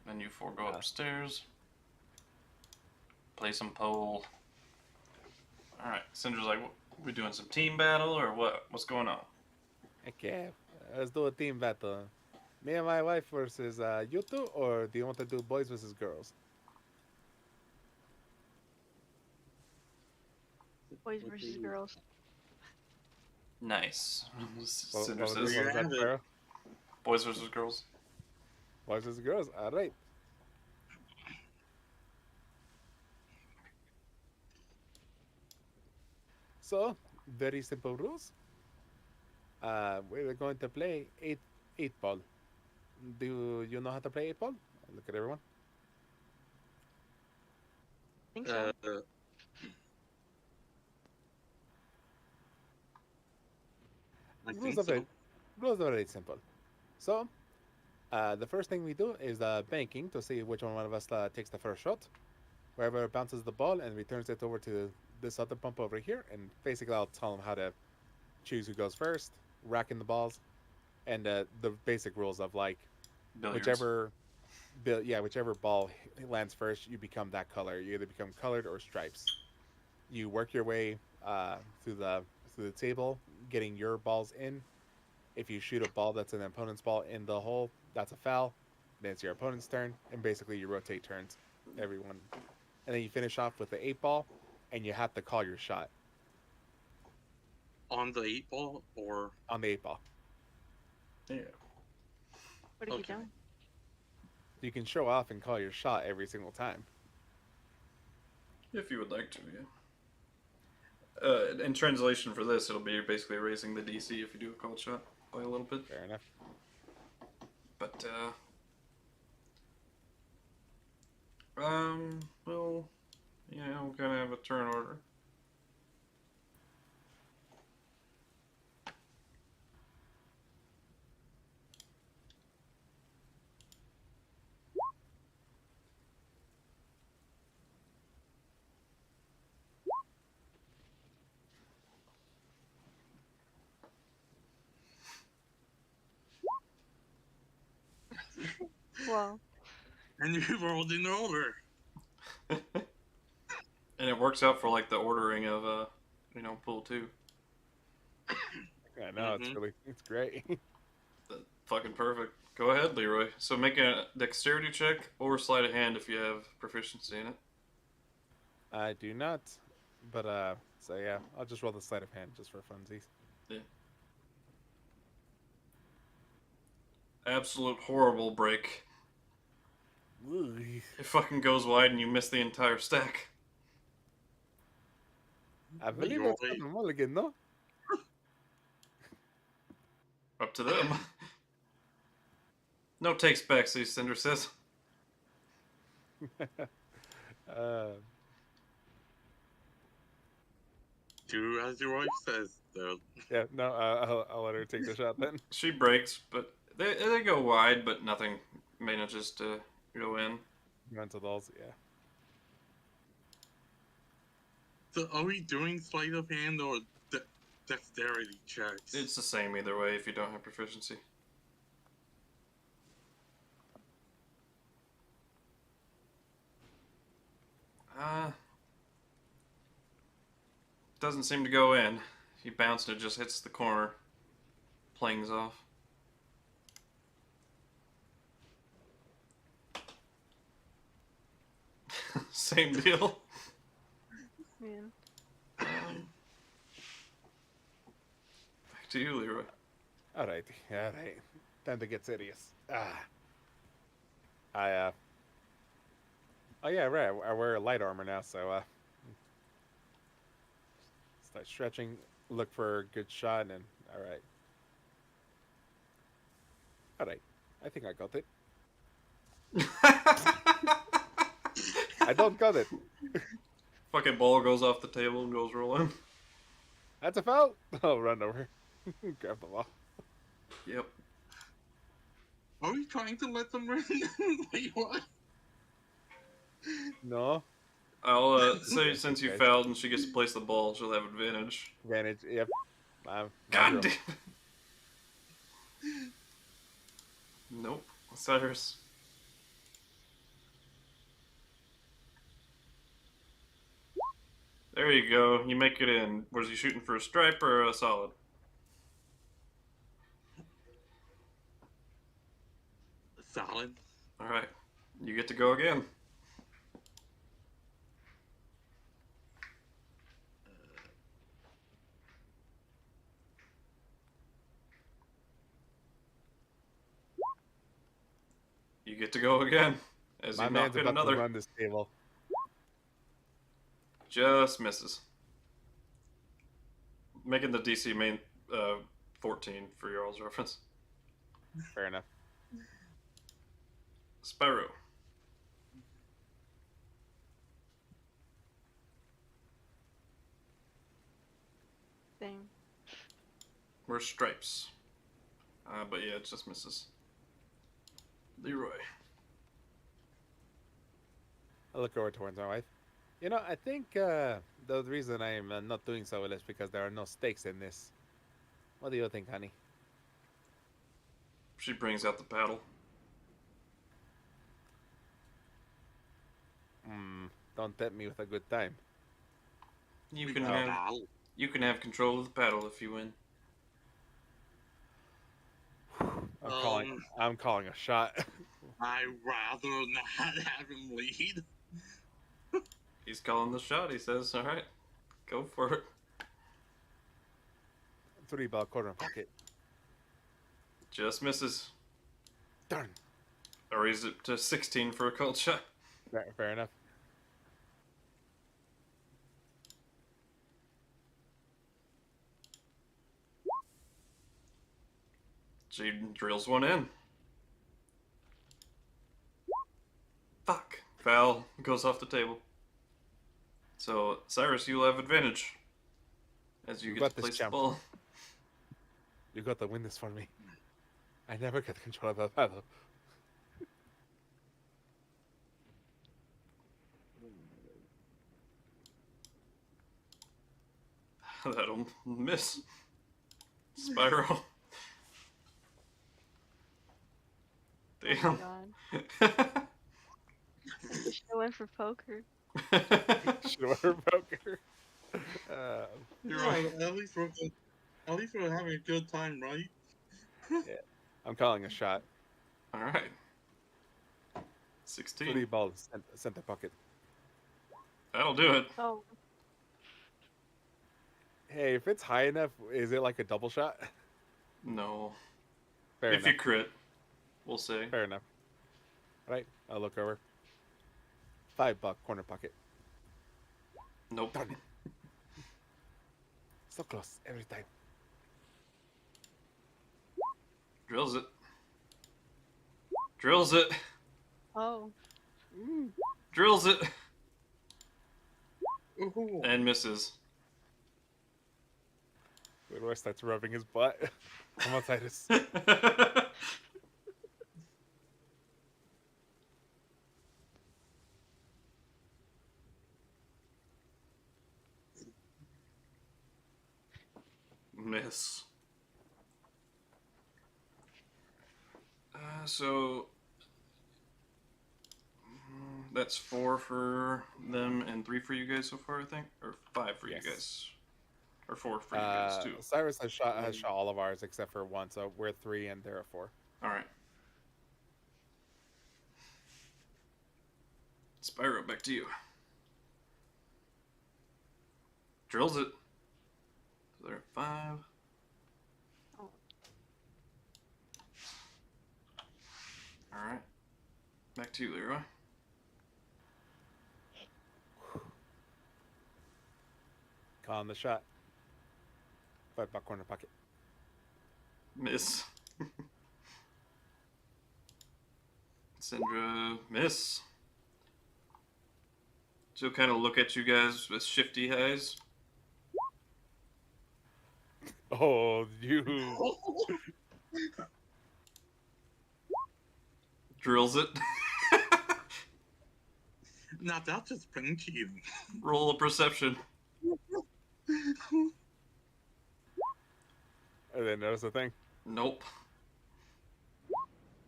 Then you four go upstairs. Play some pole. Alright, Cinder's like, we doing some team battle or what? What's going on? Heck yeah. Let's do a team battle. Me and my wife versus you two, or do you want to do boys versus girls? Boys versus girls. Nice. Cinder What says, was that, Spyro? boys versus girls. Boys versus girls. All right. So, very simple rules. We're going to play eight ball. Do you know how to play 8-ball? Look at everyone. I think so. I Rules think are so. very simple. So, the first thing we do is banking to see which one of us takes the first shot. Whoever bounces the ball and returns it over to this other pump over here, and basically I'll tell them how to choose who goes first, racking the balls, and the basic rules of like Billiards. whichever ball lands first, you become that color. You either become colored or stripes. You work your way through the table, getting your balls in. If you shoot a ball that's an opponent's ball in the hole, that's a foul. Then it's your opponent's turn, and basically you rotate turns, everyone, and then you finish off with the 8-ball, and you have to call your shot On the 8-ball or on the 8-ball. Yeah. What have okay. you done? You can show off and call your shot every single time. If you would like to, yeah. In translation for this, it'll be basically raising the DC if you do a called shot by a little bit. Fair enough. But, well, yeah, we'll kind of have a turn order. Well, and you rolled in order. And it works out for, like, the ordering of, pool 2. I know, it's great. That's fucking perfect. Go ahead, Leroy. So make a dexterity check or sleight of hand if you have proficiency in it. I do not, but so yeah, I'll just roll the sleight of hand just for funsies. Yeah. Absolute horrible break. It fucking goes wide and you miss the entire stack. I believe You're that's right. a mulligan, no? Up to them. No takes back, Cinder says. Do as your wife says, though. Yeah, no, I'll let her take the shot then. She breaks, but they go wide, but nothing manages to go in. Mental dolls, yeah. So are we doing sleight of hand or dexterity checks? It's the same either way if you don't have proficiency. Doesn't seem to go in. He bounced and it just hits the corner. Plings off. Same deal. man. Back to you, Leroy. Alright. Time to get serious. Oh yeah, right. I wear light armor now, so start stretching, look for a good shot, and alright. I think I got it. I don't got it. Fucking ball goes off the table and goes rolling. That's a foul. I'll run over. Grab the ball. Yep. Are we trying to let them run? Wait, what? No. I'll say since you Okay. fouled and she gets to place the ball, she'll have advantage. Advantage. Yep. God damn. Nope. Cyrus. There you go. You make it in. Was he shooting for a stripe or a solid? Solid. Alright. You get to go again. You get to go again. As My you man's knock in about to another. run this table. Just misses. Making the DC main 14 for your all's reference. Fair enough. Spyro. Same. Where's stripes? But yeah, it just misses. Leroy. I look over towards my wife. You know, I think the reason I am not doing so well is because there are no stakes in this. What do you think, honey? She brings out the paddle. Don't tempt me with a good time. You We can got have out. you can have control of the paddle if you win. I'm calling a shot. I'd rather not have him lead. He's calling the shot, he says. Alright. Go for it. 3-ball corner pocket. Just misses. Darn. I raised it to 16 for a cold shot. Fair enough. She drills one in. Fuck. Foul. Goes off the table. So, Cyrus, you'll have advantage. As you You get got to this, place the champ. ball. You got to win this for me. I never get control of the paddle. That'll miss. Spyro. Oh my Damn. god. Should have went for poker. Should have won poker. You're right. At least we're having a good time, right? I'm calling a shot. Alright. 16. 3-ball center pocket. That'll do it. Oh, Hey, if it's high enough, is it like a double shot? No. Fair If enough. you crit, we'll say. Fair enough. Right, I'll look over. 5-buck corner pocket. Nope. Darn it. So close every time. Drills it. Drills it. oh. Drills it. Ooh. And misses. Leroy starts rubbing his butt. I'm outside his. Miss. So that's 4 for them and 3 for you guys so far, I think, or 5 for Yes. you guys, or 4 for you guys too. Syrus has shot all of ours except for 1, so we're 3 and they're a 4. All right. Spyro, back to you. Drills it. So they're at 5. Oh. All right. Back to you, Leroy. Calling the shot. 5-buck corner pocket. Miss. Sandra, miss. She'll kind of look at you guys with shifty eyes. Oh, you. Drills it. Now that's just plain cheating. Roll a perception. I didn't notice a thing. Nope.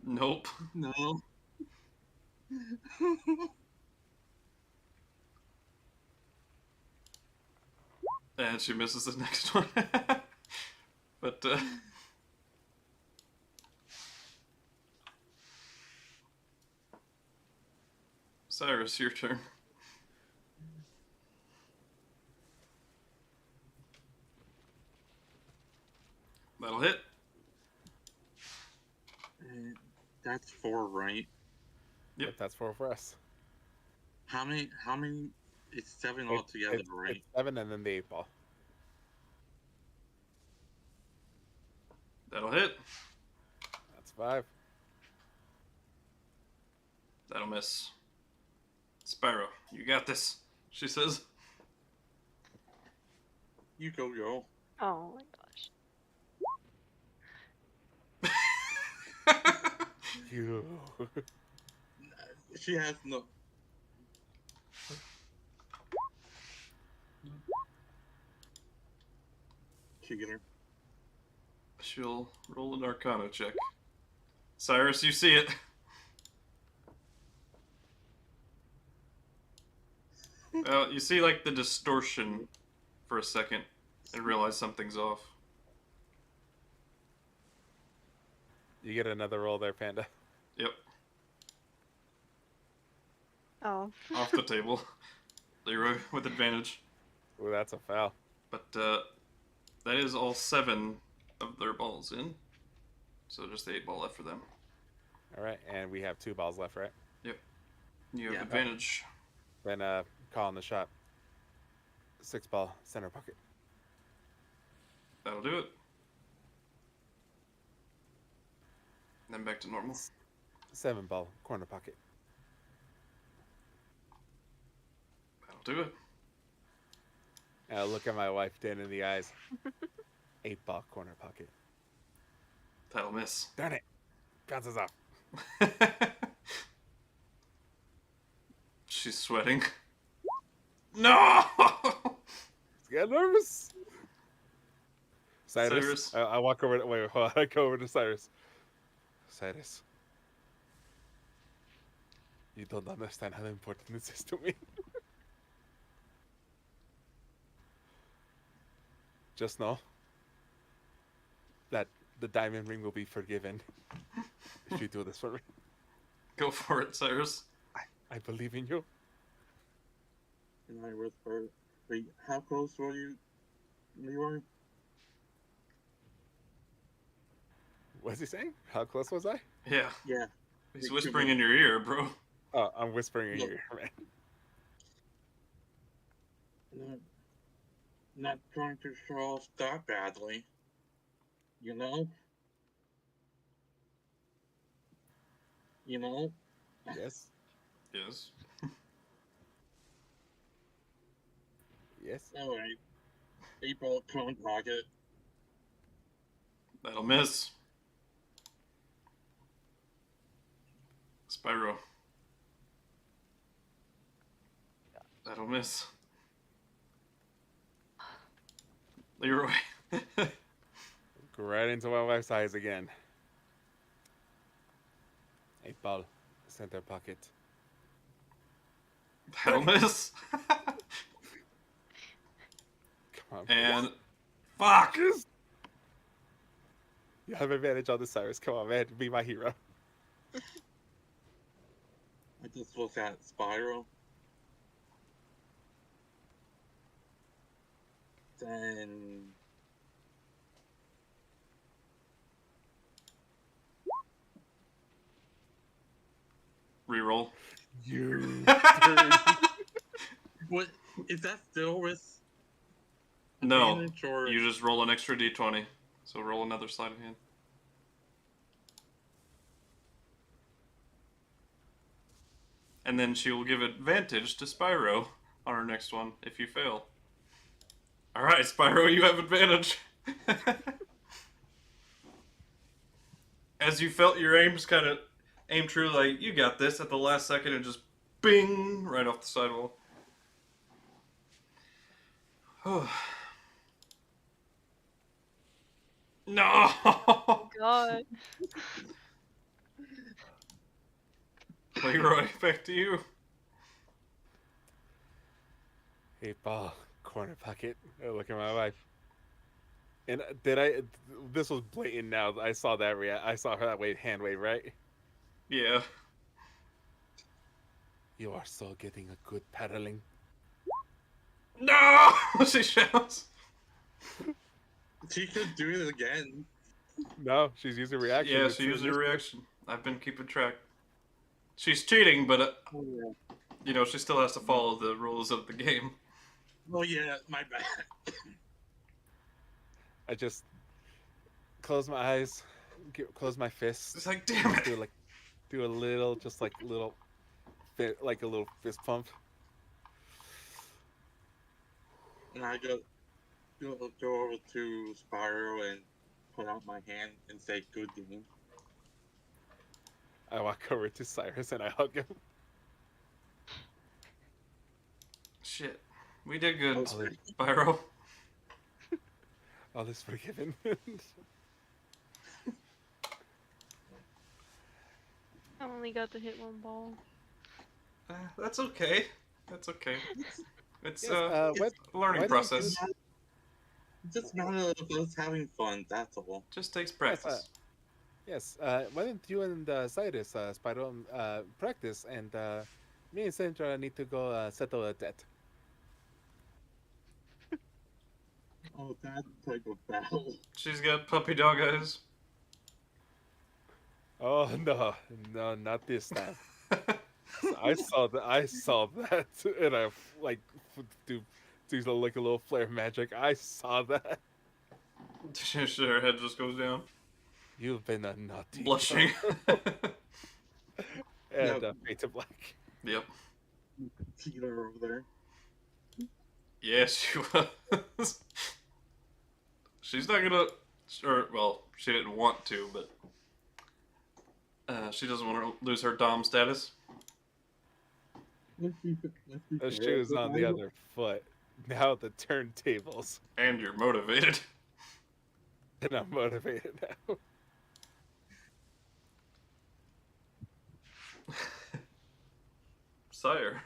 Nope. No. And she misses the next one. But, Syrus, your turn. That'll hit. That's 4, right? Yep. But that's 4 for us. How many? It's 7 It- altogether, it's, right? It's 7 and then the 8 ball. That'll hit. That's 5. That'll miss. Spyro, you got this, she says. You go, girl. Oh my gosh. You. She has no. She get her. She'll roll an Arcana check. Syrus, you see it. You see, like, the distortion for a second and realize something's off. You get another roll there, Panda. Yep, Oh. off the table. Leroy with advantage. Ooh, that's a foul. But that is all 7 of their balls in. So just the 8 ball left for them. Alright, and we have 2 balls left, right? Yep. You have Yeah. advantage. Then calling the shot. 6 ball, center pocket. That'll do it. Then back to normal. 7 ball, corner pocket. That'll do it. And I look at my wife dead in the eyes. 8 ball, corner pocket. That'll miss. Darn it! Bounces off. She's sweating. No! Get nervous. Syrus. Cyrus. I walk over. Wait, hold on. I go over to Cyrus. Cyrus. You don't understand how important this is to me. Just know that the diamond ring will be forgiven if you do this for me. Go for it, Syrus. I believe in you. And I whisper, wait, how close were you, Leroy? What's he saying? How close was I? Yeah. Yeah. He's whispering in your ear, bro. Oh, I'm whispering in Look. your ear, man. Not trying to show off that badly. You know? You know? Yes. Yes. Yes. Alright. 8 ball, cone pocket. That'll miss. Spyro. That'll miss. Leroy. Go right into my wife's eyes again. 8 ball, center pocket. That'll miss. Come on. And fuck. You have advantage on the Cyrus. Come on, man. Be my hero. I just look at Spyro. Then... Reroll. You. What? Is that still with No. advantage or... You just roll an extra d20. So roll another sleight of hand. And then she will give advantage to Spyro. on our next one if you fail. Alright, Spyro, you have advantage. As you felt your aims kind of aim true, like, you got this, at the last second, and just bing, right off the sidewall. No! God. Leroy, back to you. Hey, ball, corner pocket. Look at my wife. And did I? This was blatant. Now I saw that. I saw her that wave, hand wave, right? Yeah. You are so getting a good paddling. No! She shouts. She could do it again. No, she's using reaction. Yeah, It's she used her initiative. reaction. I've been keeping track. She's cheating, but, Oh yeah. you know, she still has to follow the rules of the game. Oh yeah, my bad. I just close my eyes, close my fists. It's like, damn just it. do a little, just like a little fist pump. And I go over to Spyro and put out my hand and say, "Good game." I walk over to Syrus and I hug him. Shit. We did good, Okay. Spyro. All is forgiven. I only got to hit one ball. That's okay. That's okay. It's Yes, a what? learning why don't you process. It's just matter of us having fun. That's all. Just takes practice. Yes. Why don't you and Syrus, Spyro, practice, and me and Sandra need to go settle a debt. Oh, that type of battle. She's got puppy dog eyes. Oh no, not this time. I saw that, and I like do like a little flare of magic. I saw that. Her head just goes down. You've been a naughty Blushing. girl. And Yep. fade to black. Yep. Peter over there. Yes, she was. She's not gonna... Or, well, she didn't want to, but... she doesn't want to lose her Dom status. The shoe's on the other foot. Now the turntables. And you're motivated. And I'm motivated now. Syre.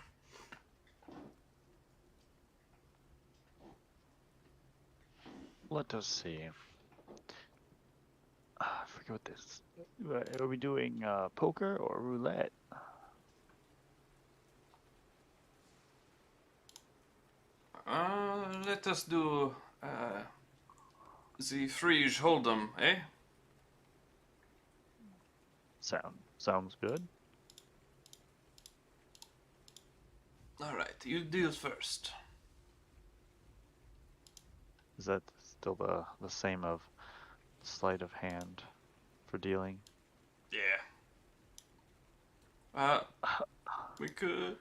Let us see. I forget what this. Are we doing poker or roulette? Let us do the Frige Hold'em, eh? Sounds good. Alright, you deal first. Is that still the same of sleight of hand for dealing? Yeah. We could...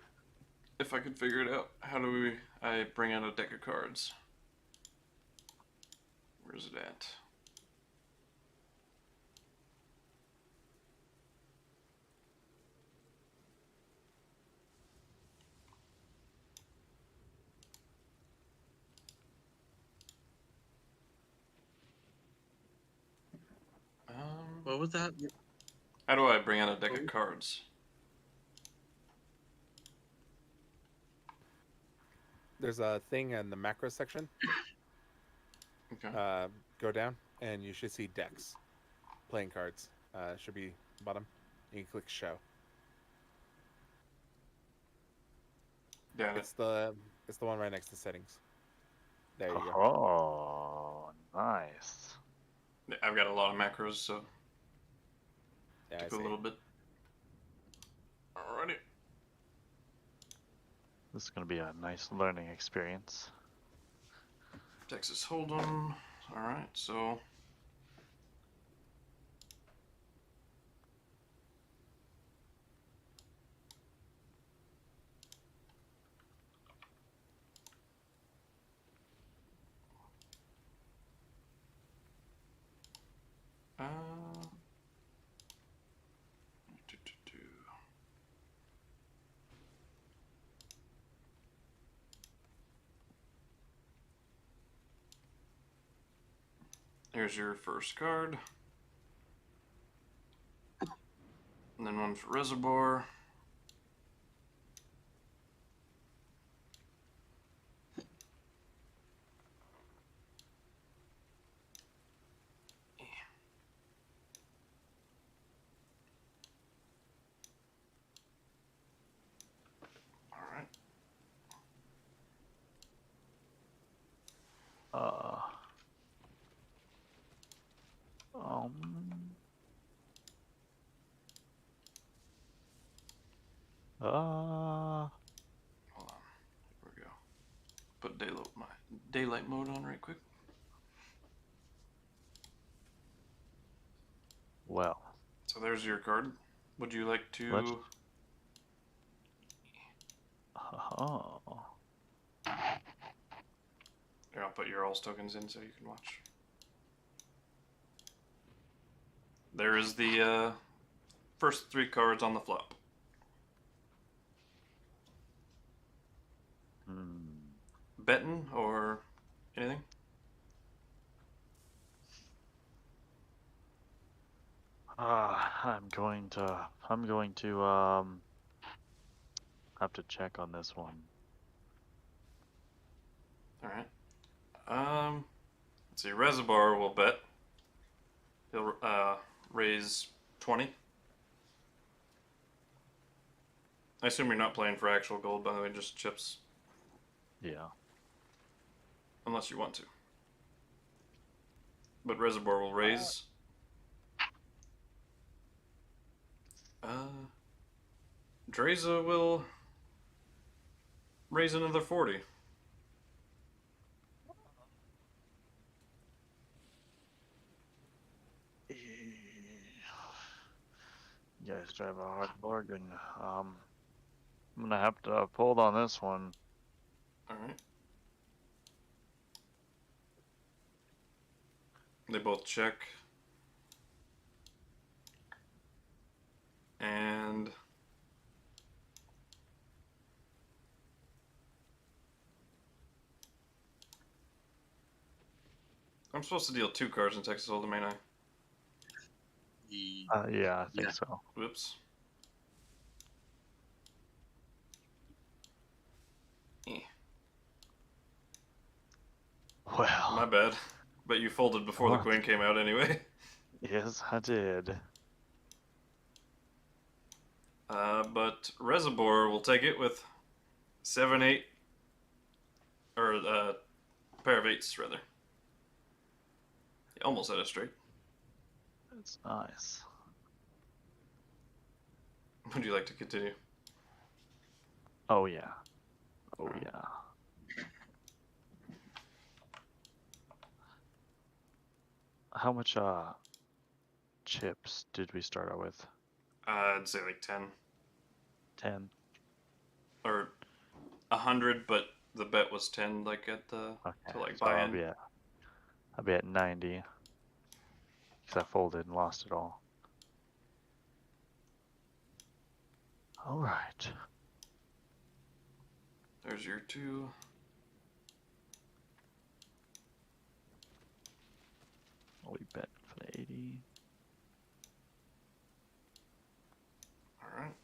If I could figure it out, how do I bring out a deck of cards? Where's it at? What was that? How do I bring out a deck of cards? There's a thing in the macro section. Okay. Go down, and you should see decks. Playing cards. Should be bottom. You can click show. Got it. It's the one right next to settings. There you go. Oh, nice. I've got a lot of macros, so Yeah, I took a see. little bit. Alrighty. This is going to be a nice learning experience. Texas Hold'em. Alright, so... Here's your first card. And then one for Reservoir. Alright. Um. Hold on. Here we go. Put daylight mode on right quick. Well. So there's your card. Would you like to... Let's... Oh. Here, I'll put your All's tokens in so you can watch. There is the first 3 cards on the flop. Betting or anything? I'm going to have to check on this one. Alright. Let's see, Reservoir will bet. He'll raise 20. I assume you're not playing for actual gold, by the way, just chips. Yeah. Unless you want to. But Reservoir will raise. Dreza will raise another 40. You guys drive a hard bargain. I'm gonna have to pull on this one. Alright. They both check. And I'm supposed to deal 2 cards in Texas Hold'em, ain't I? Yeah, I think so. Whoops. Well. My bad. But you folded before the queen came out anyway. Yes, I did. But Reservoir will take it with 7, 8, or pair of 8s rather. He almost had a straight. That's nice. Would you like to continue? Oh yeah. Oh yeah. How much chips did we start out with? I'd say like 10. 10. Or 100, but the bet was 10, like at the to like buy in. I'll be at 90. Because I folded and lost it all. Alright. There's your 2. We bet for the 80. Alright.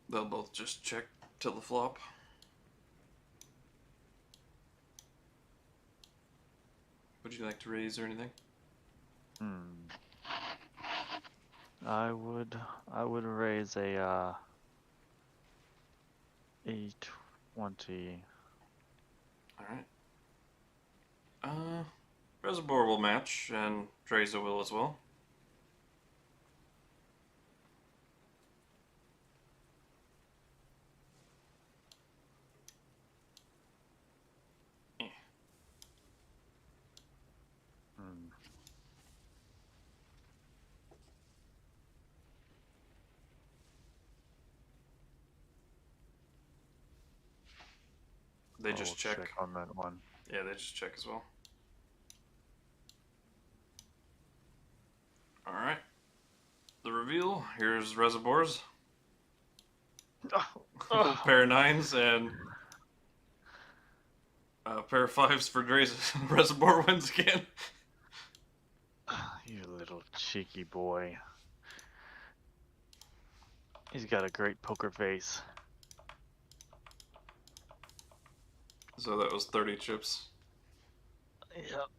They'll both just check till the flop. Would you like to raise or anything? I would raise a 20. Alright. Reservoir will match, and Dreza will as well. They just check on that one. Yeah, they just check as well. Alright. The reveal. Here's Reservoirs. A pair of 9s and a pair of 5s for Dre's. Reservoir wins again. You little cheeky boy. He's got a great poker face. So that was 30 chips. Yep.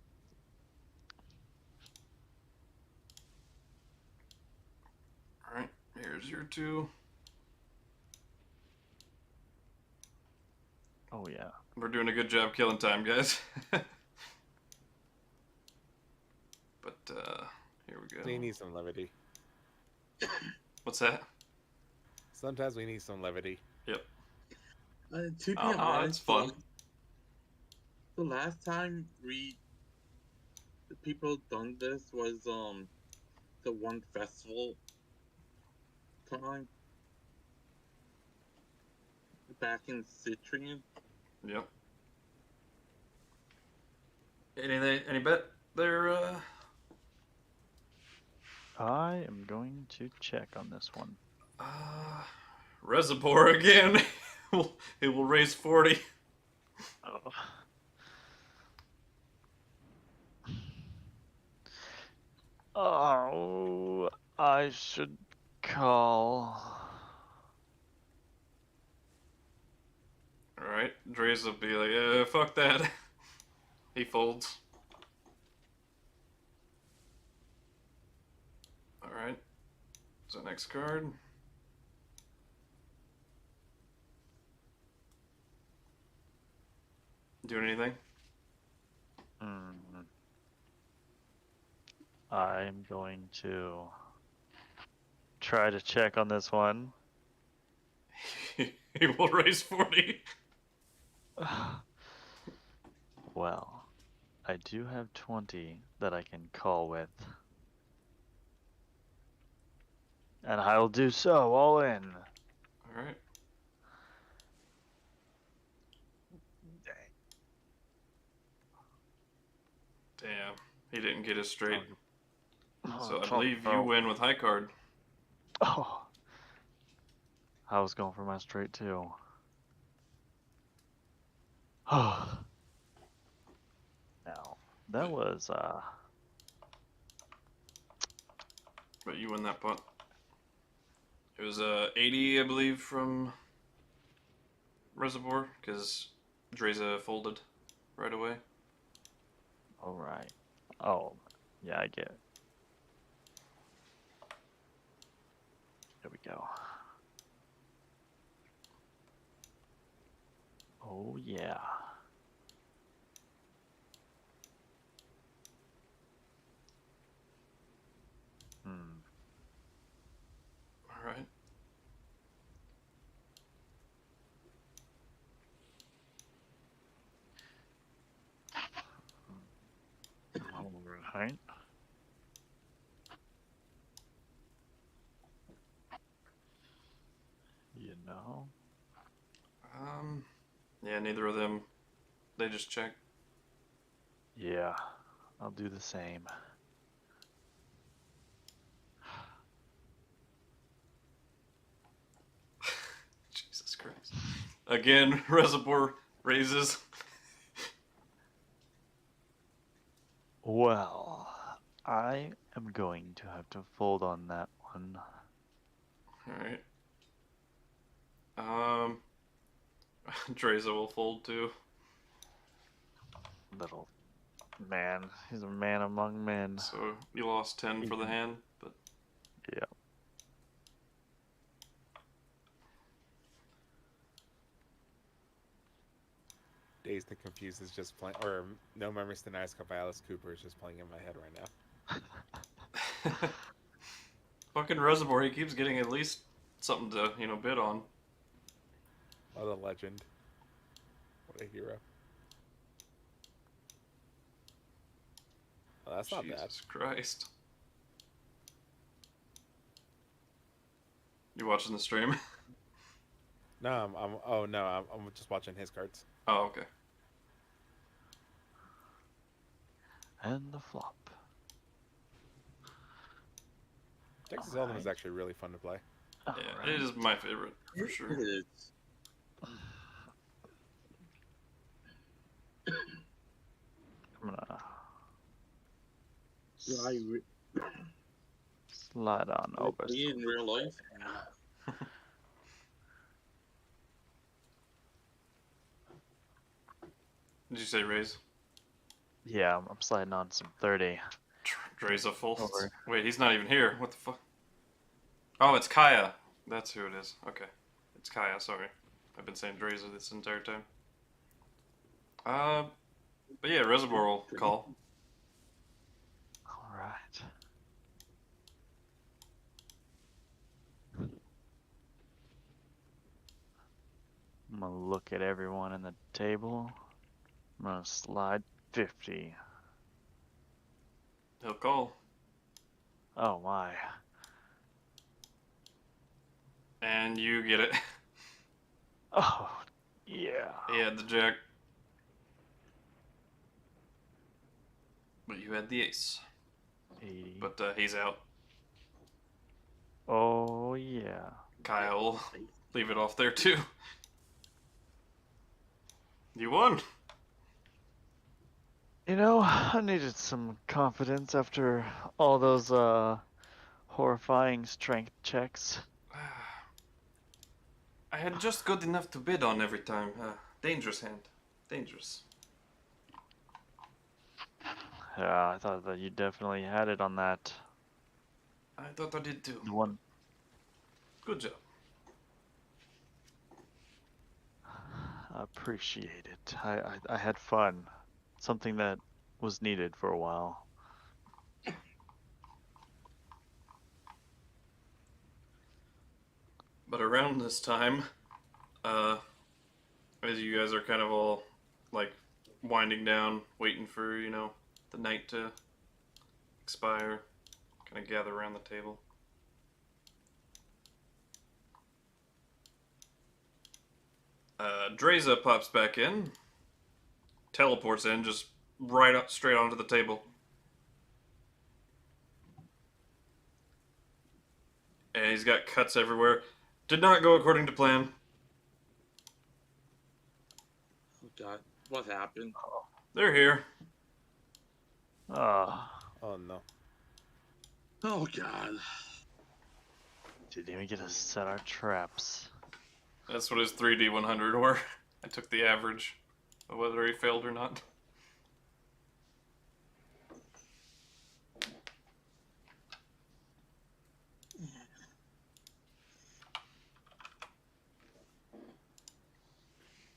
Alright, here's your 2. Oh yeah. We're doing a good job killing time, guys. But, here we go. We need some levity. What's that? Sometimes we need some levity. Yep. To be Oh, honest, it's fun. the last time the people done this was the one festival time back in Citrian. Yep. Any bet there? I am going to check on this one. Reservoir again. It will raise 40. Oh. Oh, I should call. Alright, Dre's will be like, fuck that. He folds. Alright. So next card. Doing anything? I'm going to try to check on this one. He will raise 40. Well, I do have 20 that I can call with. And I will do so, all in. Alright. Damn. He didn't get it straight. So I believe you win with high card. Oh. I was going for my straight too. Oh. Now, that was But you win that punt. It was 80, I believe, from Reservoir, because Dreza folded right away. alright. Oh, yeah, I get it. There we go. Oh, yeah. Alright. Alright. You know? Yeah, neither of them. They just check. Yeah, I'll do the same. Jesus Christ. Again, Reservoir raises. Well, I am going to have to fold on that one. Alright. Dreza will fold too. Little man. He's a man among men. So you lost 10 for the hand, but Yeah. Dazed and Confused is just playing, or No Memories to Nice Cup Alice Cooper is just playing in my head right now. fucking Reservoir, he keeps getting at least something to, bid on. What a legend. What a hero. Well, that's not bad. Jesus Christ. You watching the stream? No, I'm just watching his cards. Oh, okay. And the flop. Texas Hold'em is actually really fun to play. Yeah, Alright. it is my favorite for It sure. is. I'm gonna Do I slide on over. me in real life? Did you say raise? Yeah, I'm sliding on some 30. Dre's a full. Over. Wait, he's not even here. What the fuck? Oh, it's Kaya. That's who it is. Okay. It's Kaya, sorry. I've been saying Dreza this entire time. But yeah, Reservoir will call. Alright. I'm gonna look at everyone in the table. I'm gonna slide 50. He'll call. Oh my. And you get it. Oh, yeah. He had the jack. But you had the ace. 80. But he's out. Oh, yeah. Kaya will leave it off there too. You won. You know, I needed some confidence after all those horrifying strength checks. I had just good enough to bid on every time. Dangerous hand. Dangerous. Yeah, I thought that you definitely had it on that I thought I did too. one. Good job. I appreciate it. I had fun. Something that was needed for a while. But around this time, as you guys are kind of all like winding down, waiting for, you know, the night to expire, kind of gather around the table. Dreza pops back in, teleports in, just right up straight onto the table. And he's got cuts everywhere. Did not go according to plan. Oh God, what happened? They're here. Oh no. Oh God. Didn't even get to set our traps. That's what his 3D100 were. I took the average of whether he failed or not.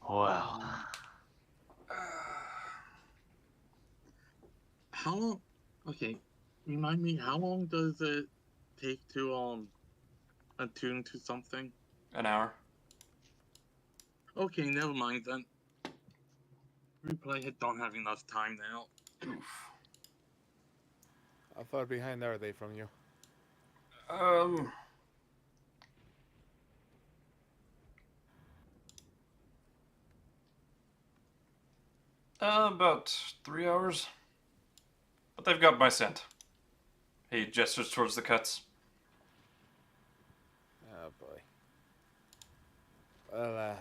Well, How long? Okay, remind me. How long does it take to attune to something? An hour. Okay, never mind then. Replay it. Don't have enough time now. Oof. How far behind are they from you? About 3 hours. But they've got my scent. He gestures towards the cuts. Oh boy. Well,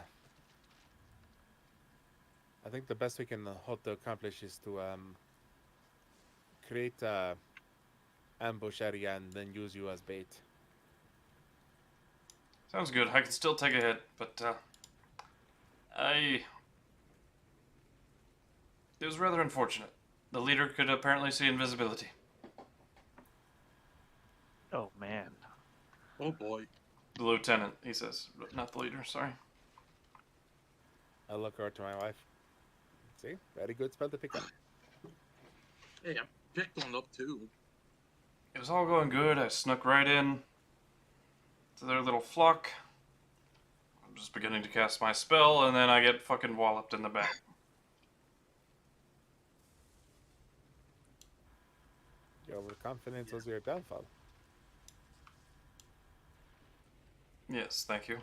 I think the best we can hope to accomplish is to create a ambush area and then use you as bait. Sounds good. I can still take a hit, but it was rather unfortunate. The leader could apparently see invisibility. oh man. Oh boy. The lieutenant, he says, but not the leader. Sorry. I look over to my wife. See? Very good spell to pick up. Hey, I picked one up too. It was all going good. I snuck right in to their little flock. I'm just beginning to cast my spell, and then I get fucking walloped in the back. Your overconfidence was your downfall. Yes, thank you.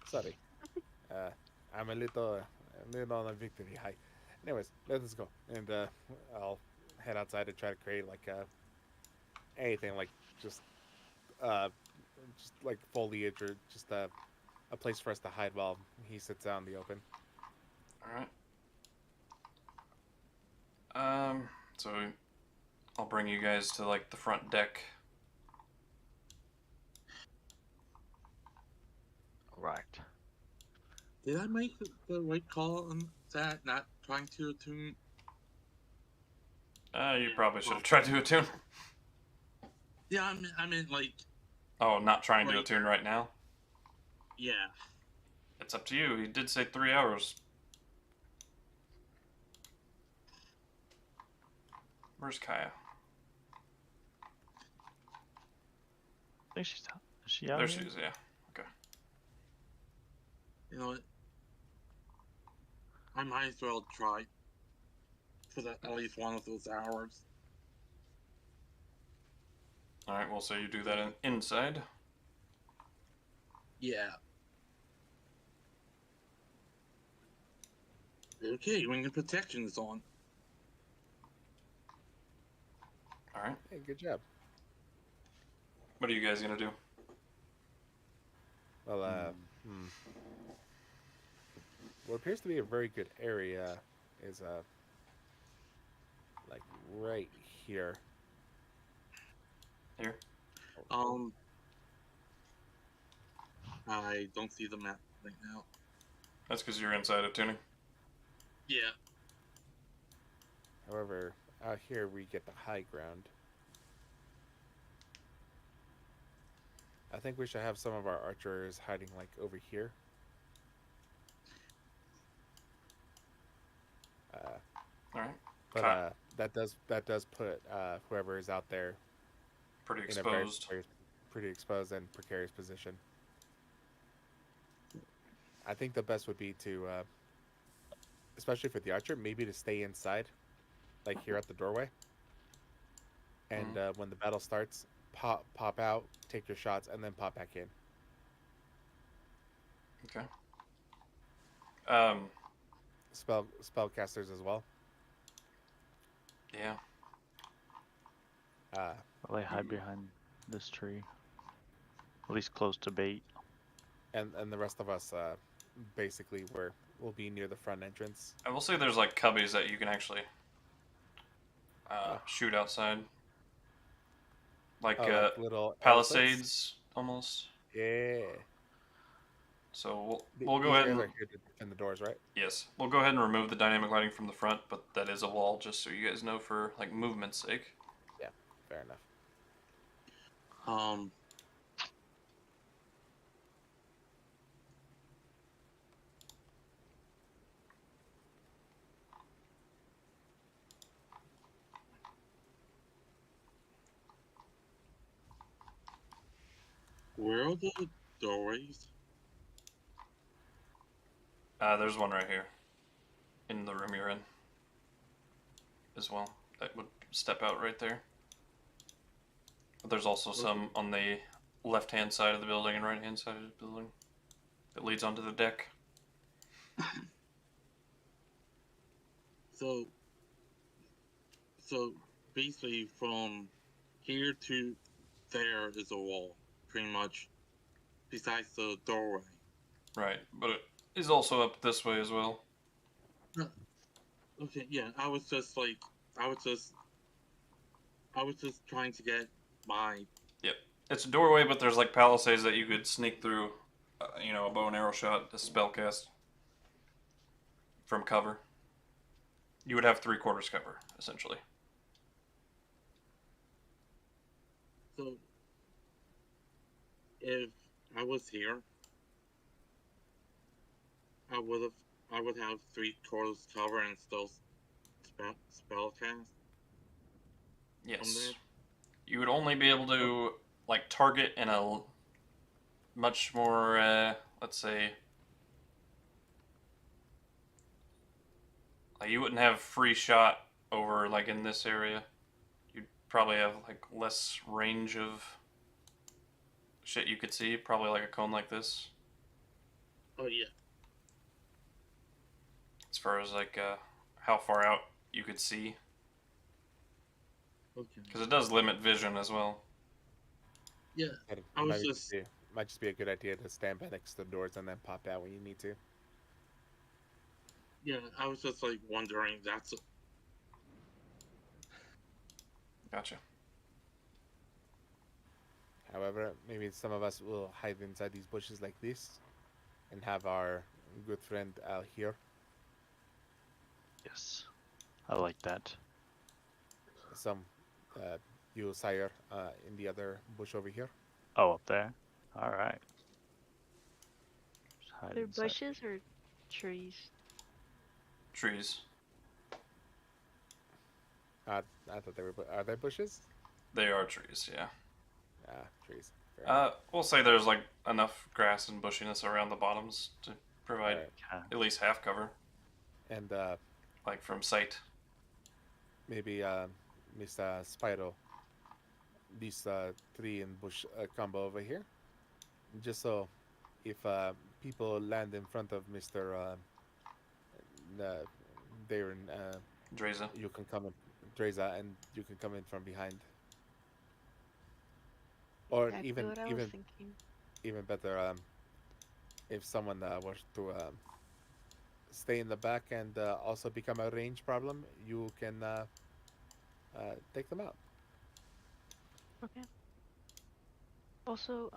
Sorry. I'm a little on a victory high. Anyways, let us go. And I'll head outside to try to create like anything like just just like foliage or just a place for us to hide while he sits out in the open. Alright. So I'll bring you guys to like the front deck. Right. Did I make the right call on that? Not trying to attune. You probably should have tried to attune. Yeah, I mean, like, Oh, not trying to Like- attune right now? yeah. It's up to you. He did say 3 hours. Where's Kaya? I think she's is she out There here? she is, yeah. Okay. You know what? I might as well try for that at least one of those hours. Alright, well, so you do that inside. Yeah. Okay, when the protection is on. Alright. Hey, good job. What are you guys gonna do? Well, what appears to be a very good area is like right here. Here? I don't see the map right now. That's because you're inside of tuning. Yeah. However, out here we get the high ground. I think we should have some of our archers hiding like over here. Alright. But that does put whoever is out there Pretty in a very exposed. pretty exposed and precarious position. I think the best would be to, especially for the archer, maybe to stay inside, like here at the doorway. And when the battle starts, pop out, take your shots, and then pop back in. Okay. Spellcasters as well. Yeah. Well, they hide behind this tree. At least close to bait. And the rest of us, basically, we'll be near the front entrance. I will say there's like cubbies that you can actually shoot outside. Like, like little palisades, almost. Yeah. So we'll go These ahead guys and... are here to defend the doors, right? Yes. We'll go ahead and remove the dynamic lighting from the front, but that is a wall, just so you guys know, for, like, movement's sake. Yeah, fair enough. Where are the doorways? There's one right here. In the room you're in. As well. That would step out right there. But there's also some on the left-hand side of the building and right-hand side of the building that leads onto the deck. So basically from here to there is a wall, pretty much, besides the doorway. Right, but it is also up this way as well. Okay, yeah, I was just trying to get my... Yep. It's a doorway, but there's like palisades that you could sneak through, you know, a bow and arrow shot, a spell cast from cover. You would have 3/4 cover, essentially. So, if I was here, I would have 3/4 cover and still spell cast. Yes. You would only be able to, like, target in a much more, let's say... Like, you wouldn't have free shot over, like, in this area. You'd probably have, like, less range of shit you could see. Probably like a cone like this. Oh yeah. As far as, like, how far out you could see. Okay. Because it does limit vision as well. Yeah, It I was might just be a good idea to stand by next to the doors and then pop out when you need to. yeah, I was just like wondering. That's Gotcha. However, maybe some of us will hide inside these bushes like this, and have our good friend out here. Yes, I like that. Some, uh, you Syre, in the other bush over here. Oh, up there. All right. Just hide They're inside. bushes or trees? Trees. I thought they were. Are they bushes? They are trees, yeah. Trees. Fair enough. We'll say there's like enough grass and bushiness around the bottoms to provide Alright. Okay. at least half cover, And like from sight. maybe Mr. Spyro, these tree and bush combo over here, just so if people land in front of Mr. Darren, Dreza. you can come in, Dreza, and you can come in from behind. Or Exactly what I was thinking. even better, if someone was to stay in the back and also become a range problem, you can take them out. Okay. Also,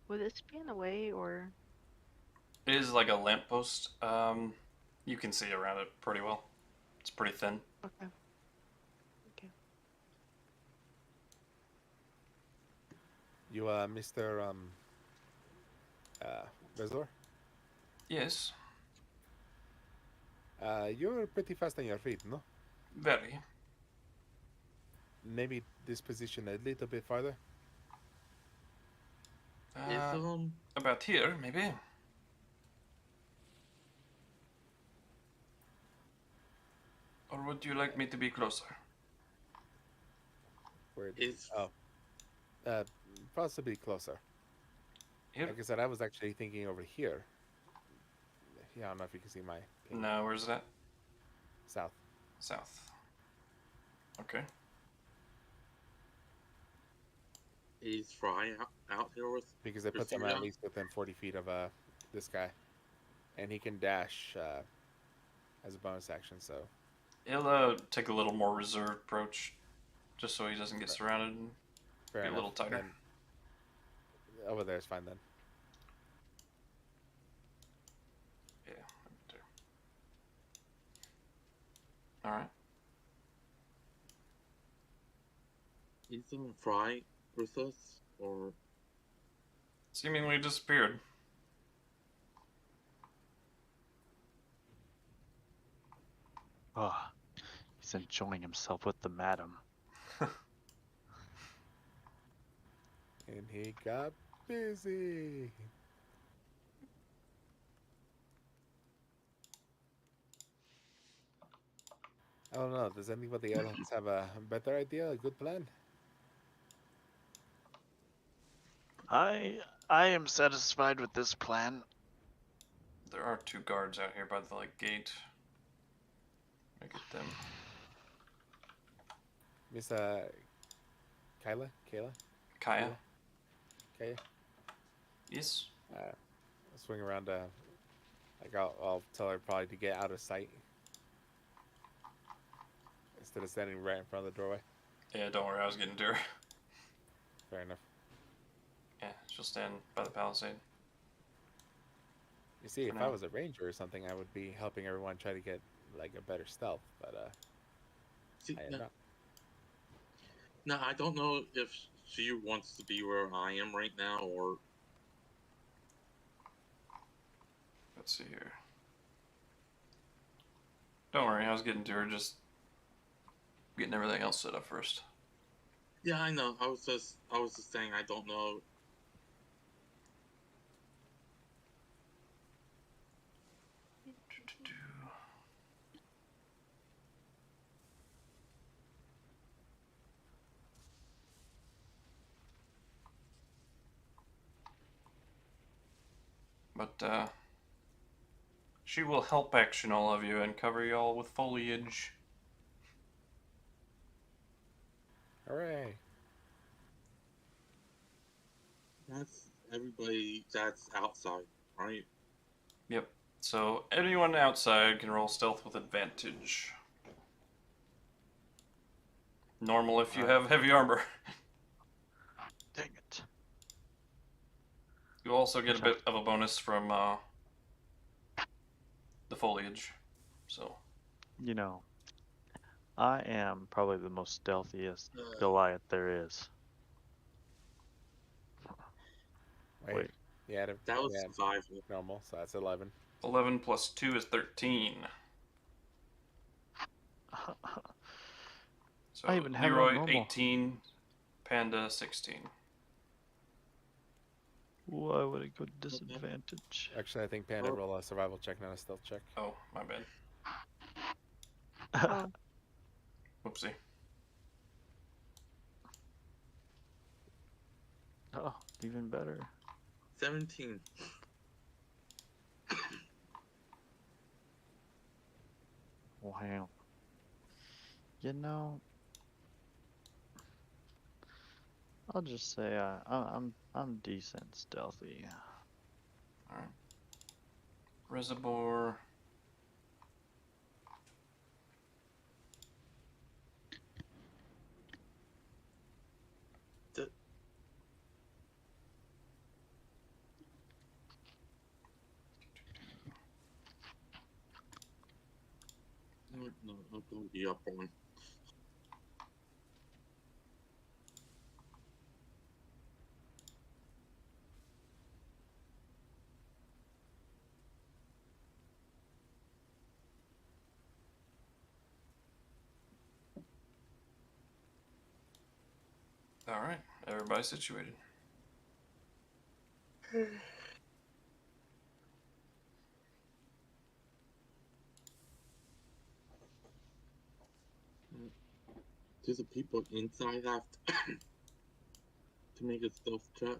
would this be in the way or? It is like a lamppost. You can see around it pretty well. It's pretty thin. Okay. Okay. You, Mr. Resor, Yes, you're pretty fast on your feet, no? very. Maybe this position a little bit farther. is About here, maybe. Or would you like me to be closer? Where? is Oh, possibly closer. Here? Like I said, I was actually thinking over here. Yeah, I don't know if you can see my ping. No, where's that? South. South. Okay. is Fry out here with? Because it puts him Christina? at least within 40 feet of this guy, and he can dash as a bonus action. So He'll take a little more reserved approach, just so he doesn't get surrounded and fair be a enough. little tighter. Then over there is fine then. Yeah, I can do. All right. Is Fry with us or? Seemingly disappeared. Oh, he's enjoying himself with the madam. And he got busy. I don't know. Does anybody else have a better idea, a good plan? I am satisfied with this plan. There are 2 guards out here by the like gate. I get them. Miss Kayla? Kaya. Kaya? Yes. I'll swing around. Like I'll tell her probably to get out of sight instead of standing right in front of the doorway. Yeah, don't worry, I was getting to her. Fair enough. Yeah, she'll stand by the palisade. You see, For if now. I was a ranger or something, I would be helping everyone try to get like a better stealth. But See, I am no, not. no, I don't know if she wants to be where I am right now or. Let's see here. Don't worry, I was getting to her, just getting everything else set up first. Yeah, I know. I was just saying I don't know. But she will help action all of you and cover y'all with foliage. Hooray! That's everybody that's outside, right? Yep. So anyone outside can roll stealth with advantage. Normal if you have heavy armor. Dang it. You also get a bit of a bonus from the foliage. So. You know, I am probably the most stealthiest Goliath there is. Wait. Yeah, That was yeah, survival. normal, so that's 11. 11 plus 2 is 13. So I even have it on Leroy, normal. 18. Panda, 16. Why would it go disadvantage? Actually, I think Panda roll a survival check, not a stealth check. Oh, my bad. Oh, Whoopsie. Oh, even better. 17. Wow. You know, I'll just say I'm decent stealthy. All right. Reservoir. No, I'll go the up one. All right. Everybody's situated. Do the people inside have to make a stealth check?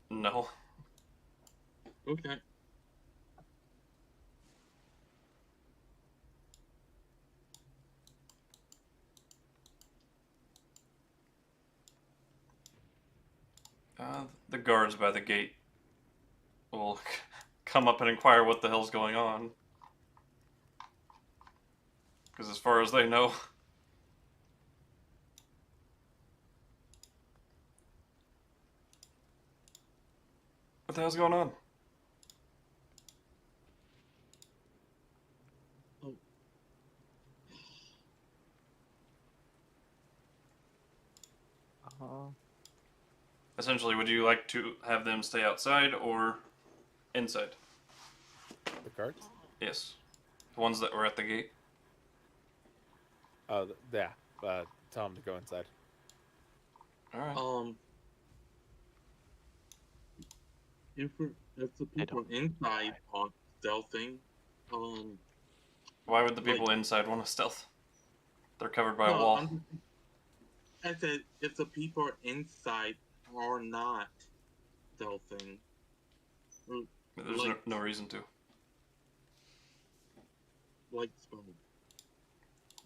No. Okay. The guards by the gate will come up and inquire what the hell's going on. Because as far as they know, what the hell's going on? Essentially, would you like to have them stay outside or inside? The cards? Yes. The ones that were at the gate? Oh, yeah. Tell them to go inside. Alright. If the people inside aren't stealthing, why would the people inside want to stealth? They're covered by a no, wall. I said if the people inside are not stealthing, There's no reason to. Like spell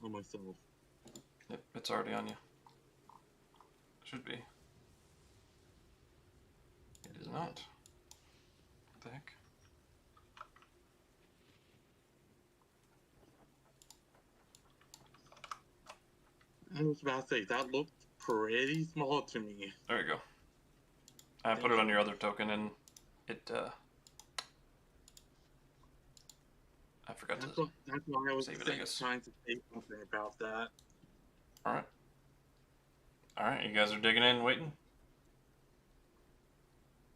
on myself. Yep, it's already on you. Should be. It is not. What the heck? I was about to say, that looked pretty small to me. There you go. I put it on your other token and it, I forgot That's to why I was save it, I guess. trying to say something about that. Alright. Alright, you guys are digging in, waiting?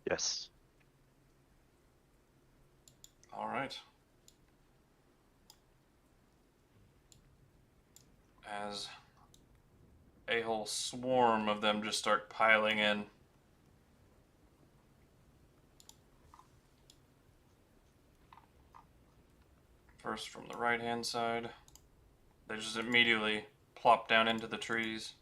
Yes. Alright. As a whole swarm of them just start piling in. First from the right-hand side. They just immediately plop down into the trees.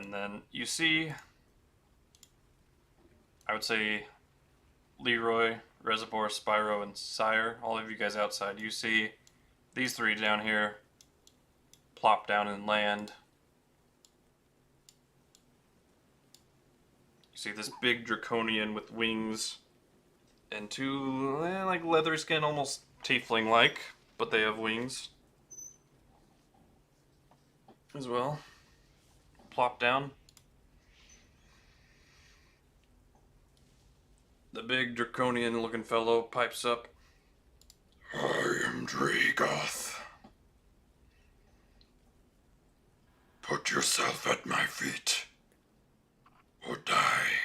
And then you see, I would say, Leroy, Reservoir, Spyro, and Syre, all of you guys outside. You see these three down here plop down and land. You see this big draconian with wings and two, like leather skin, almost tiefling-like, but they have wings as well. Plop down. The big draconian-looking fellow pipes up. I am Dragoth. Put yourself at my feet, or die.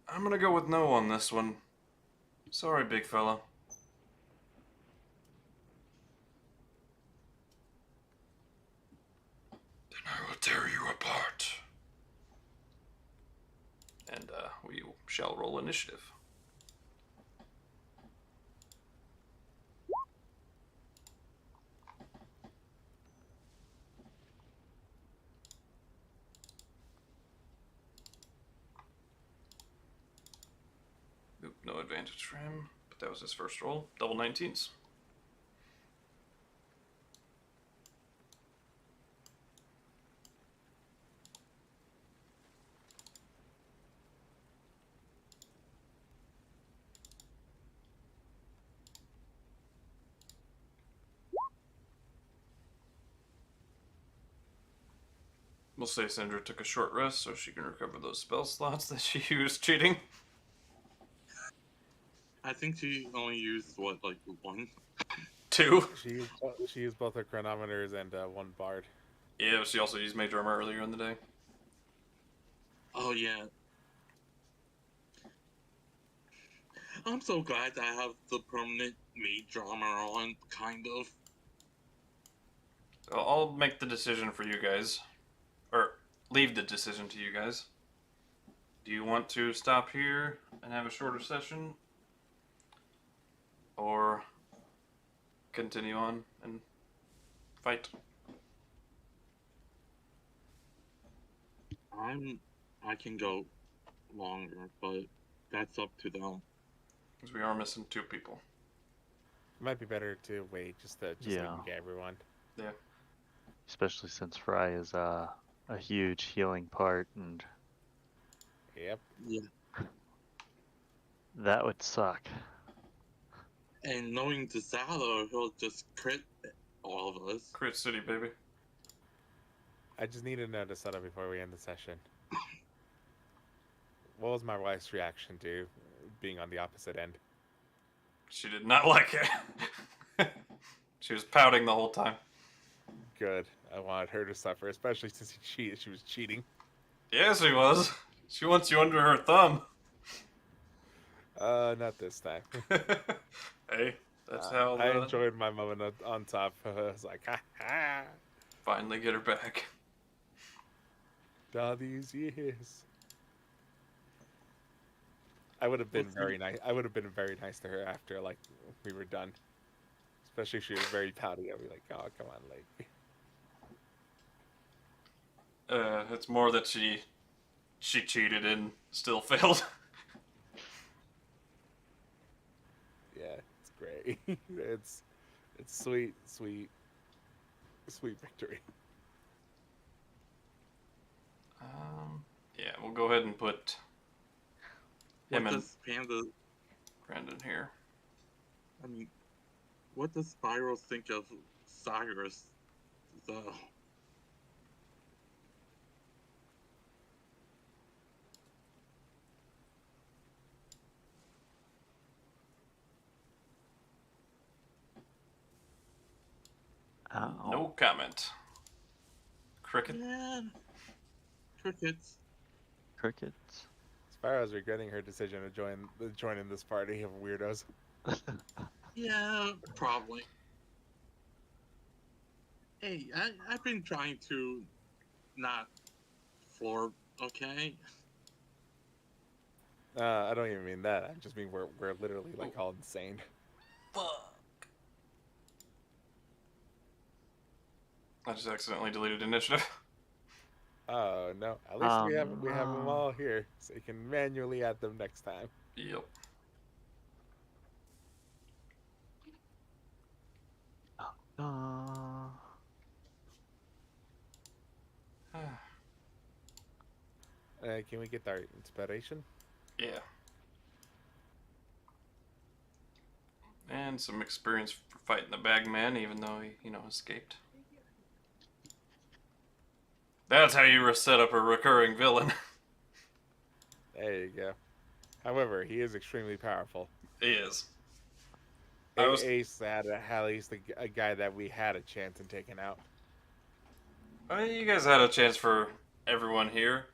I'm gonna go with no on this one. Sorry, big fella. Then I will tear you apart. And we shall roll initiative. Oop, no advantage for him, but that was his first roll. Double 19s. We'll say Sandra took a short rest so she can recover those spell slots that she used cheating. I think she only used, what, like, one? 2. She used both her chronometers and one bard. Yeah, but she also used Mage Armor earlier in the day. Oh, yeah. I'm so glad I have the permanent mage armor on, kind of. So I'll make the decision for you guys. Or leave the decision to you guys. Do you want to stop here and have a shorter session? Or continue on and fight? I can go longer, but that's up to them. Because we are missing 2 people. It might be better to wait just so we can get everyone. Yeah. Especially since Fry is a huge healing part, and Yep. Yeah. that would suck. And knowing Desalo, he'll just crit all of us. Crit City, baby. I just need to know the setup before we end the session. What was my wife's reaction to being on the opposite end? She did not like it. She was pouting the whole time. Good. I wanted her to suffer, especially since she was cheating. Yes, she was. She wants you under her thumb. Not this time. Hey, that's how I enjoyed my moment on top. I was like, ha ha. Finally get her back. All these years. I would have been very nice. I would have been very nice to her after, like, we were done. Especially if she was very pouty. I'd be like, oh, come on, like. It's more that she cheated and still failed. Yeah, it's great. it's sweet victory. Yeah, we'll go ahead and put him What and does Panda... Brandon here. I mean, what does Spyro think of Syrus, though? Ow. No comment. Cricket. Yeah. Crickets. Crickets. Spyro's regretting her decision to join in this party of weirdos. Yeah, probably. Hey, I've been trying to not floor, okay? I don't even mean that. I just mean we're literally like all insane. Fuck. I just accidentally deleted initiative. Oh no! At least we have them no. all here, so you can manually add them next time. Yep. Uh, Can we get our inspiration? Yeah. And some experience for fighting the bagman, even though he, escaped. That's how you set up a recurring villain. There you go. However, he is extremely powerful. He is. Ace had at least a guy that we had a chance in taking out. You guys had a chance for everyone here.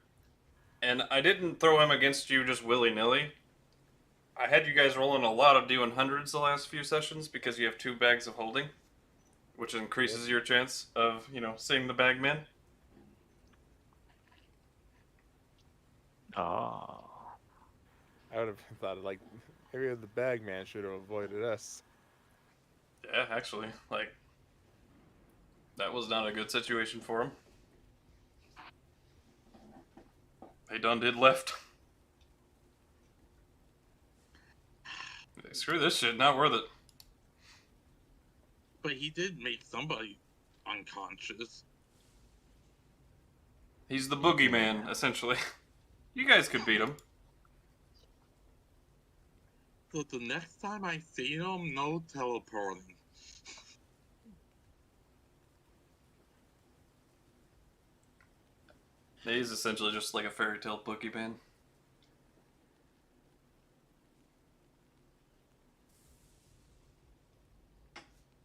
And I didn't throw him against you just willy-nilly. I had you guys rolling a lot of D100s the last few sessions because you have 2 bags of holding, which increases your chance of, seeing the bagman. oh. I would have thought like maybe the bagman should have avoided us. Yeah, actually, that was not a good situation for him. They done did left. Screw this shit, not worth it. But he did make somebody unconscious. He's the boogeyman, essentially. You guys could beat him. So the next time I see him, no teleporting. He's essentially just like a fairy tale boogeyman.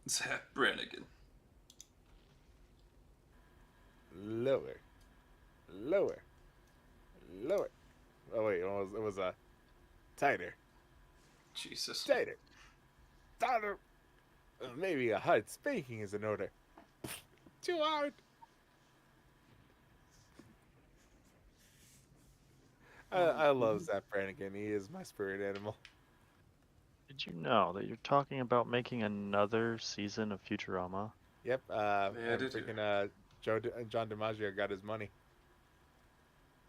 Zach Brannigan. Lower, lower, lower. Oh wait, it was tighter, Jesus. tighter, tighter. Maybe a hard spanking is in order. Too hard. I love Zach Brannigan. He is my spirit animal. Did you know that you're talking about making another season of Futurama? Yep. I did freaking John DiMaggio got his money.